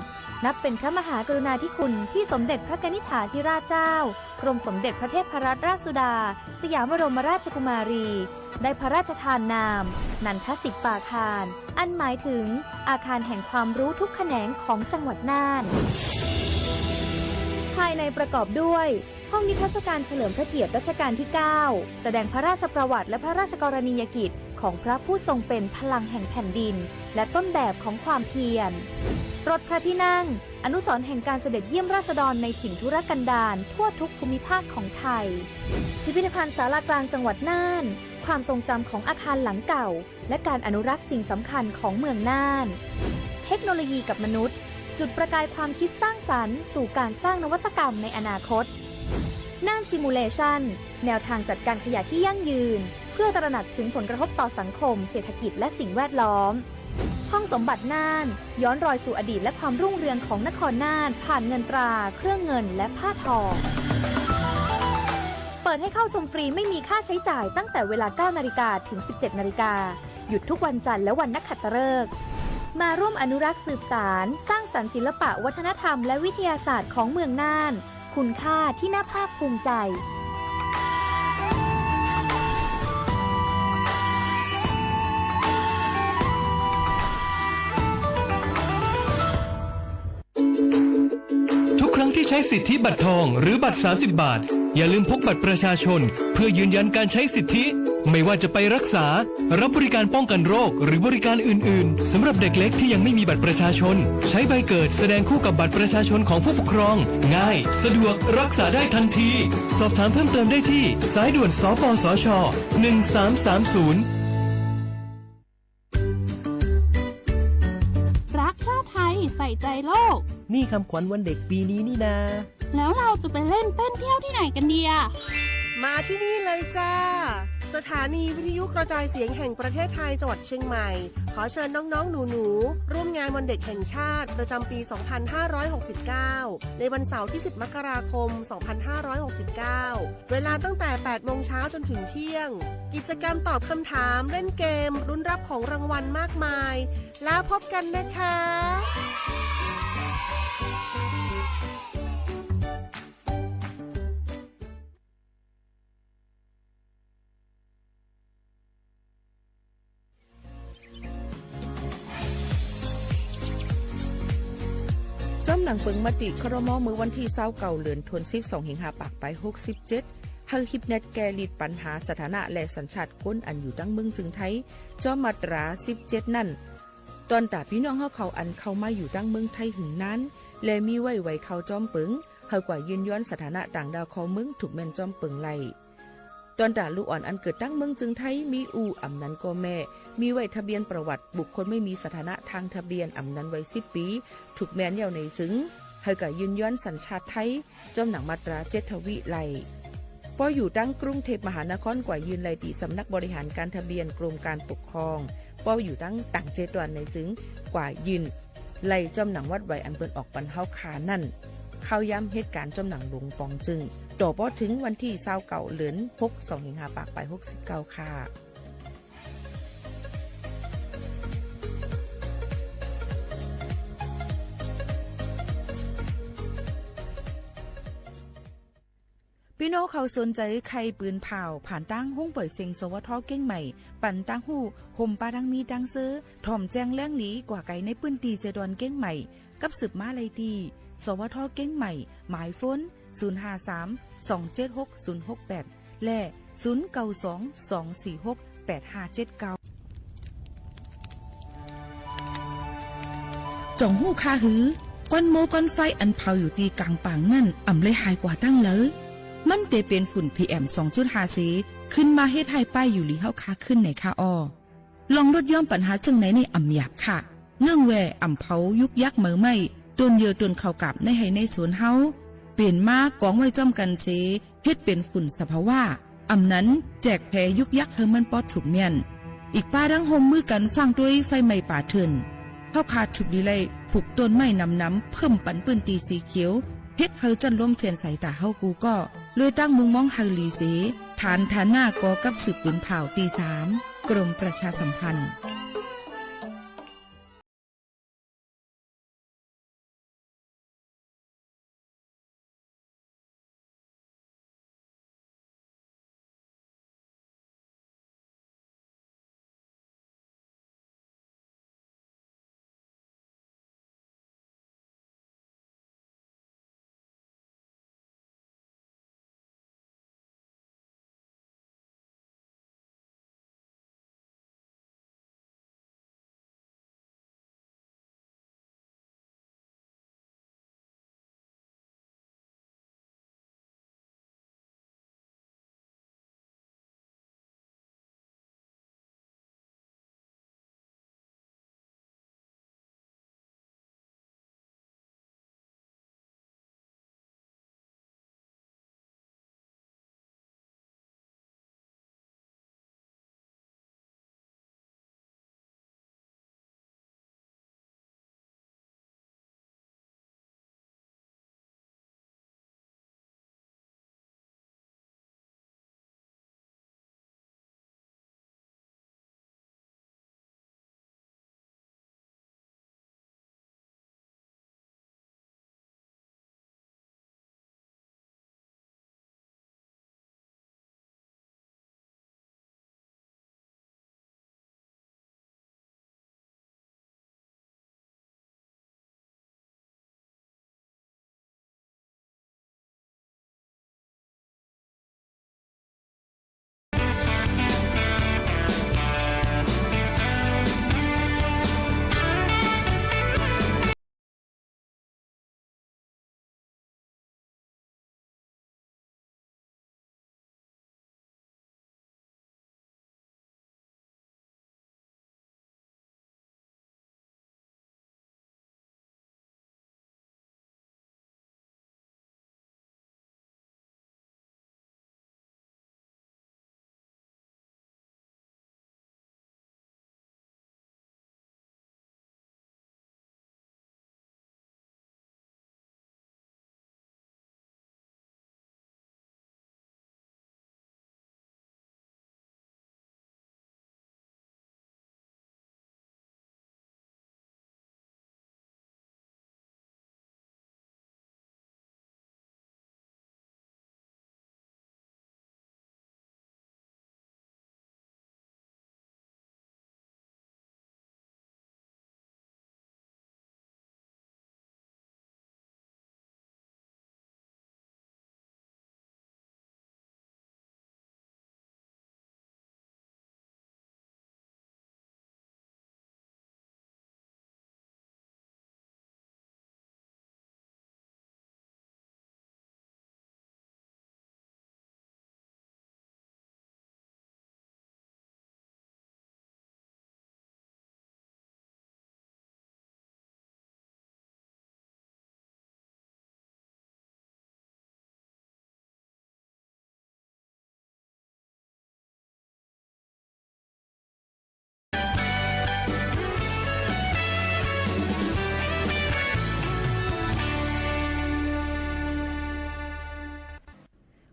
นับเป็นพระมหากรุณาธิคุณที่สมเด็จพระกนิษฐาธิราชเจ้ากรมสมเด็จพระเทพรัตนราชสุดาสยามบรมราชกุมารีได้พระราชทานนามนันทศิษย์ป่าคารอันหมายถึงอาคารแห่งความรู้ทุกแขนงของจังหวัดน่านภายในประกอบด้วยห้องนิทรรศการเฉลิมพระเกียรติรัชกาลที่ 9 แสดงพระราชประวัติและพระราชกรณียกิจของพระผู้ทรงเป็นพลังแห่งแผ่นดินและต้นแบบของความเพียรรถพระที่นั่งอนุสรณ์แห่งการเสด็จเยี่ยมราษฎรในถิ่นทุรกันดารทั่วทุกภูมิภาคของไทยพิพิธภัณฑ์ศาลากลางจังหวัดน่านความทรงจำของอาคารหลังเก่าและการอนุรักษ์สิ่งสำคัญของเมืองน่านเทคโนโลยีกับมนุษย์จุดประกายความคิดสร้างสรรค์สู่การสร้างนวัตกรรมในอนาคตน่านซิมูเลชันแนวทางจัดการขยะที่ยั่งยืนเพื่อตระหนักถึงผลกระทบต่อสังคมเศรษฐกิจและสิ่งแวดล้อมห้องสมบัติน่านย้อนรอยสู่อดีตและความรุ่งเรืองของนครน่านผ่านเงินตราเครื่องเงินและผ้าทองเปิดให้เข้าชมฟรีไม่มีค่าใช้จ่ายตั้งแต่เวลา 9 นาฬิกาถึง 17 นาฬิกาหยุดทุกวันจันทร์และวันนักขัตฤกษ์มาร่วมอนุรักษ์สืบสานสร้างสรรค์ศิลปะวัฒนธรรมและวิทยาศาสตร์ของเมืองน่านคุณค่าที่น่าภาคภูมิใจทุกครั้งที่ใช้สิทธิบัตรทองหรือบัตร30 บาทอย่าลืมพกบัตรประชาชนเพื่อยืนยันการใช้สิทธิไม่ว่าจะไปรักษารับบริการป้องกันโรคหรือบริการอื่นๆสำหรับเด็กเล็กที่ยังไม่มีบัตรประชาชนใช้ใบเกิดแสดงคู่กับบัตรประชาชนของผู้ปกครองง่ายสะดวกรักษาได้ทันทีสอบถามเพิ่มเติมได้ที่สายด่วนสปสช1330รักชาติไทยใส่ใจโลกนี่คำขวัญวันเด็กปีนี้นี่นาแล้วเราจะไปเล่นเต้นเที่ยวที่ไหนกันดีอะมาที่นี่เลยจ้าสถานีวิทยุกระจายเสียงแห่งประเทศไทยจังหวัดเชียงใหม่ขอเชิญน้องๆหนูๆร่วมงานวันเด็กแห่งชาติประจำปี 2569 ในวันเสาร์ที่ 10 มกราคม 2569 เวลาตั้งแต่ 8 โมงเช้าจนถึงเที่ยงกิจกรรมตอบคำถามเล่นเกมลุ้นรับของรางวัลมากมายแล้วพบกันนะคะ จ้ำหนังเปิงมติครม.มือวันที่29เดือนธันวาคม25ปากไป67เฮาฮิปเน็ตแกลิดปัญหาสถานะและสัญชาติคนอันอยู่ตั้งเมืองจึงไทยจอมาตรา17นั่นตอนตาพี่น้องเฮาเขาอันเข้ามาอยู่ตั้งเมืองไทยหึงนั้นและมีไว้เขาจอมเปิงเฮากว่ายืนย้อนสถานะต่างดาวของเมืองถูกแม่นจอมเปิงไล่ตอนตาลูกอ่อนอันเกิดตั้งเมืองจึงไทยมีอูอำนั้นก็แม่มีไว้ทะเบียนประวัติบุคคลไม่มีสถานะทางทะเบียนอำนั้นไว้10ปีถูกแม่นยาวในจึงเฮากว่ายืนย้อนสัญชาติไทยจอมหนังมาตรา7ทวิไล่พออยู่ตั้งกรุงเทพมหานครกว่ายืนไล่ตีสำนักบริหารการทะเบียนกรมการปกครองพออยู่ตั้งต่างเจดวันในจึงกว่ายืนไล่จอมหนังวัดไว้อันเปิ้นออกปันเฮาขานั่นเข้าย้ำเหตุการณ์จอมหนังหลวงปองจึงต่อพอถึงวันที่29เดือน62สิงหาคมไป69ค่ะพี่น้องเขาสนใจใครปืนเผาผ่านตั้งห้องเปิดเซ็งสวทเก้งใหม่ปั่นตั้งหูห่มปาดังมีดังซื้อถ่อมแจ้งแล้งหลีกว่าไก่ในปืนตีเจดอนเก้งใหม่กับสืบมาไลดีสวทเก้งใหม่หมายฟ้น053-276-068และ092-246-8579จ่องหู้คาหือก้อนโมก้อนไฟอันเผาอยู่ตีกลางป่างนั่นอ่ำเลยหายกว่าตั้งเลยมันเตเป็นฝุ่น PM 2.5 สีขึ้นมาเฮ็ดให้ป้ายอยู่ลีเฮาคาขึ้นในคาออลองลดย่อมปัญหาจังไหนในอ่ำหยาบค่ะเงื่องแวอ่ำเผายุกยักเหมือไม่ต้นเยือต้นเข้ากับในให้ในสวนเฮาเปลี่ยนมากองไว้จ้อมกันเสเฮ็ดเป็นฝุ่นสภาวะอ่ำนั้นแจกแผ่ยุกยักเธอมันปอดถูกเมียนอีกป้าดังห่มมือกันฟังด้วยไฟไหม้ป่าเถินเฮาขาดถูกดีเลยผูกต้นไม้น้ำเพิ่มปันปืนตีสีเขียวเฮ็ดเฮาจันล้มเสียนสายตาเฮากูก็เลยตั้งมุงมองเฮาลีเสฐานหน้ากอกับสืบปืนเผาตี3กรมประชาสัมพันธ์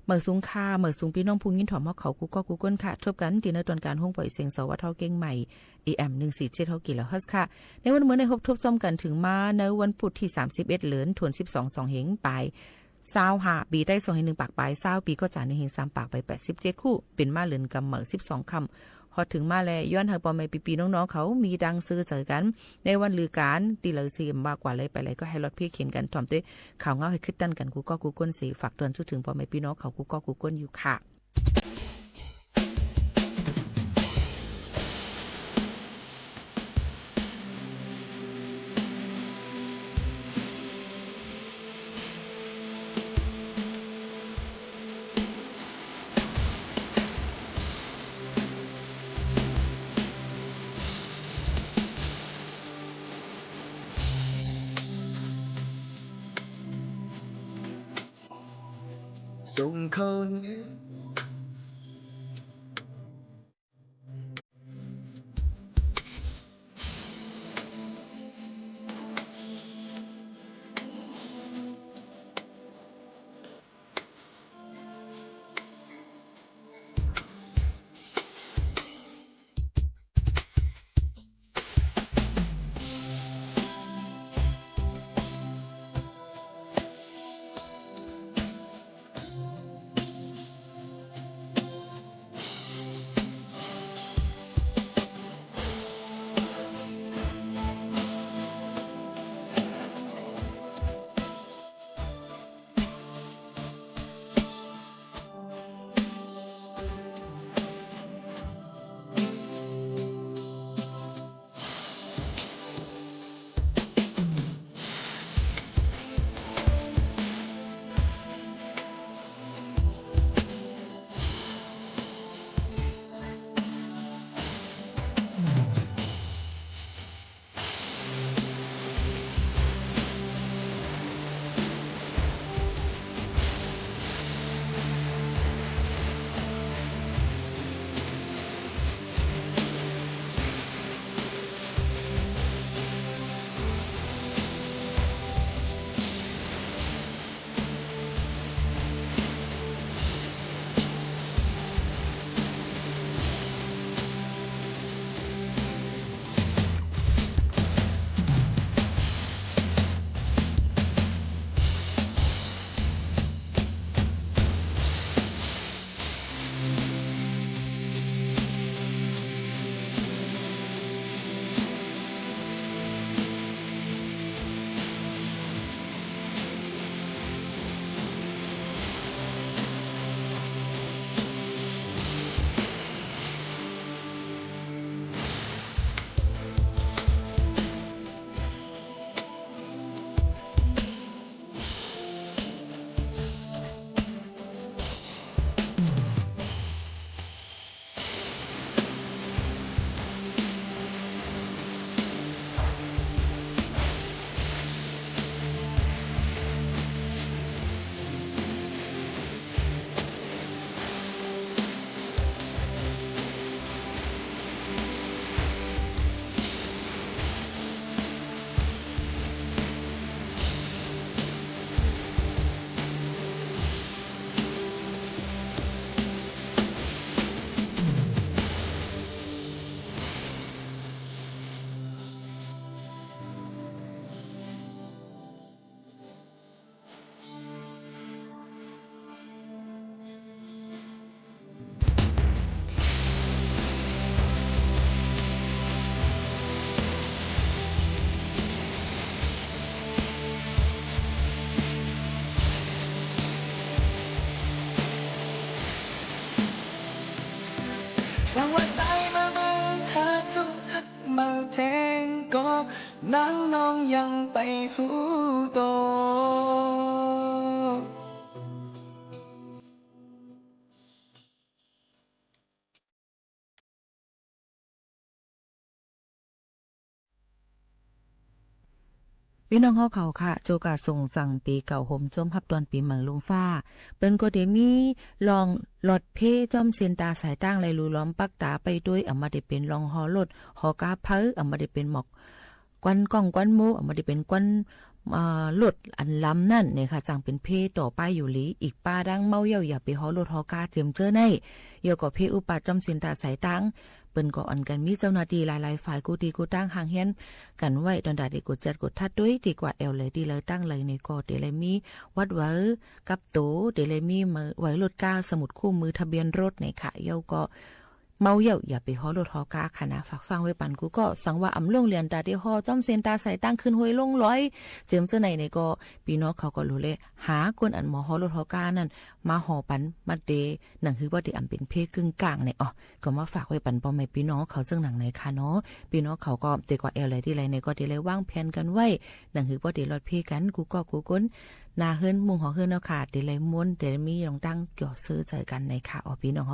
เมื่อสูงค่าเมื่อสูงพี่น้องผู้ยินถ่อมเฮาเขากูก็กูก้นค่ะชบกันที่ในตอนการห้องปล่อยเสียงสวัสดิ์เฮาเก่งใหม่ AM 147เฮากิโลเฮิรตซ์ค่ะในวันมื้อในพบทบจอมกันถึงมาในวันพุธที่31เหลือนถวน12 2เหงปลาย25ปีได้2ให้1ปากปลาย20ปีก็จ่า1เหง3ปากไป87คู่เป็นมาเหลือนกำเหมอ12คำพอถึงมาแล้วย้อนเฮาปอไม่ปีๆน้องๆเขามีดังซื้อเจอกันในวันลือการตีเลยสิมากกว่าเลยไปเลยก็ให้รถพี่เขียนกันถ่อมด้วยข่าวเงาให้คิดตั้นกันกูก็กูก้นสิฝากเตือนถึงปอไม่พี่น้องเขากูก็กูก้นอยู่ค่ะส่งเขา ฟังว่าตายมาเบิ่งหาตุหักมาแทงก็นางน้องยังไปหูโต พี่น้องเฮาเขาค่ะโจกาส่งสั่งปีเก่าห่มจมพับตอนปีใหม่ลุงฟ้าเปิ้นก็ได้มีลองหลอดเพจอมเสียนตาสายตั้งไหลรูล้อมปักตาไปด้วยอำมาได้เป็นลองฮอรถฮอกาเพ้ออำมาได้เป็นหมอก กวนกล้องกวนโมบ่ได้เป็นกวนรถอันล้ำนั่นเนี่ยค่ะจังเป็นเพต่อไปอยู่หลีอีกป้าดังเมาเย่าอย่าไปฮอรถฮอกาเตรียมเจอในเยาก็เพอุปาจอมสินตาสายตังเปิ้นก็อันกันมีเจ้าหน้าที่หลายๆฝ่ายกูดีกูตั้งห่างเฮียนกันไว้ดอนดาดีกูจัดกูทัดด้วยดีกว่าแอลเลยดีเลยตั้งเลยในก็เดเลยมีวัดไว้กับโตเดเลยมีไว้รถก้าสมุดคู่มือทะเบียนรถในค่ะเยาก็เมาเย่าอย่าไปฮอรถฮอกาค่ะนะฝากฟังไว้ปันกูก็สังว่าอำลงเรียนตาที่ฮอจ้อมเซนตาใส่ตั้งขึ้นห้วยลงร้อยเจียมเจ้าไหนในก็พี่น้องเขาก็รู้เลยหาคนอันหมอฮอรถฮอกานั่นมาหอปันมาเดหนังคือว่าได้อำเป็นเพกึ่งกลางในก็มาฝากไว้ปันพ่อแม่พี่น้องเขาเจ้งหนังในค่ะเนาะพี่น้องเขาก็เจกว่าแอลอะไรที่ไรในก็ได้เลยวางแผนกันไว้หนังคือว่าได้รอดเพกันกูก็กูก้นนาเฮิรนมุงหอเฮิรนเอาค่ะได้เลยม้วนได้มีลองตั้งเกี่ยวซื้อใจกันในค่ะพี่น้อง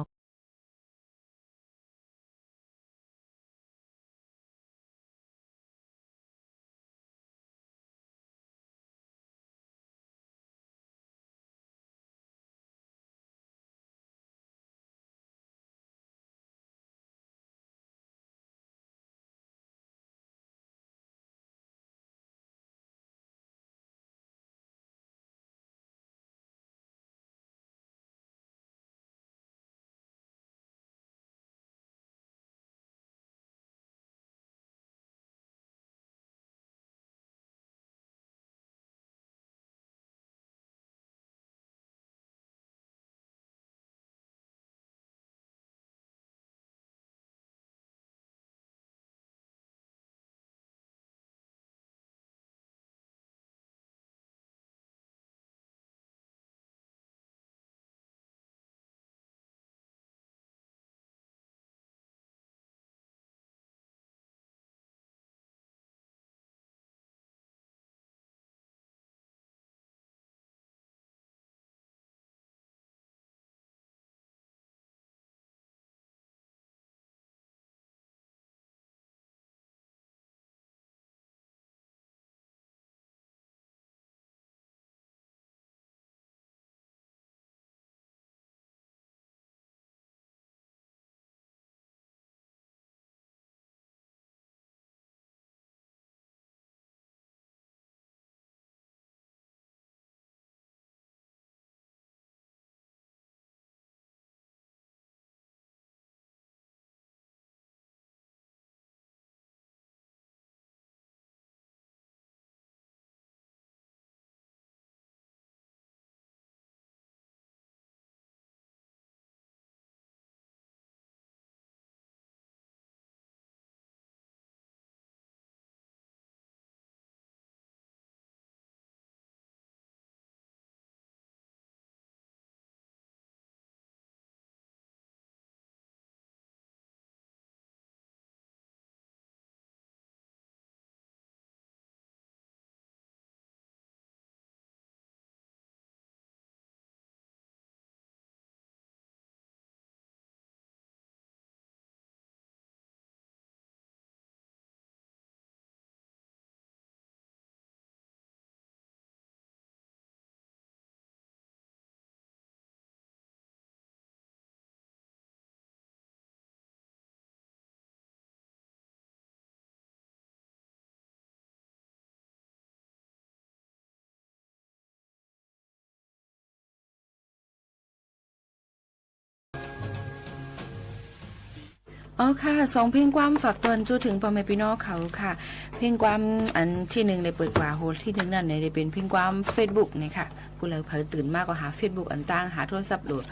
ค่ะสองเพลงความฝากตนจูถึงพ่อแม่พี่น้องเขาค่ะเพลงความอันที่หนึ่งเลยเปิดกว่าโหที่หนึ่งนั่นเนี่ยเป็นเพลงความ Facebook นี่ค่ะผู้เลยเผยตื่นมากก็หา Facebook อันต่างหาโทรศัพท์โหลด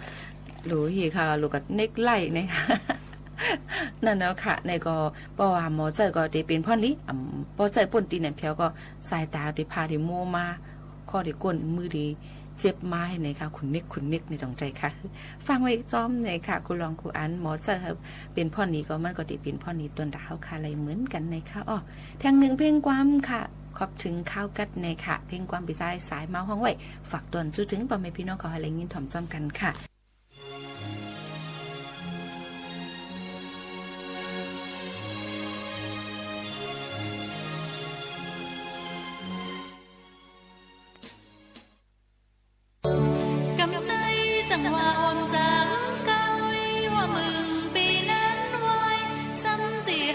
ฮีค่ะโหลดกับเน็กไล่นะคะนั่นแล้วค่ะในก็ปอว่าหมอเจอก็ได้เป็นพ่อนี้ปอเจอป่นตีเนี่ยเพียวก็สายตาได้พาได้โมมาข้อได้ก้นมือดีเจ็บไม้ในค่ะคุณนิกในดวงใจค่ะฟังไว้จอมในค่ะคุณลองคุณอันหมอเจอเป็นพ่อนี้ก็มันก็ได้เป็นพ่อนี้ต้นดาวค่ะอะไรเหมือนกันในค่ะทางหนึ่งเพลงความค่ะขอบถึงข้าวกัดในค่ะเพลงความปีใจสายเมาห้องไว้ฝากตนจู้ถึงพ่อแม่พี่น้องเขาอะไรยินถ่อมจอมกันค่ะ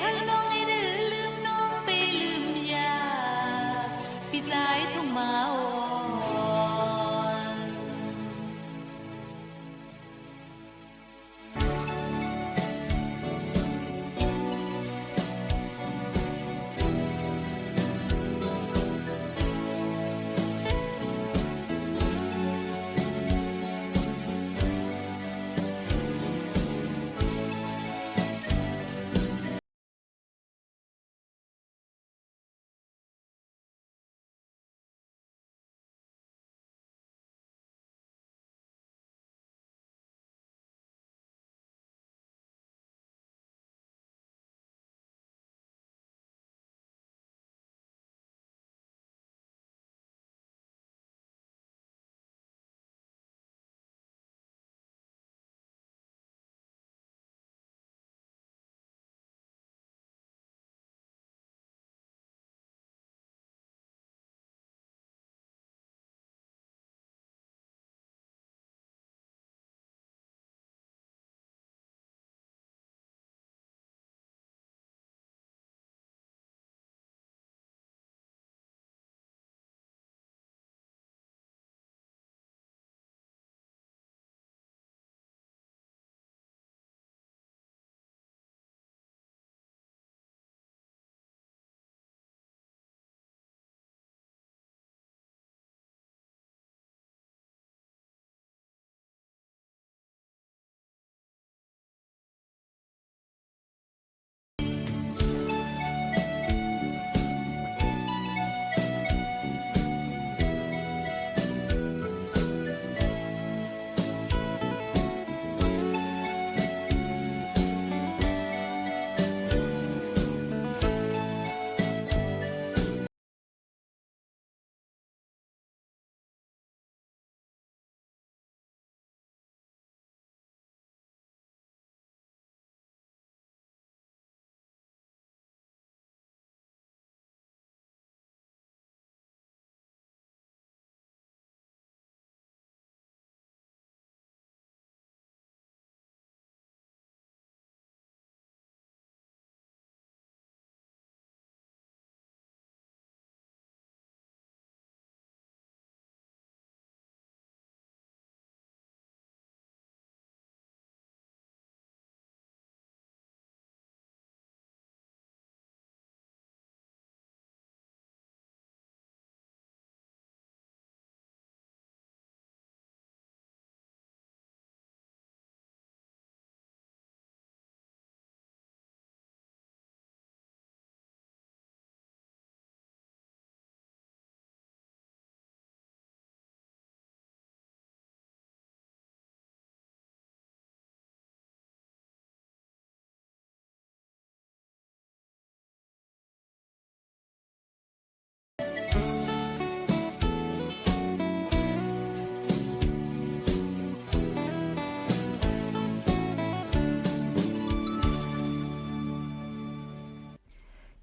ให้น้องให้ดื้อลืมน้องไปลืมย เข้ามาอ่อน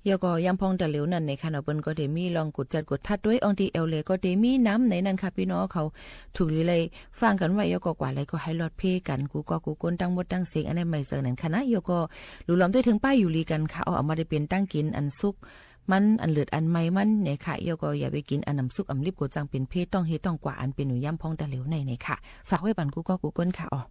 ยก็ยังพองแต่เหลวนั่นในค่ะเนาะเปิ้นก็ได้มีลองกดจัดกดทัดด้วยอองตีเอลเลยก็ได้มีน้ำในนั้นค่ะพี่น้องเขาถูกเลยฟังกันไว้ยก็กว่าอะไรก็ให้ลอดเพกันกูก็กูก้นตั้งหมดตั้งเสียงอันนั้นไม่เจอนั่นคณะยก็หลุล้อมได้ถึงป้ายอยู่ลีกันค่ะเอามาได้เป็นตั้งกินอันสุกมันอันเลือดอันไม่มันเนี่ยค่ะยก็อย่าไปกินอันน้ำซุกอำลิบกูจังเป็นเพศต้องเฮ็ดต้องกว่าอันเป็นหนูย่ำพองแต่เหลวในค่ะฝากไว้ปันกูก็กูก้นค่ะอ๋อ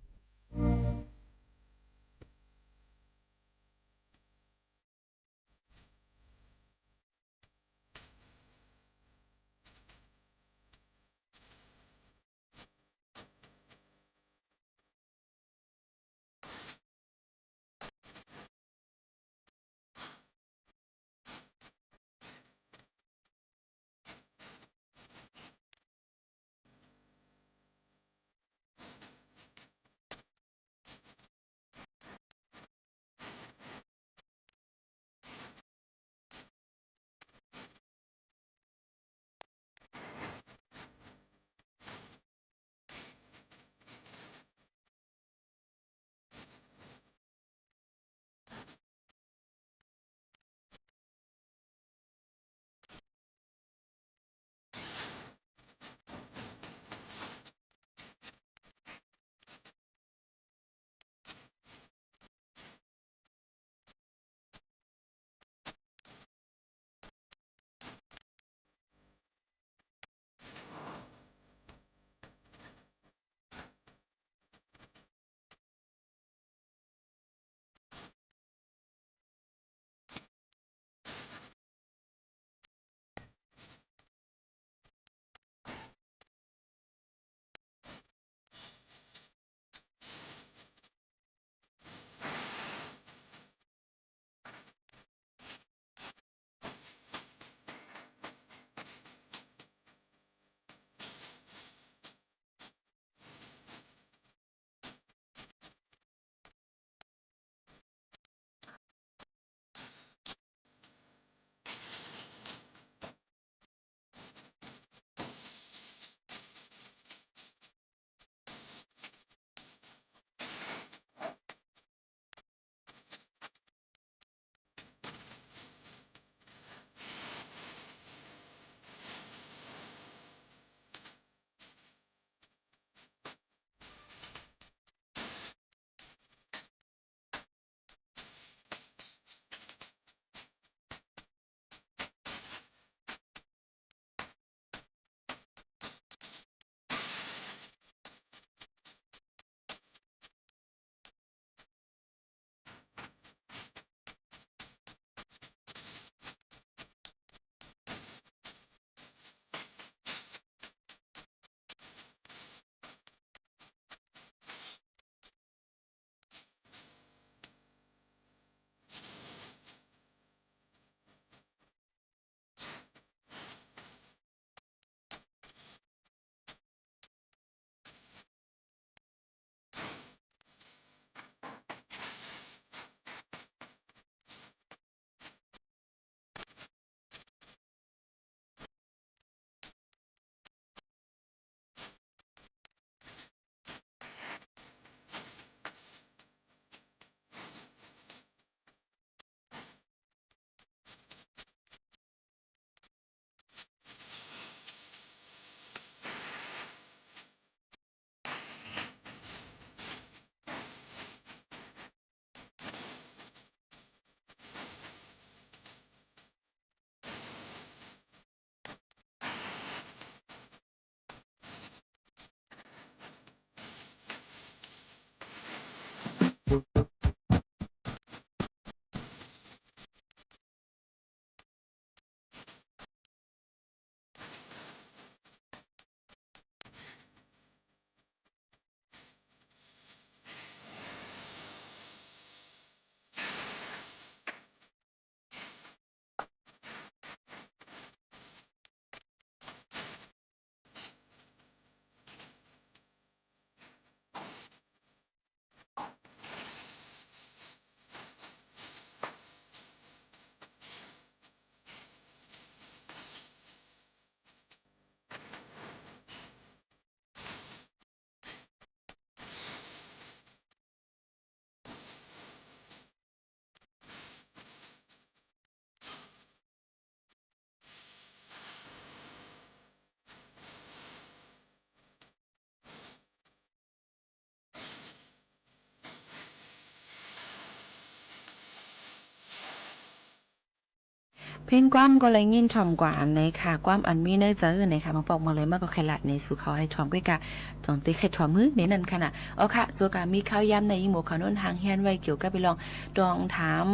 เพ่งความก็เลยยินถ่อมกว่าในค่ะความอันมีเนื้อเจอในค่ะมาปอกมาเลยมากก็แคลัดในสู่เขาให้ถ่อมก้วยกะตองตีไข่ถ่อมมือในนั้นค่ะนะเอาค่ะโจกามีข้าวย้ำในยิงหมูเขาโน้นทางเฮียนไว้เกี่ยวกับไปลองดองถาม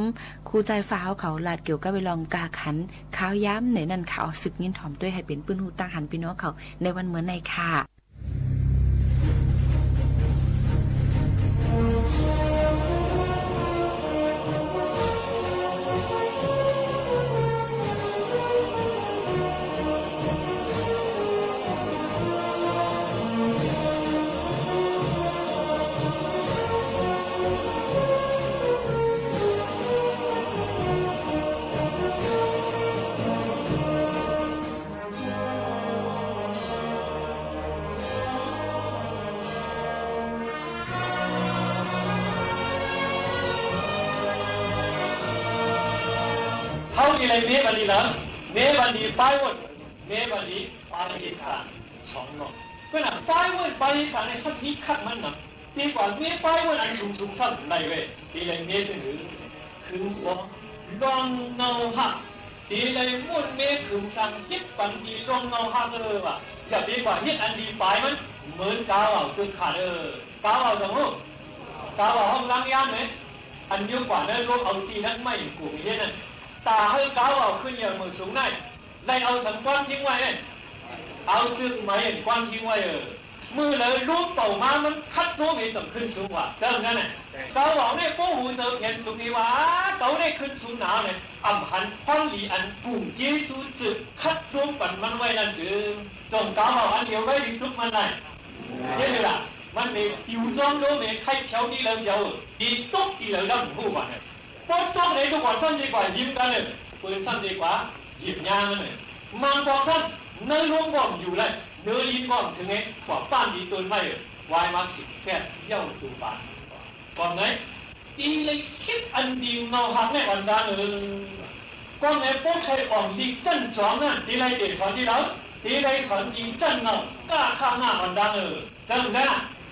ครูใจฟ้าเขาลาดเกี่ยวกับไปลองกาขันข้าวย้ำในนั้นค่ะเอา10ยินถ่อมด้วยให้เป็นปื้นหูตั้งหันพี่น้องเขาในวันเหมือนในค่ะอะไรเมบันดีละเมบันดีไปวันเมบันดีไปอีสานสองนอก็น่ะไปวันไปอีสานในสักนิดขัดมันนะดีกว่าเมไปวันอันสูงสั้นในเว้ยดีเลยเมถึงคือว่าลองเงาหักดีเลยมุ่นเมถึงสั่งฮิตปันดีลองเงาหักเลยว่ะอย่าดีกว่าฮิตอันดีไปมันเหมือนกาวเอาจุดขาดกาวเอาตรงนู้นกาวเอาห้องล้างยานไหมอันเยอะกว่านั้นรวมเอาจีนั้นไม่กลุ่มเยอะนั่นตาให้ก้าวเอาขึ้นอย่างมือสูงได้ได้เอาสังกว้างทิ้งไว้เอาจึงไม่เห็นกว้างทิ้งไว้มือเลยรูปเต่ามามันคัดรูปเห็นต้องขึ้นสูงกว่าเดิมนั่นแหละก้าวเอาเนี่ยโป้หูเติมเห็นสูงนี้ว่าก้าวได้ขึ้นสูงหนาวเนี่ยอ่ำหันพอนหลีอันกลุ่มเยซูจึกคัดรูปปั่นมันไว้นั่นจึงจงก้าวเอาอันเดียวไว้ดีทุกมันเลยนี่เลยล่ะมันมีผิวจ้องรูปมีไข่เขียวดีเลยเดียวดีตุ๊กดีเลยแล้วหูว่าเนี่ยป้อนต้องเลยทุกคนสั้นดีกว่ายิ้มกันเลยปืนสั้นดีกว่าหยิบยามันเลยมังกรสั้นเนื้อร่วงบ่มอยู่เลยเนื้อลิ้นบ่มถึงไงฝ่าป้านดีตัวไม่วายมาสิแค่เย่าจูบานก่อนไงตีเลยคิดอันดีเนาหักในวันนั้นก่อนไงป้อนใครอ่อนดีจันจ้องนั่นตีเลยเด็กสอนที่เราตีเลยสอนดีจันเนาะกล้าข้ามหน้าวันนั้นจังนะ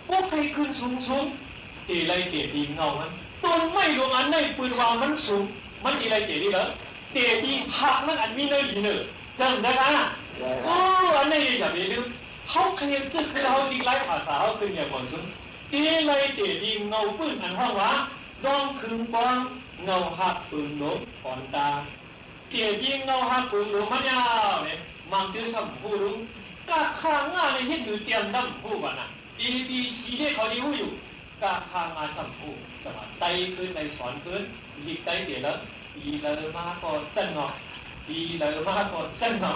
ป้อนใครขึ้นสูงตีเลยเด็กดีเงามันต้นไม่รวมอันในปืนวางมันสูงมันอะไรเตะดีเหรอเตะดีหักมันอันมีเนื้อดีเนอะจังได้กันโอ้อันนี้อย่าไปลืมเขาเคลียร์ชื่อคือเขาดีไล่ภาษาเขาคืออย่างก่อนสุดตีเลยเตะดีเงาปืนอันห้องวะดองคืนปอนเงาหักปืนโน้อ่อนตาเตะดีเงาหักปืนโน้มันยาวเนี่ยมังจื้อซ้ำผู้รู้กะข้างง่ายเลยที่อยู่เตรียมดั้มผู้กันนะABCเนี่ยเขาดีผู้อยู่กะข้างมาซ้ำผู้จะมาไตขึ้นในสอนขึ้นหลีกไตเดี๋ยวแล้วปีเลยมาก่อนจันหนอปีเลยมาก่อนจันหนอ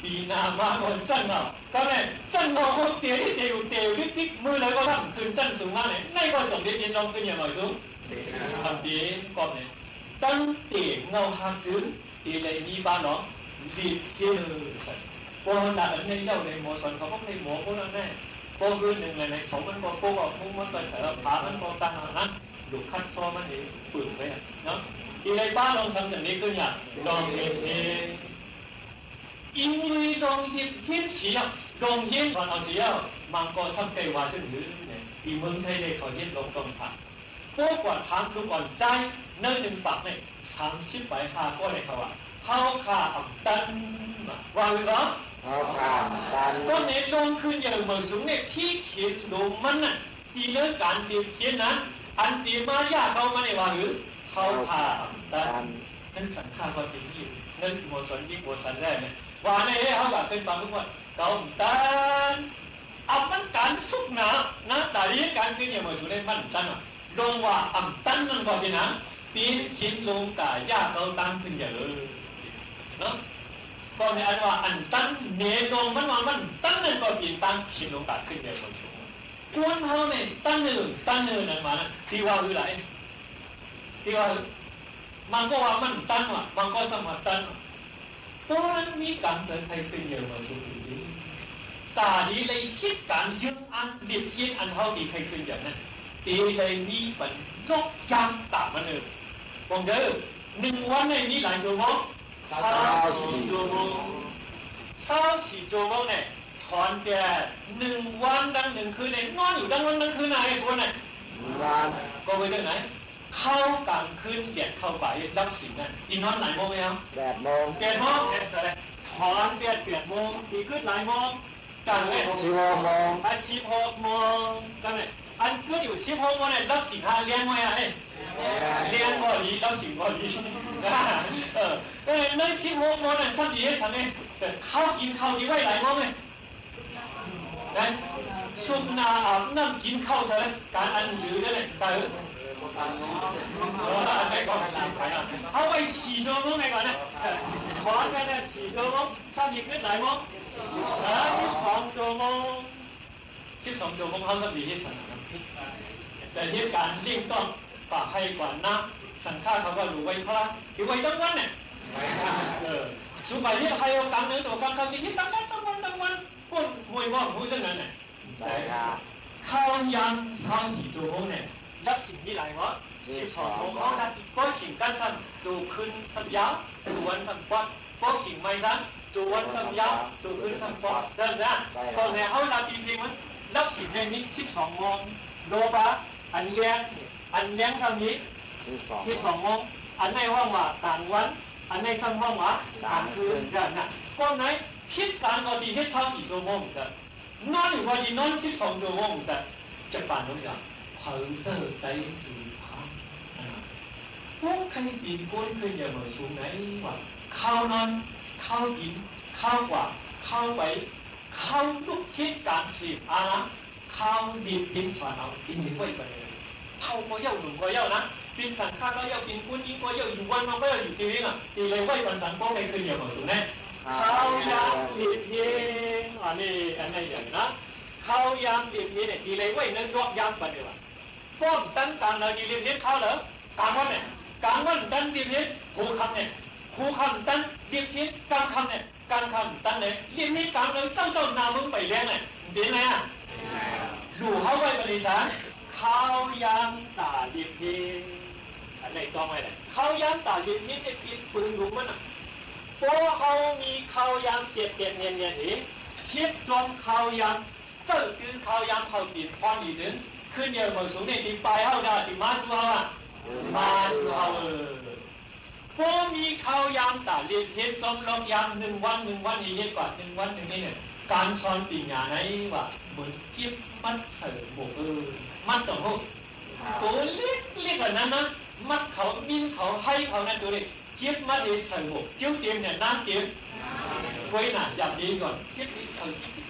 ปีหน้ามาก่อนจันหนอก็เนี่ยจันหนอก็เตี๋ยวที่เตี๋ยวนิดมือเลยก็ทำขึ้นจันสูงมากเลยในก็จงเด็ดเย็นลงขึ้นอย่างหน่อยสูงทำดีก่อนเนี่ยตั้งเตี๋ยเงาหักจืดตีเลยมีบ้านเนาะดีที่ใส่พอหนักในเย้าในหมอสอนเขาก็ให้หมอพวกนั้นแน่พอเรื่องหนึ่งในสองมันก็โป๊กมุ่งมันก็ใส่ผามันก็ตั้งนั้นดูคัดซ้อมันเองปืนไว้เนาะอีไรบ้านลองทำอย่างนี้ขึ้นอย่างลองเอง因为ลองเห็นสีอ่ะลองเห็นตอนเอาสีอ่ะมันก็สังเกตว่าจะถือเนี่ยที่เมืองไทยเนี่ยเขาเห็นลองต้องทำพวกกว่าทางคือก่อนใจเนื้อหนึ่งปักเนี่ย30 ใบ5ก็เลยเขาว่าเขาขาอับตันว่าหรือเปล่าเขาขาอับตันก็เนี่ยลงขึ้นอย่างเมืองสูงเนี่ยที่เขียนลงมันน่ะที่เรื่องการเขียนนั้นอันตีมายากเขามาในว่าหรือเขาขาอับตันนั่นสังขารว่าเป็นอยู่นั่นโมสันยิ่งโมสันแรกเนี่ยว่าในเขาแบบเป็นบางทุกคนเขาตันอับมันการสุกหนานะแต่เรื่องการเขียนอย่างเมืองสูงเนี่ยมันตันลงว่าอับตันนั่นก็เป็นนะปีนคิดลงกายากเขาตั้งขึ้นอย่างเนาะก็ในอันว่าอันตั้งเนลงมันว่ามันตั้งนั่นก็ปีนตั้งคิดลงกายขึ้นอย่างมันสูงควรเขาเนี่ยตั้งเนื้อนั่นมานะที่ว่าคืออะไรที่ว่ามันก็ว่ามันตั้งว่ะมันก็สมัครตั้งเพราะนั้นมีการเจอใครขึ้นอย่างมันสูงจริงตาดีเลยคิดการยึดอันเด็ดคิดอันเท่าที่ใครขึ้นอย่างนั้นตีเลยมีปัญลกจำตามันผมเจอ1 วันในนี้หลายชั่วโมง24 ชั่วโมง24 ชั่วโมงเนี่ยถอนแก่1 วันดัง1 คืนเนี่ยนอนอยู่ดังวันดังคืนไหนคนไหนวันก็ไปเรื่องไหนข เข้ากลางคืนเบียดเข้าไปรับสิงนั่นอีนอนหลายโมงไหมครับ8 โมงแสดงถอนเบียด8 โมงอีขึ้นหลายโมงกันเลย16 โมง16 โมงกันเลยอันก็อยู่16 โมงเนี่ยรับสิงหาเลี้ยงไว้อะเลี้ยงบ่ดีรับสิงบ่ดีใน16 โมงเนี่ยสักดีสักเนี่ยข้าวกินข้าวดีไว้หลายโมงเลยนั่นซุปนาอาบน้ำกินข้าวใช่ไหมการอันหรือเนี่ยแต่เอาไป4 ชั่วโมงไหนก่อนนะขอแค่นั้น4 ชั่วโมงสักดีขึ้นหลายโมง12 ชั่วโมง12 ชั่วโมงเขาสักดีที่ฉันแต่ที่การเลี้ยงต้องฝากให้ก่อนนะสังฆาเขาว่ารู้ไว้พระรู้ไว้ตั้งวันเนี่ยสุภาพให้เอาการเนื้อตัวการคำนี้ตั้งวันคนมวยว่าผู้เจ้านั้นเนี่ยข้าวยำข้าว4 ชั่วโมงเนี่ยรับสิ่งที่หลายวะ12 โมงเขาทำก็ขิงกันสั่นสู่ขึ้นสัญญาสู่วันสัญญาก็ขิงไม่สั่นสู่วันสัญญาสู่ขึ้นสัญญาใช่ไหมตอนนี้เขารับอีพีมันรับสิ่งในนี้12 โมงโลบะอันเลี้ยงทำนี้12 โมงอันในห้องว่ากลางวันอันในทำห้องว่ากลางคืนกันนะก็ไหนคิดการก็ดีให้เช้า4 ชั่วโมงแต่นอนอยู่ว่าดีนอน12 ชั่วโมงแต่จะปั่นลงจากเผาเจอไตสูงพวกใครปีนก้นเคยอย่ามาสูงไหนว่าข้าวนอนข้าวกินข้าวกว่าข้าวไปข้าวลุกคิดการสิอะไรข้าวดิบดินฝาเอาดินไว้ไปเท่าก็เย่าหนุ่มก็เย่านะดินสังฆาก็เย่าดินก้นยิ่งก็เย่าอยู่วันมันก็เย่าอยู่ที่นี่อ่ะดีเลยไว้ปันสังก็ไม่เคยอย่ามาสูงแน่ข้าวยำดิบเย็นอันนี้อย่างนะข้าวยำดิบเย็นเนี่ยดีเลยไว้นั่งรอบยำไปดีกว่าป้อมตั้งการเราดีเลยเย็นข้าวเหรอกลางวันเนี่ยกลางวันตั้งดิบเย็นหูคำเนี่ยหูคำตั้งดิบเย็นกลางคำเนี่ยกลางคำตั้งเนี่ยเย็นนี้กลางเลยเจ้านามึงไปเลี้ยงเนี่ยดีไหมอ่ะดูเขาไว้บริษัทข้าวยำตาดิบเย็นอะไรต้องไว้เลยข้าวยำตาดิบเย็นเนี่ยปีนปืนรู้มั้ยน่ะพวกเขามีข้าวยำเปียกเนียนนี่คิดจนข้าวยำเจ้าคือข้าวยำเขาดินพอดีถึงขึ้นเยอะมาสูงเนี่ยดินไปเขาได้ดิมาชัวร์มาชัวร์พวกมีข้าวยำตาดิบเย็นจนลงยำ1 วันนี่เยอะกว่า1 วันนี่เนี่ยการสอนปีญาไหนว่าเหมือนเก็บมัดเสือโบกมัดต่อหูตัวเล็กแบบนั้นนะมัดเขามิ้นเขาให้เขานั่นตัวเล็กเก็บมัดในเสือโบกเจียวเตียมเนี่ยน้ำเตียมไว้หนาจับดีก่อนเก็บเ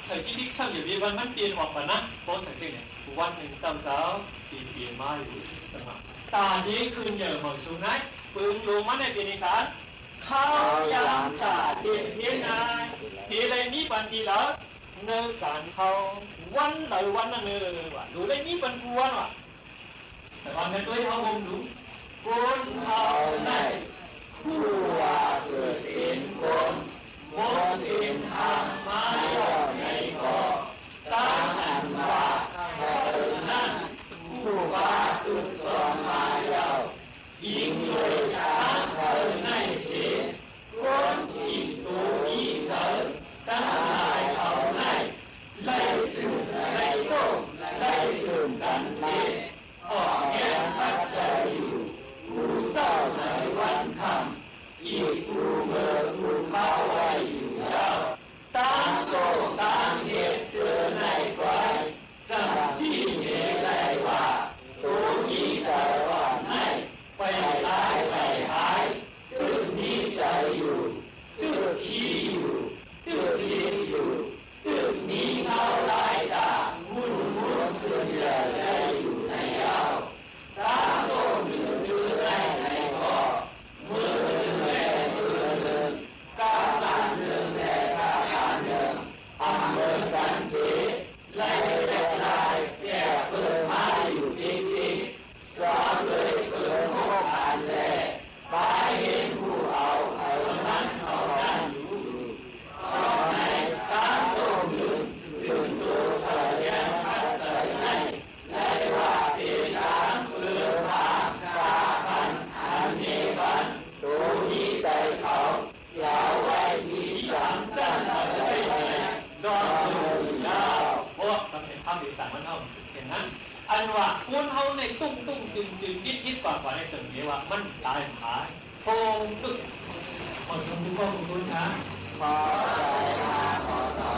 สือที่ดิ๊กช่างอย่างนี้วันมันเปลี่ยนออกมานะเพราะเสือเตียมเนี่ยวันหนึ่งเช้าเปลี่ยนมาอยู่ต่างหากตานี้คืนเยอะหมดสูงนะปืนลงมาในปีนิสานข้าวยำตาเดียเพียนนายดีเลยนี้บันดีแล้วเนื้อการเขาวันเลยวันนั่นเนื้อว่ะดูเลยนี้บันกวนว่ะแต่วันนี้ตัวเขาคงดูคนเขาในผู้ว่าเกิดเป็นคนมนเป็นทางมาย่อในก่อตั้งอันว่าเธอนั้นผู้ว่าตุดสอนมาเย้ายิงเลยทางเธอในเสียคนอีกตัวอีกเธอตั้งหายเอาในไล่จุดไล่ต้มไล่ดื่มกันเสียออกแก่พัดใจอยู่ผู้เจ้าในวันคำอีกผู้เมื่อผู้เข้าไว้อยู่แล้วตั้งโตตั้งเหตุเจอในไว้จังที่เมได้ว่าตัวนี้แต่ว่าในไปตายไปหายตื่นนี้ใจอยู่ตื่นขี้อยู่ตื่นเลี้ยงอยู่ตื่นนี้เข้าไล่ตามุ่นตื่นใหญ่ได้อยู่ในยาวตาโตเหนือได้ในคอมือแม่มือเดินก้าวบ้านเดินแม่ก้าวบ้านเดินอำเภอกันสีไล่แก่ลายแก่เปิดมาอยู่จริงๆจอมเลยเปิดห้องอ่านแลตาเห็นผู้เอานั้นอยู่ตอนไหนตาโตยืนตัวเสียพัดใจให้ได้ว่าเป็นการเปิดมากาพันอันนี้บันตัวนี้ใจเขาอย่าไว้มีสังจันทร์ได้ไหมดอนมือยาวพวกทำเป็นภาพดีต่างมันเอาเห็นนั้น อันว่าคุณเฮาในตุ้งจึงคิดกว่าในส่วนนี้ว่ามันตายหายโทงตึกขอสมบูรณ์ของคุณนะขอใจขอต่อ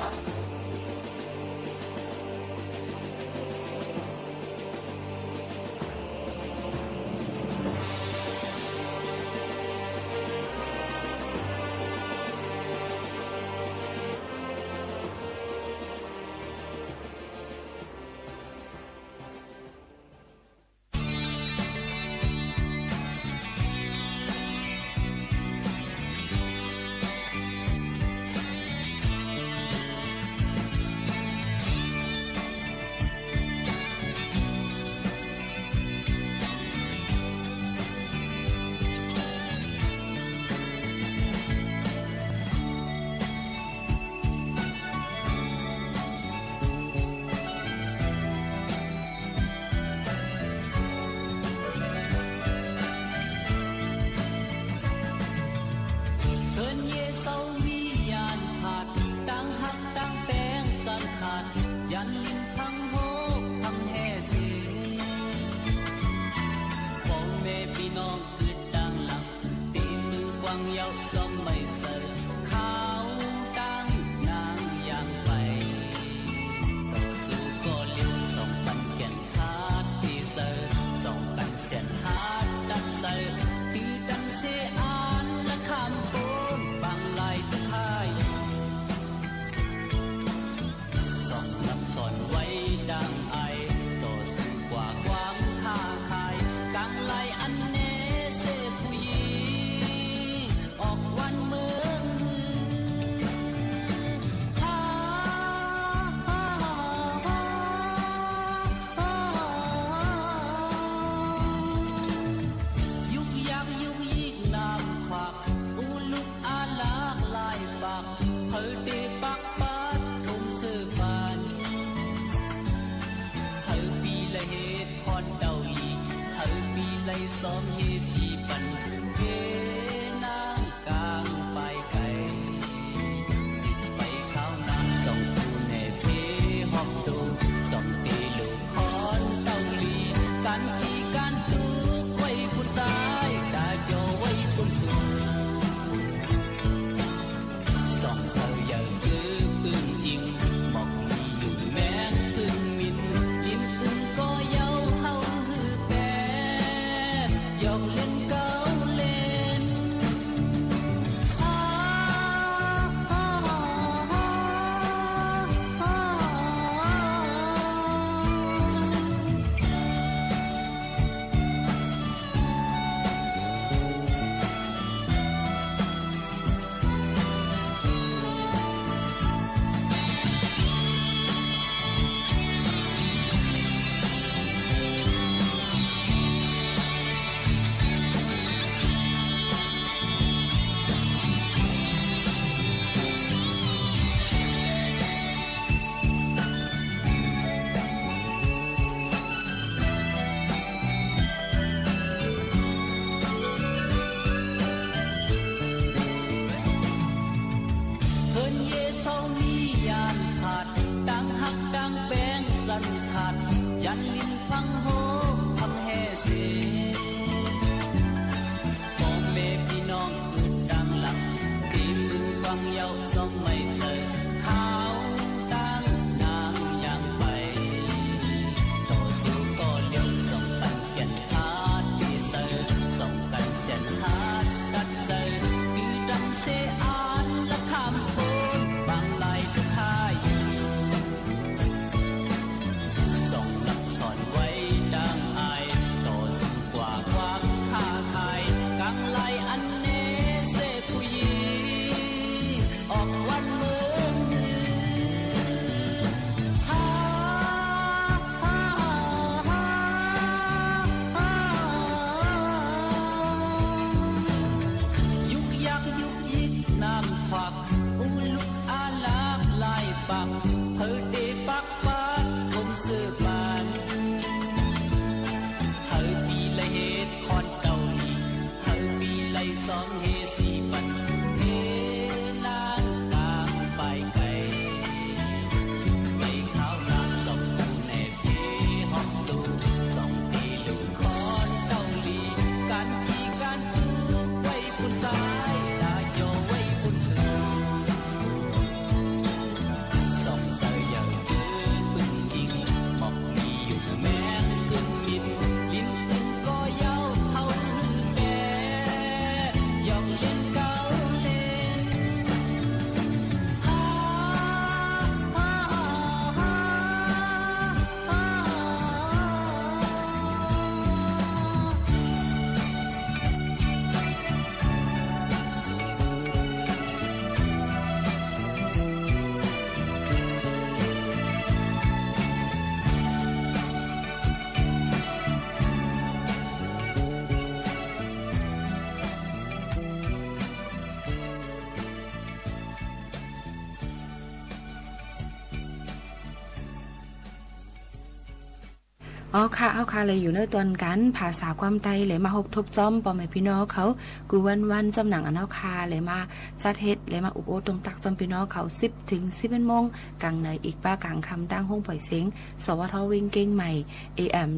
อ๋อค่ะเลยอยู่ในตอนกันภาษาความไตเลยมาหกทบจ้อมปอแม่พี่น้องเขากูวันจำหนังอันเฮาคาเลยมาจัดเฮ็ดเลยมาอุบโอตรงตักจอมพี่น้องเขา10 ถึง 11 โมงกลางในอีกป้ากลางคำตั้งห้องปล่อยเสียงสวทวิ่งเก่งใหม่ AM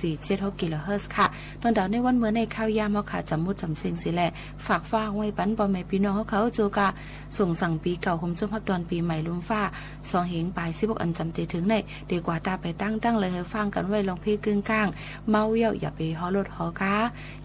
1476 กิโลเฮิรตซ์ค่ะตอนดาวในวันเมื่อในข้าวยามเฮาค่ะจำมุดจำเสียงสิแหละฝากไว้ปันปอแม่พี่น้องเขาโจกะส่งสั่งปีเก่าคมจุ่มพักตอนปีใหม่ลุมฟ้า2เหงปลาย16อันจำเตถึงในดีกว่าตาไปตั้งเลยให้ฟังกันไว้ลองเพกึ่งกลางเมาเยี่ยวอย่าไปฮอรถฮอกา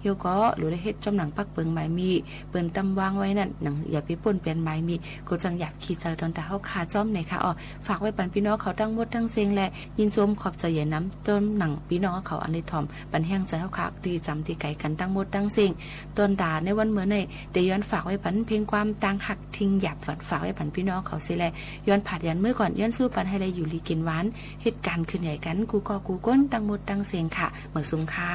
โยก็หรือได้เฮ็ดจำหนังปักเปิงไม้มีเปิ้นตำวางไว้นั่นหนังอย่าไปป่นเปลี่ยนไม้มีก็จังอยากขี่ใจตอนตาเฮาคาจ้อมในค่ะอ๋อฝากไว้ปันพี่น้องเขาตั้งหมดทั้งเสียงและยินชมขอบใจอย่าน้ำต้นหนังพี่น้องเขาอันนี้ถ่อมปันแห้งใจเฮาคาตีจำที่ไกลกันตั้งหมดทั้งเสียงต้นตาในวันเมื่อในแต่ย้อนฝากไว้ปันเพลงความต่างหักทิ้งหยับฝากไว้ปันพี่น้องเขาสิแลย้อนผัดยันเมื่อก่อนย้อนสู้ปันให้ได้อยู่ลีกินหวานเหตุการณ์ขึ้นใหญ่กันกูก็กูก้นตั้งหมดตั้งเสียงค่ะเหมือนซุ้มค่ะ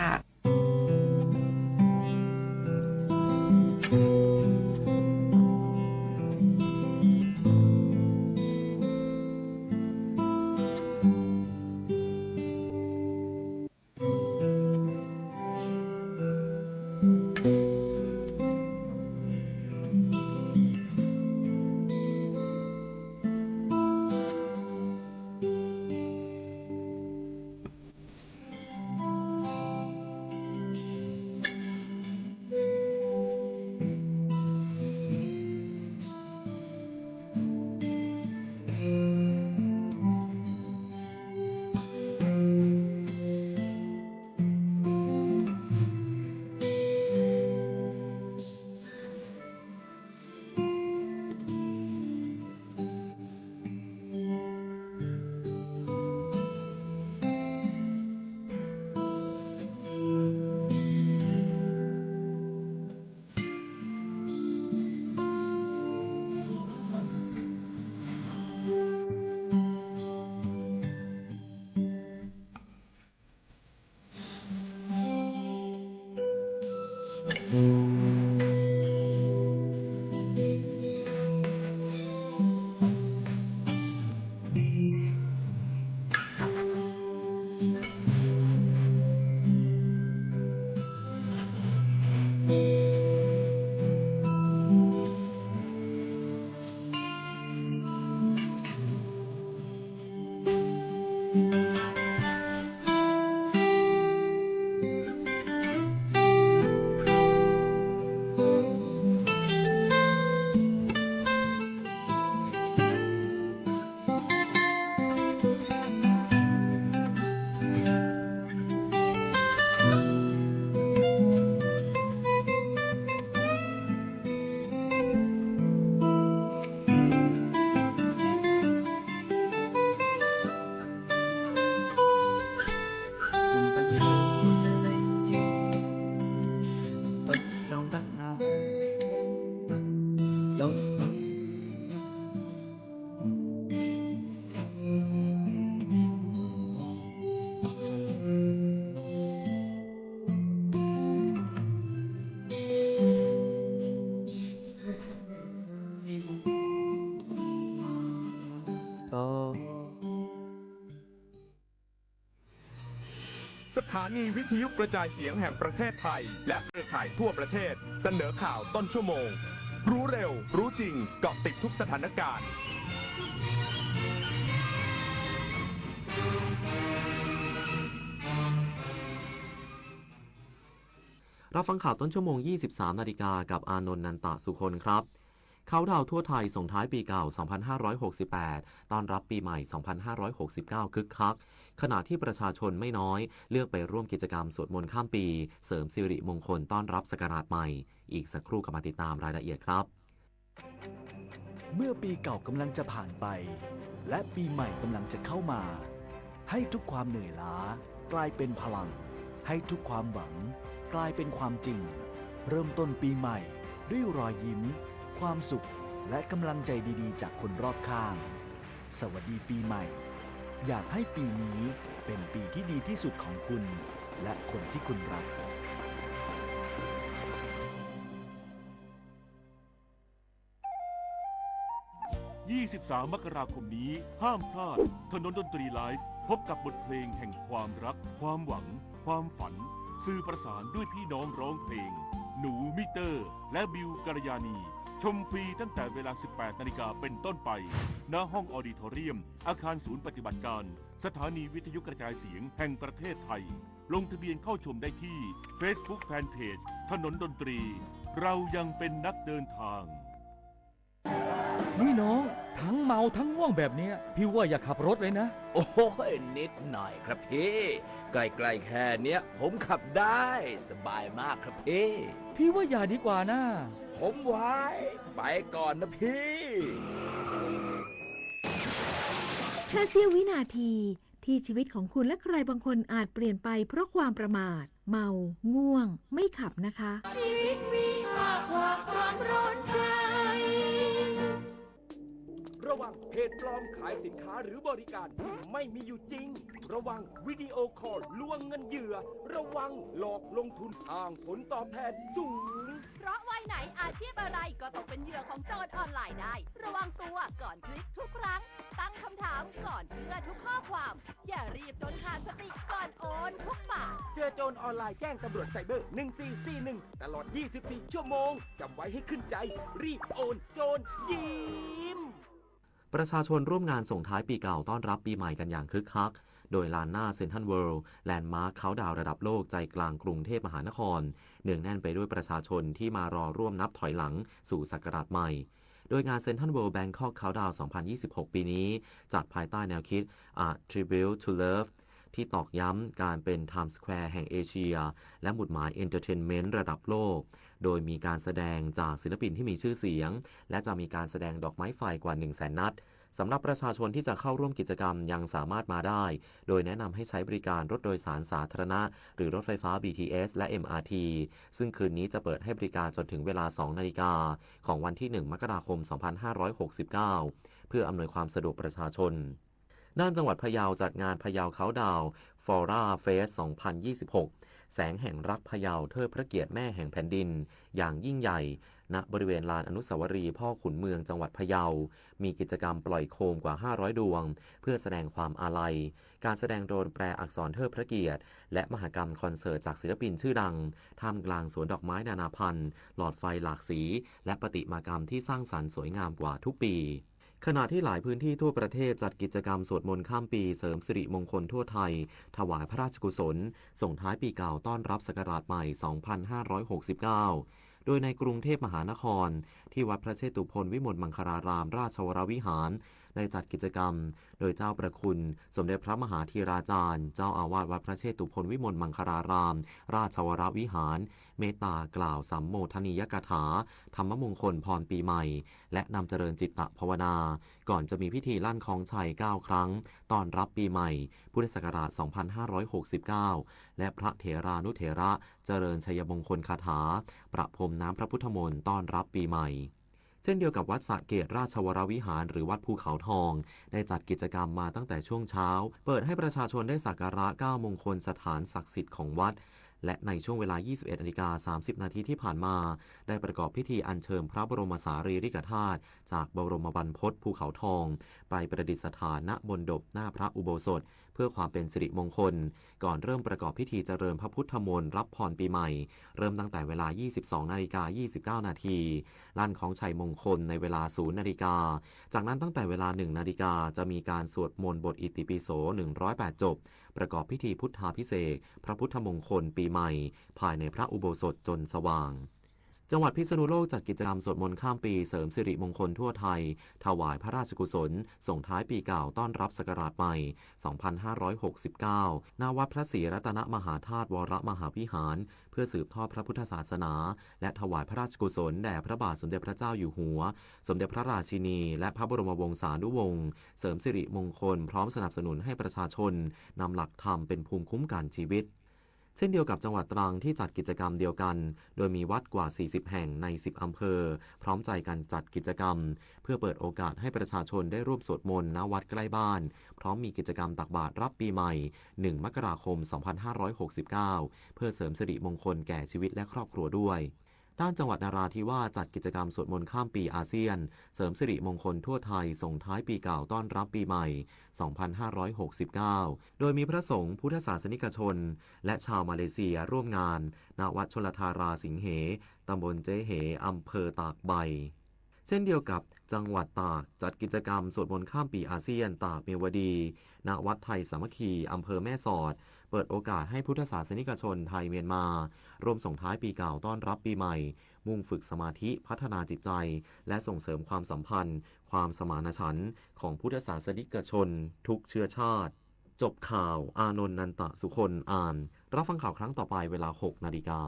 สถานีวิทยุกระจายเสียงแห่งประเทศไทยและเครือข่ายทั่วประเทศเสนอข่าวต้นชั่วโมงรู้เร็วรู้จริงเกาะติดทุกสถานการณ์รับฟังข่าวต้นชั่วโมง 23 นาฬิกากับอานนท์ นันตะสุคนครับเขาดาวทั่วไทยส่งท้ายปีเก่า 2568 ต้อนรับปีใหม่ 2569 คึกคักขณะที่ประชาชนไม่น้อยเลือกไปร่วมกิจกรรมสวดมนต์ข้ามปีเสริมสิริมงคลต้อนรับศักราชใหม่อีกสักครู่กลับมาติดตามรายละเอียดครับเมื่อปีเก่ากำลังจะผ่านไปและปีใหม่กำลังจะเข้ามาให้ทุกความเหนื่อยล้ากลายเป็นพลังให้ทุกความหวังกลายเป็นความจริงเริ่มต้นปีใหม่ด้วยรอยยิ้มความสุขและกำลังใจดีๆจากคนรอบข้างสวัสดีปีใหม่อยากให้ปีนี้เป็นปีที่ดีที่สุดของคุณและคนที่คุณรัก 23 มกราคมนี้ห้ามพลาดถนนดนตรีไลฟ์ พบกับบทเพลงแห่งความรัก ความหวัง ความฝัน สื่อประสานด้วยพี่น้องร้องเพลง หนูมิเตอร์ และบิวกัลยาณีชมฟรีตั้งแต่เวลา 18 นาฬิกาเป็นต้นไปณห้องออดิทอเรียม อาคารศูนย์ปฏิบัติการ สถานีวิทยุกระจายเสียงแห่งประเทศไทย ลงทะเบียนเข้าชมได้ที่ Facebook Fanpage ถนนดนตรี เรายังเป็นนักเดินทาง นี่น้องทั้งเมาทั้งง่วงแบบเนี้ยพี่ว่าอย่าขับรถเลยนะ โอ้ยนิดหน่อยครับพี่ใกล้ๆแค่เนี้ยผมขับได้สบายมากครับพี่ว่าอย่าดีกว่านะผมไว้ไปก่อนนะพี่ แค่เสี้ยววินาทีที่ชีวิตของคุณและใครบางคนอาจเปลี่ยนไปเพราะความประมาทเมาง่วงไม่ขับนะคะชีวิตมีค่ากว่าความร้อนใจระวังเพจปลอมขายสินค้าหรือบริการที่ไม่มีอยู่จริงระวังวิดีโอคอลลวงเงินเหยื่อระวังหลอกลงทุนทางผลตอบแทนสูงเพราะวัยไหนอาชีพอะไรก็ตกเป็นเหยื่อของโจรออนไลน์ได้ระวังตัวก่อนคลิกทุกครั้งตั้งคำถามก่อนเชื่อทุกข้อความอย่ารีบจนขาดสติก่อนโอนทุกบาทเจอโจรออนไลน์แจ้งตำรวจไซเบอร์1441ตลอด24ชั่วโมงจำไว้ให้ขึ้นใจรีบโอนโจรยิ้มประชาชนร่วมงานส่งท้ายปีเก่าต้อนรับปีใหม่กันอย่างคึกคักโดยลานหน้าเซ็นทรัลเวิลด์แลนด์มาร์คเคาน์ดาวน์ระดับโลกใจกลางกรุงเทพมหานครเนืองแน่นไปด้วยประชาชนที่มารอร่วมนับถอยหลังสู่ศักราชใหม่โดยงานเซ็นทรัลเวิลด์แบงคอกเคาน์ดาวน์2026 ปีนี้จัดภายใต้แนวคิด A Tribute to Love ที่ตอกย้ำการเป็น Times Square แห่งเอเชียและหมุดหมาย Entertainment ระดับโลกโดยมีการแสดงจากศิลปินที่มีชื่อเสียงและจะมีการแสดงดอกไม้ไฟกว่า 100,000 นัดสำหรับประชาชนที่จะเข้าร่วมกิจกรรมยังสามารถมาได้โดยแนะนำให้ใช้บริการรถโดยสารสาธารณะหรือรถไฟฟ้า BTS และ MRT ซึ่งคืนนี้จะเปิดให้บริการจนถึงเวลา 2 นาฬิกาของวันที่ 1 มกราคม 2569 เพื่ออำนวยความสะดวกประชาชนด้านจังหวัดพะเยาจัดงานพะเยาเคาน์ดาวน์ Flora Fest 2026 แสงแห่งรักพะเยาเทิดพระเกียรติแม่แห่งแผ่นดินอย่างยิ่งใหญ่ณบริเวณลานอนุสาวรีย์พ่อขุนเมืองจังหวัดพะเยามีกิจกรรมปล่อยโคมกว่า500ดวงเพื่อแสดงความอาลัยการแสดงโดรนแปรอักษรเทิดพระเกียรติและมหกรรมคอนเสิร์ตจากศิลปินชื่อดังท่ามกลางสวนดอกไม้นานาพันธุ์หลอดไฟหลากสีและประติมากรรมที่สร้างสรรค์สวยงามกว่าทุกปีขณะที่หลายพื้นที่ทั่วประเทศจัดกิจกรรมสวดมนต์ข้ามปีเสริมสิริมงคลทั่วไทยถวายพระราชกุศลส่งท้ายปีเก่าต้อนรับศักราชใหม่ 2569 โดยในกรุงเทพมหานครที่วัดพระเชตุพนวิมลมังคลารามราชวรวิหารได้จัดกิจกรรมโดยเจ้าประคุณสมเด็จพระมหาธีราจารย์เจ้าอาวาสวัดพระเชตุพนวิมลมังคลารามราชวรวิหารเมตตากล่าวสัมโมทนียกถาธรรมมงคลพรปีใหม่และนำเจริญจิตตภาวนาก่อนจะมีพิธีลั่นคล้องชัย9ครั้งต้อนรับปีใหม่พุทธศักราช 2569 และพระเถรานุเถระเจริญชัยมงคลคาถาประพรมน้ำพระพุทธมนต์ต้อนรับปีใหม่เช่นเดียวกับวัดสระเกตราชวรวิหารหรือวัดภูเขาทองได้จัดกิจกรรมมาตั้งแต่ช่วงเช้าเปิดให้ประชาชนได้สักการะ9มงคลสถานศักดิ์สิทธิ์ของวัดและในช่วงเวลา 21:30 นาทีที่ผ่านมาได้ประกอบพิธีอัญเชิญพระบรมสารีริกธาตุจากบรมบรรพตภูเขาทองไปประดิษฐานณบนดบหน้าพระอุโบสถเพื่อความเป็นสิริมงคลก่อนเริ่มประกอบพิธีเจริญพระพุทธมนต์รับพรปีใหม่เริ่มตั้งแต่เวลา 22:29 นาทีลั่นของชัยมงคลในเวลา 0 นาฬิกาจากนั้นตั้งแต่เวลา 1 นาฬิกาจะมีการสวดมนต์บทอิติปิโส 108 จบประกอบพิธีพุทธาภิเษกพระพุทธมงคลปีใหม่ภายในพระอุโบสถจนสว่างจังหวัดพิษณุโลกจัดกิจกรรมสวดมนต์ข้ามปีเสริมสิริมงคลทั่วไทยถวายพระราชกุศลส่งท้ายปีเก่าต้อนรับศักราชใหม่ 2569 ณ วัดพระศรีรัตนมหาธาตุวรมหาวิหารเพื่อสืบทอดพระพุทธศาสนาและถวายพระราชกุศลแด่พระบาทสมเด็จพระเจ้าอยู่หัวสมเด็จพระราชินีและพระบรมวงศานุวงศ์เสริมสิริมงคลพร้อมสนับสนุนให้ประชาชนนำหลักธรรมเป็นภูมิคุ้มกันชีวิตเช่นเดียวกับจังหวัดตรังที่จัดกิจกรรมเดียวกันโดยมีวัดกว่า40แห่งใน10อำเภอพร้อมใจกันจัดกิจกรรมเพื่อเปิดโอกาสให้ประชาชนได้ร่วมสวดมนต์ณวัดใกล้บ้านพร้อมมีกิจกรรมตักบาตรรับปีใหม่1 มกราคม 2569 เพื่อเสริมสิริมงคลแก่ชีวิตและครอบครัวด้วย ด้านจังหวัดนราธิวาสจัดกิจกรรมสวดมนต์ข้ามปีอาเซียนเสริมสิริมงคลทั่วไทยส่งท้ายปีเก่าต้อนรับปีใหม่ 2569 โดยมีพระสงฆ์พุทธศาสนิกชนและชาวมาเลเซียร่วมงานณวัดชลธาราสิงเหตำบลเจ๊เหอำเภอตากใบเช่นเดียวกับจังหวัดตากจัดกิจกรรมสวดมนต์ข้ามปีอาเซียนตากเมวดีณวัดไทยสามัคคีอำเภอแม่สอดเปิดโอกาสให้พุทธศาสนิกชนไทยเมียนมาร่วมส่งท้ายปีเก่าต้อนรับปีใหม่มุ่งฝึกสมาธิพัฒนาจิตใจและส่งเสริมความสัมพันธ์ความสมานฉันท์ของพุทธศาสนิกชนทุกเชื้อชาติจบข่าวอานนท์นันตสุคนอ่านรับฟังข่าวครั้งต่อไปเวลา 6 นาฬิกา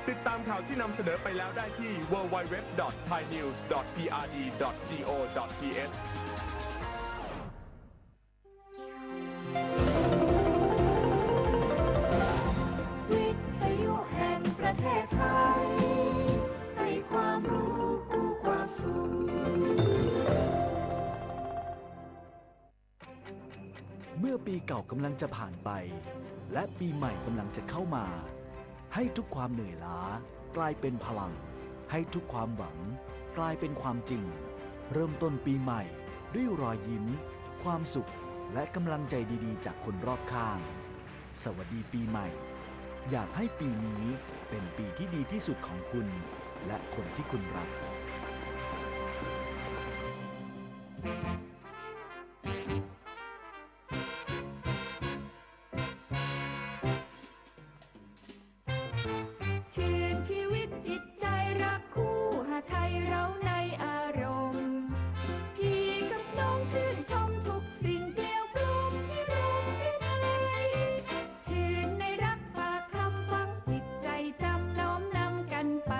ติดตามข่าวที่นำเสนอไปแล้วได้ที่ www.thainews.prd.go.th วิทยุแห่งประเทศไทยให้ความรู้คู่ความสุขเมื่อปีเก่ากำลังจะผ่านไปและปีใหม่กำลังจะเข้ามาให้ทุกความเหนื่อยล้ากลายเป็นพลังให้ทุกความหวังกลายเป็นความจริงเริ่มต้นปีใหม่ด้วยรอยยิ้มความสุขและกำลังใจดีๆจากคนรอบข้างสวัสดีปีใหม่อยากให้ปีนี้เป็นปีที่ดีที่สุดของคุณและคนที่คุณรักชื่นชีวิตจิตใจรักคู่หาไทยเราในอารมณ์พี่กับน้องชื่นชมทุกสิ่งเกลียวกล่อมให้รมให้ไทยชื่นในรักฝากคำฟังจิตใจจำน้อมนำกันไป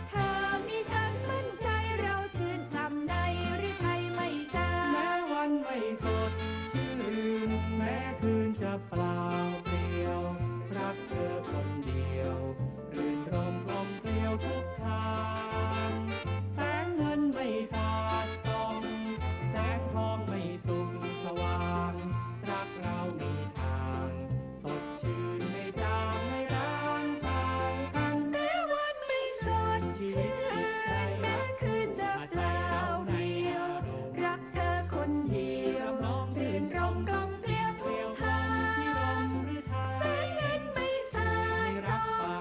เธอมีฉันมั่นใจเราชื่นช่ำในหรือไทยไม่จางแม้วันไม่สดชื่นแม้คืนจะเปล่าเปลี่ยวรักเธอคนเดียวรื่นรมกลมเกลียวทุกทางแสงเงินไม่สาดส่องแสงทองไม่สุขสว่างรักเรามีทางสดชื่นไม่จางไม่ร้างต่างกันแม้วันไม่สดชื่นแม้คืนจะเปล่าเปลี่ยวรักเธอคนเดียวรื่นรมกลมเกลียวทุกทางแสงเงินไม่สา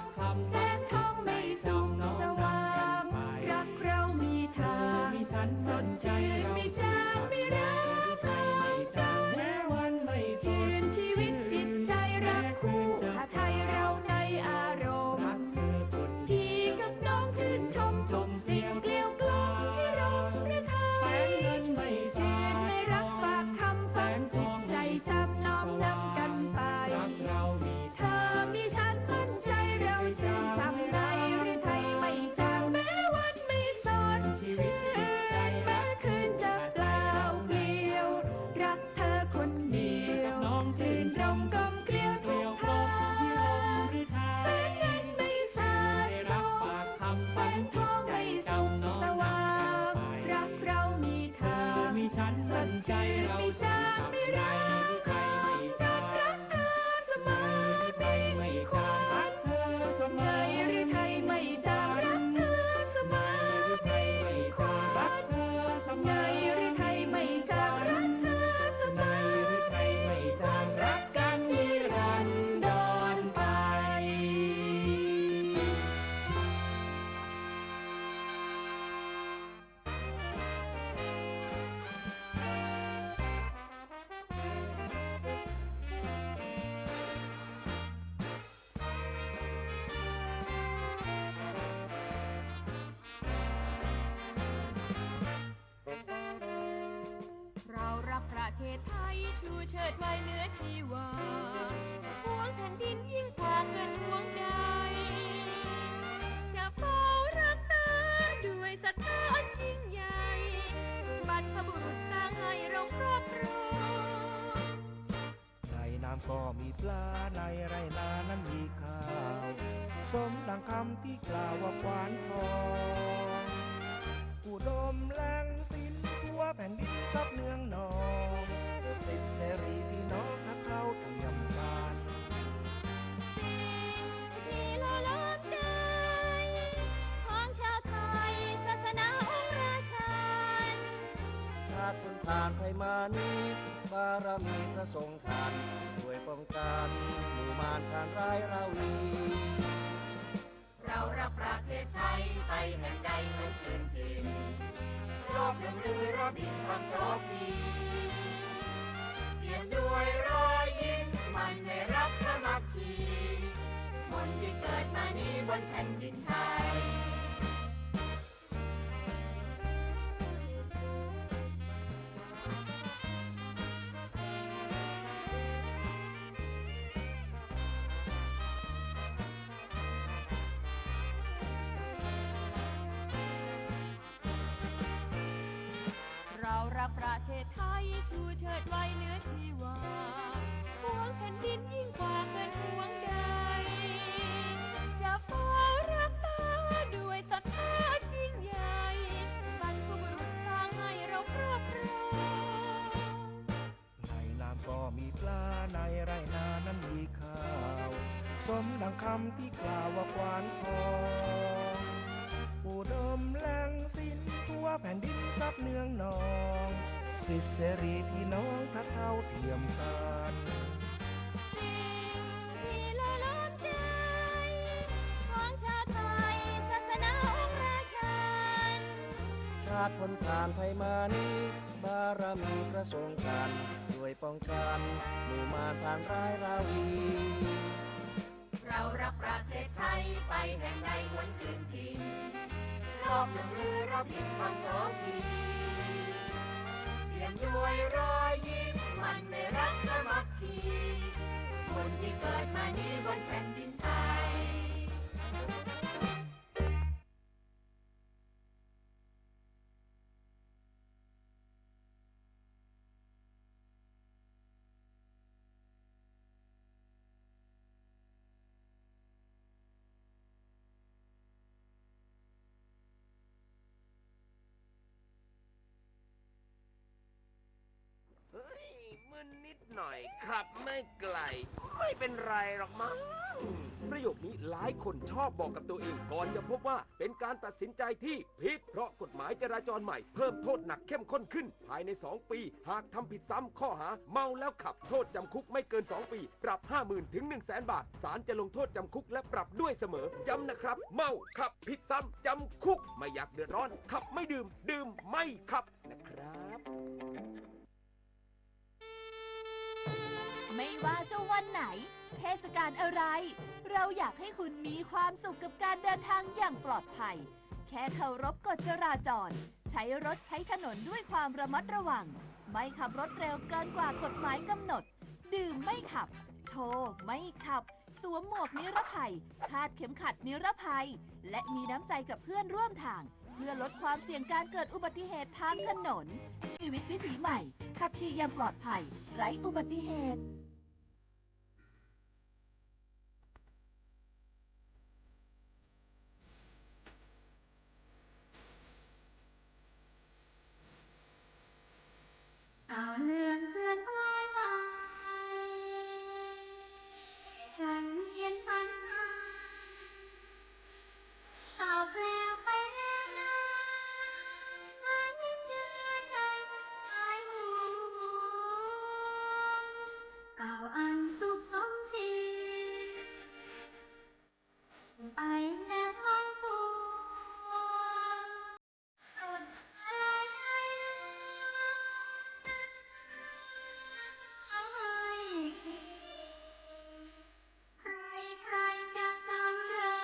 ดส่องแสงทองไม่สุขสว่างรักเรามีทางสดชื่นไม่จางไม่ร้างห่างกันแม้วันไม่ชื่นชีวิตจิตใจรักคู่หาไทยเราในอารมณ์พี่กับน้องชื่นชมทุกสิ่งเกลียวกล่อมให้รมหรือไทยชื่นในรักฝากคำฝันจิตใจจำน้อมนำกันไปเธอมีฉันมั่นใจเราชื่นช่ำในหรือไทยไม่จางแม้วันไม่สดชื่นแม้คืนจะเปล่าเปลี่ยวรักเธอคนเดียวชื่นรมกลมเกลียวทุกทางแสงเงินไม่สาดส่องแสงทองไม่สุขสว่างรักเรามีทางสดชื่นไม่จางไม่ร้างห่างกันรักเธอเสมอมีความในหรือไทยไม่จางรักเธอเสมอมีความในหรือไทยไม่จางรักเธอเสมอมีความรักกันนิรันดรไป เรารักประเทศไทยชูเชิดไว้เหนือชีวาหวงแผ่นดินยิ่งกว่าเงินหวงใดจะเฝ้ารักษาด้วยศรัทธาอันยิ่งใหญ่บรรพบุรุษสร้างให้เราครอบครองในน้ำก็มีปลาในไรนานั้นมีข้าวสมดังคำที่กล่าวว่าควานทองอุดมแหล่งสินทั่วแผ่นดินซับเนืองนองสิทธิเสรีพี่น้องทักเข้าเทียมกัน ผ่านไปมานี้บารมีพระทรงทานช่วยป้องกันหมู่มารการร้ายเราวีเรารักประเทศไทยไปแห่งใดเหมือนคืนถิ่นโลกยังลือระบิดความโชคดีเปลี่ยนด้วยรอยยิ้มมันในรักสามัคคีมนที่เกิดมานี้บนแผ่นดินไทยเรารักประเทศไทยชูเชิดไว้เหนือชีวาหวงแผ่นดินยิ่งกว่าเงินหวงใดจะเฝ้ารักษาด้วยศรัทธายิ่งใหญ่บรรพบุรุษสร้างให้เราครอบครองในน้ำก็มีปลาในไรนานั้นมีข้าวสมดังคำที่กล่าวว่าควานทองอุดมแหล่งสินทั่วแผ่นดินครับเนืองนองสิทธิเสรีพี่น้องทัดเท่าเทียมกันที่ละล้นใจของชาวไทยศาสนาองค์ราชันชาติพ้นผ่านไปมานี้บารมีพระทรงกันช่วยป้องกันหมู่มารผ่านร้ายราวีเรารักประเทศไทยไปแห่งใดเหมือนคืนถิ่นโลกยังลือระบิดความโชคดีเปี่ยมด้วยรอยยิ้มมันในรักสามัคคีคนที่เกิดมานี้บนแผ่นดินไทยเฮ้ยมึนนิดหน่อยขับไม่ไกลไม่เป็นไรหรอกมั้งประโยคนี้หลายคนชอบบอกกับตัวเองก่อนจะพบว่าเป็นการตัดสินใจที่ผิดเพราะกฎหมายจราจรใหม่เพิ่มโทษหนักเข้มข้นขึ้นภายใน2 ปีหากทำผิดซ้ำข้อหาเมาแล้วขับโทษจำคุกไม่เกิน2 ปีปรับ 50,000 ถึง 100,000 บาทศาลจะลงโทษจำคุกและปรับด้วยเสมอย้ำนะครับเมาขับผิดซ้ำจำคุกไม่อยากเดือดร้อนขับไม่ดื่มดื่มไม่ขับนะครับ ไม่ว่าจะวันไหน เทศกาลอะไร เราอยากให้คุณมีความสุขกับการเดินทางอย่างปลอดภัย แค่เคารพกฎจราจร ใช้รถใช้ถนนด้วยความระมัดระวัง ไม่ขับรถเร็วเกินกว่ากฎหมายกำหนด ดื่มไม่ขับ โทรไม่ขับ สวมหมวกนิรภัย คาดเข็มขัดนิรภัย และมีน้ำใจกับเพื่อนร่วมทาง เพื่อลดความเสี่ยงการเกิดอุบัติเหตุทางถนน ชีวิตวิถีใหม่ ขับขี่อย่างปลอดภัย ไร้อุบัติเหตุ เอาเรื่องเพื่อนคล้อยไปฉันเห็นปัญหาเอาแปลวไปแล้วนะอันนี้เจอใจหายห่วงเก่าอันสุขสมศรีไปแล้วท้องปวงสุดอะไรให้ใครจะสำเริ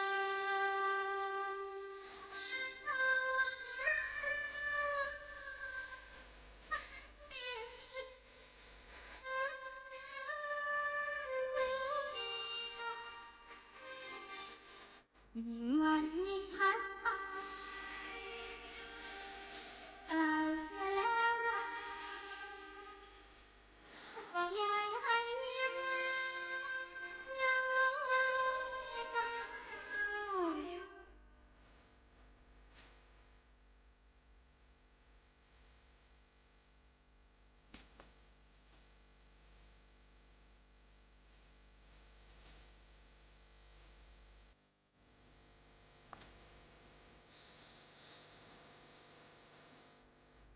งวันนี้พัดไปกล่าวเสียแล้วว่าใหญ่ให้เมียยังลงเอาให้กันเจ้าอยู่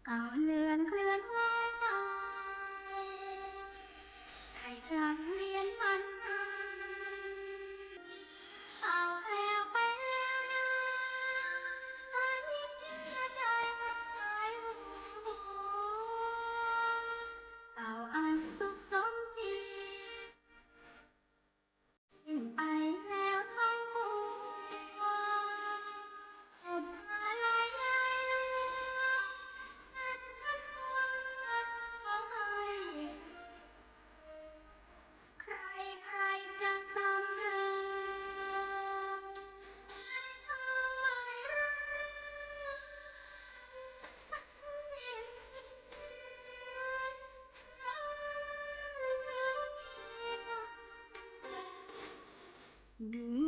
เก่าเลือนเคลื่อนคล้อย อืม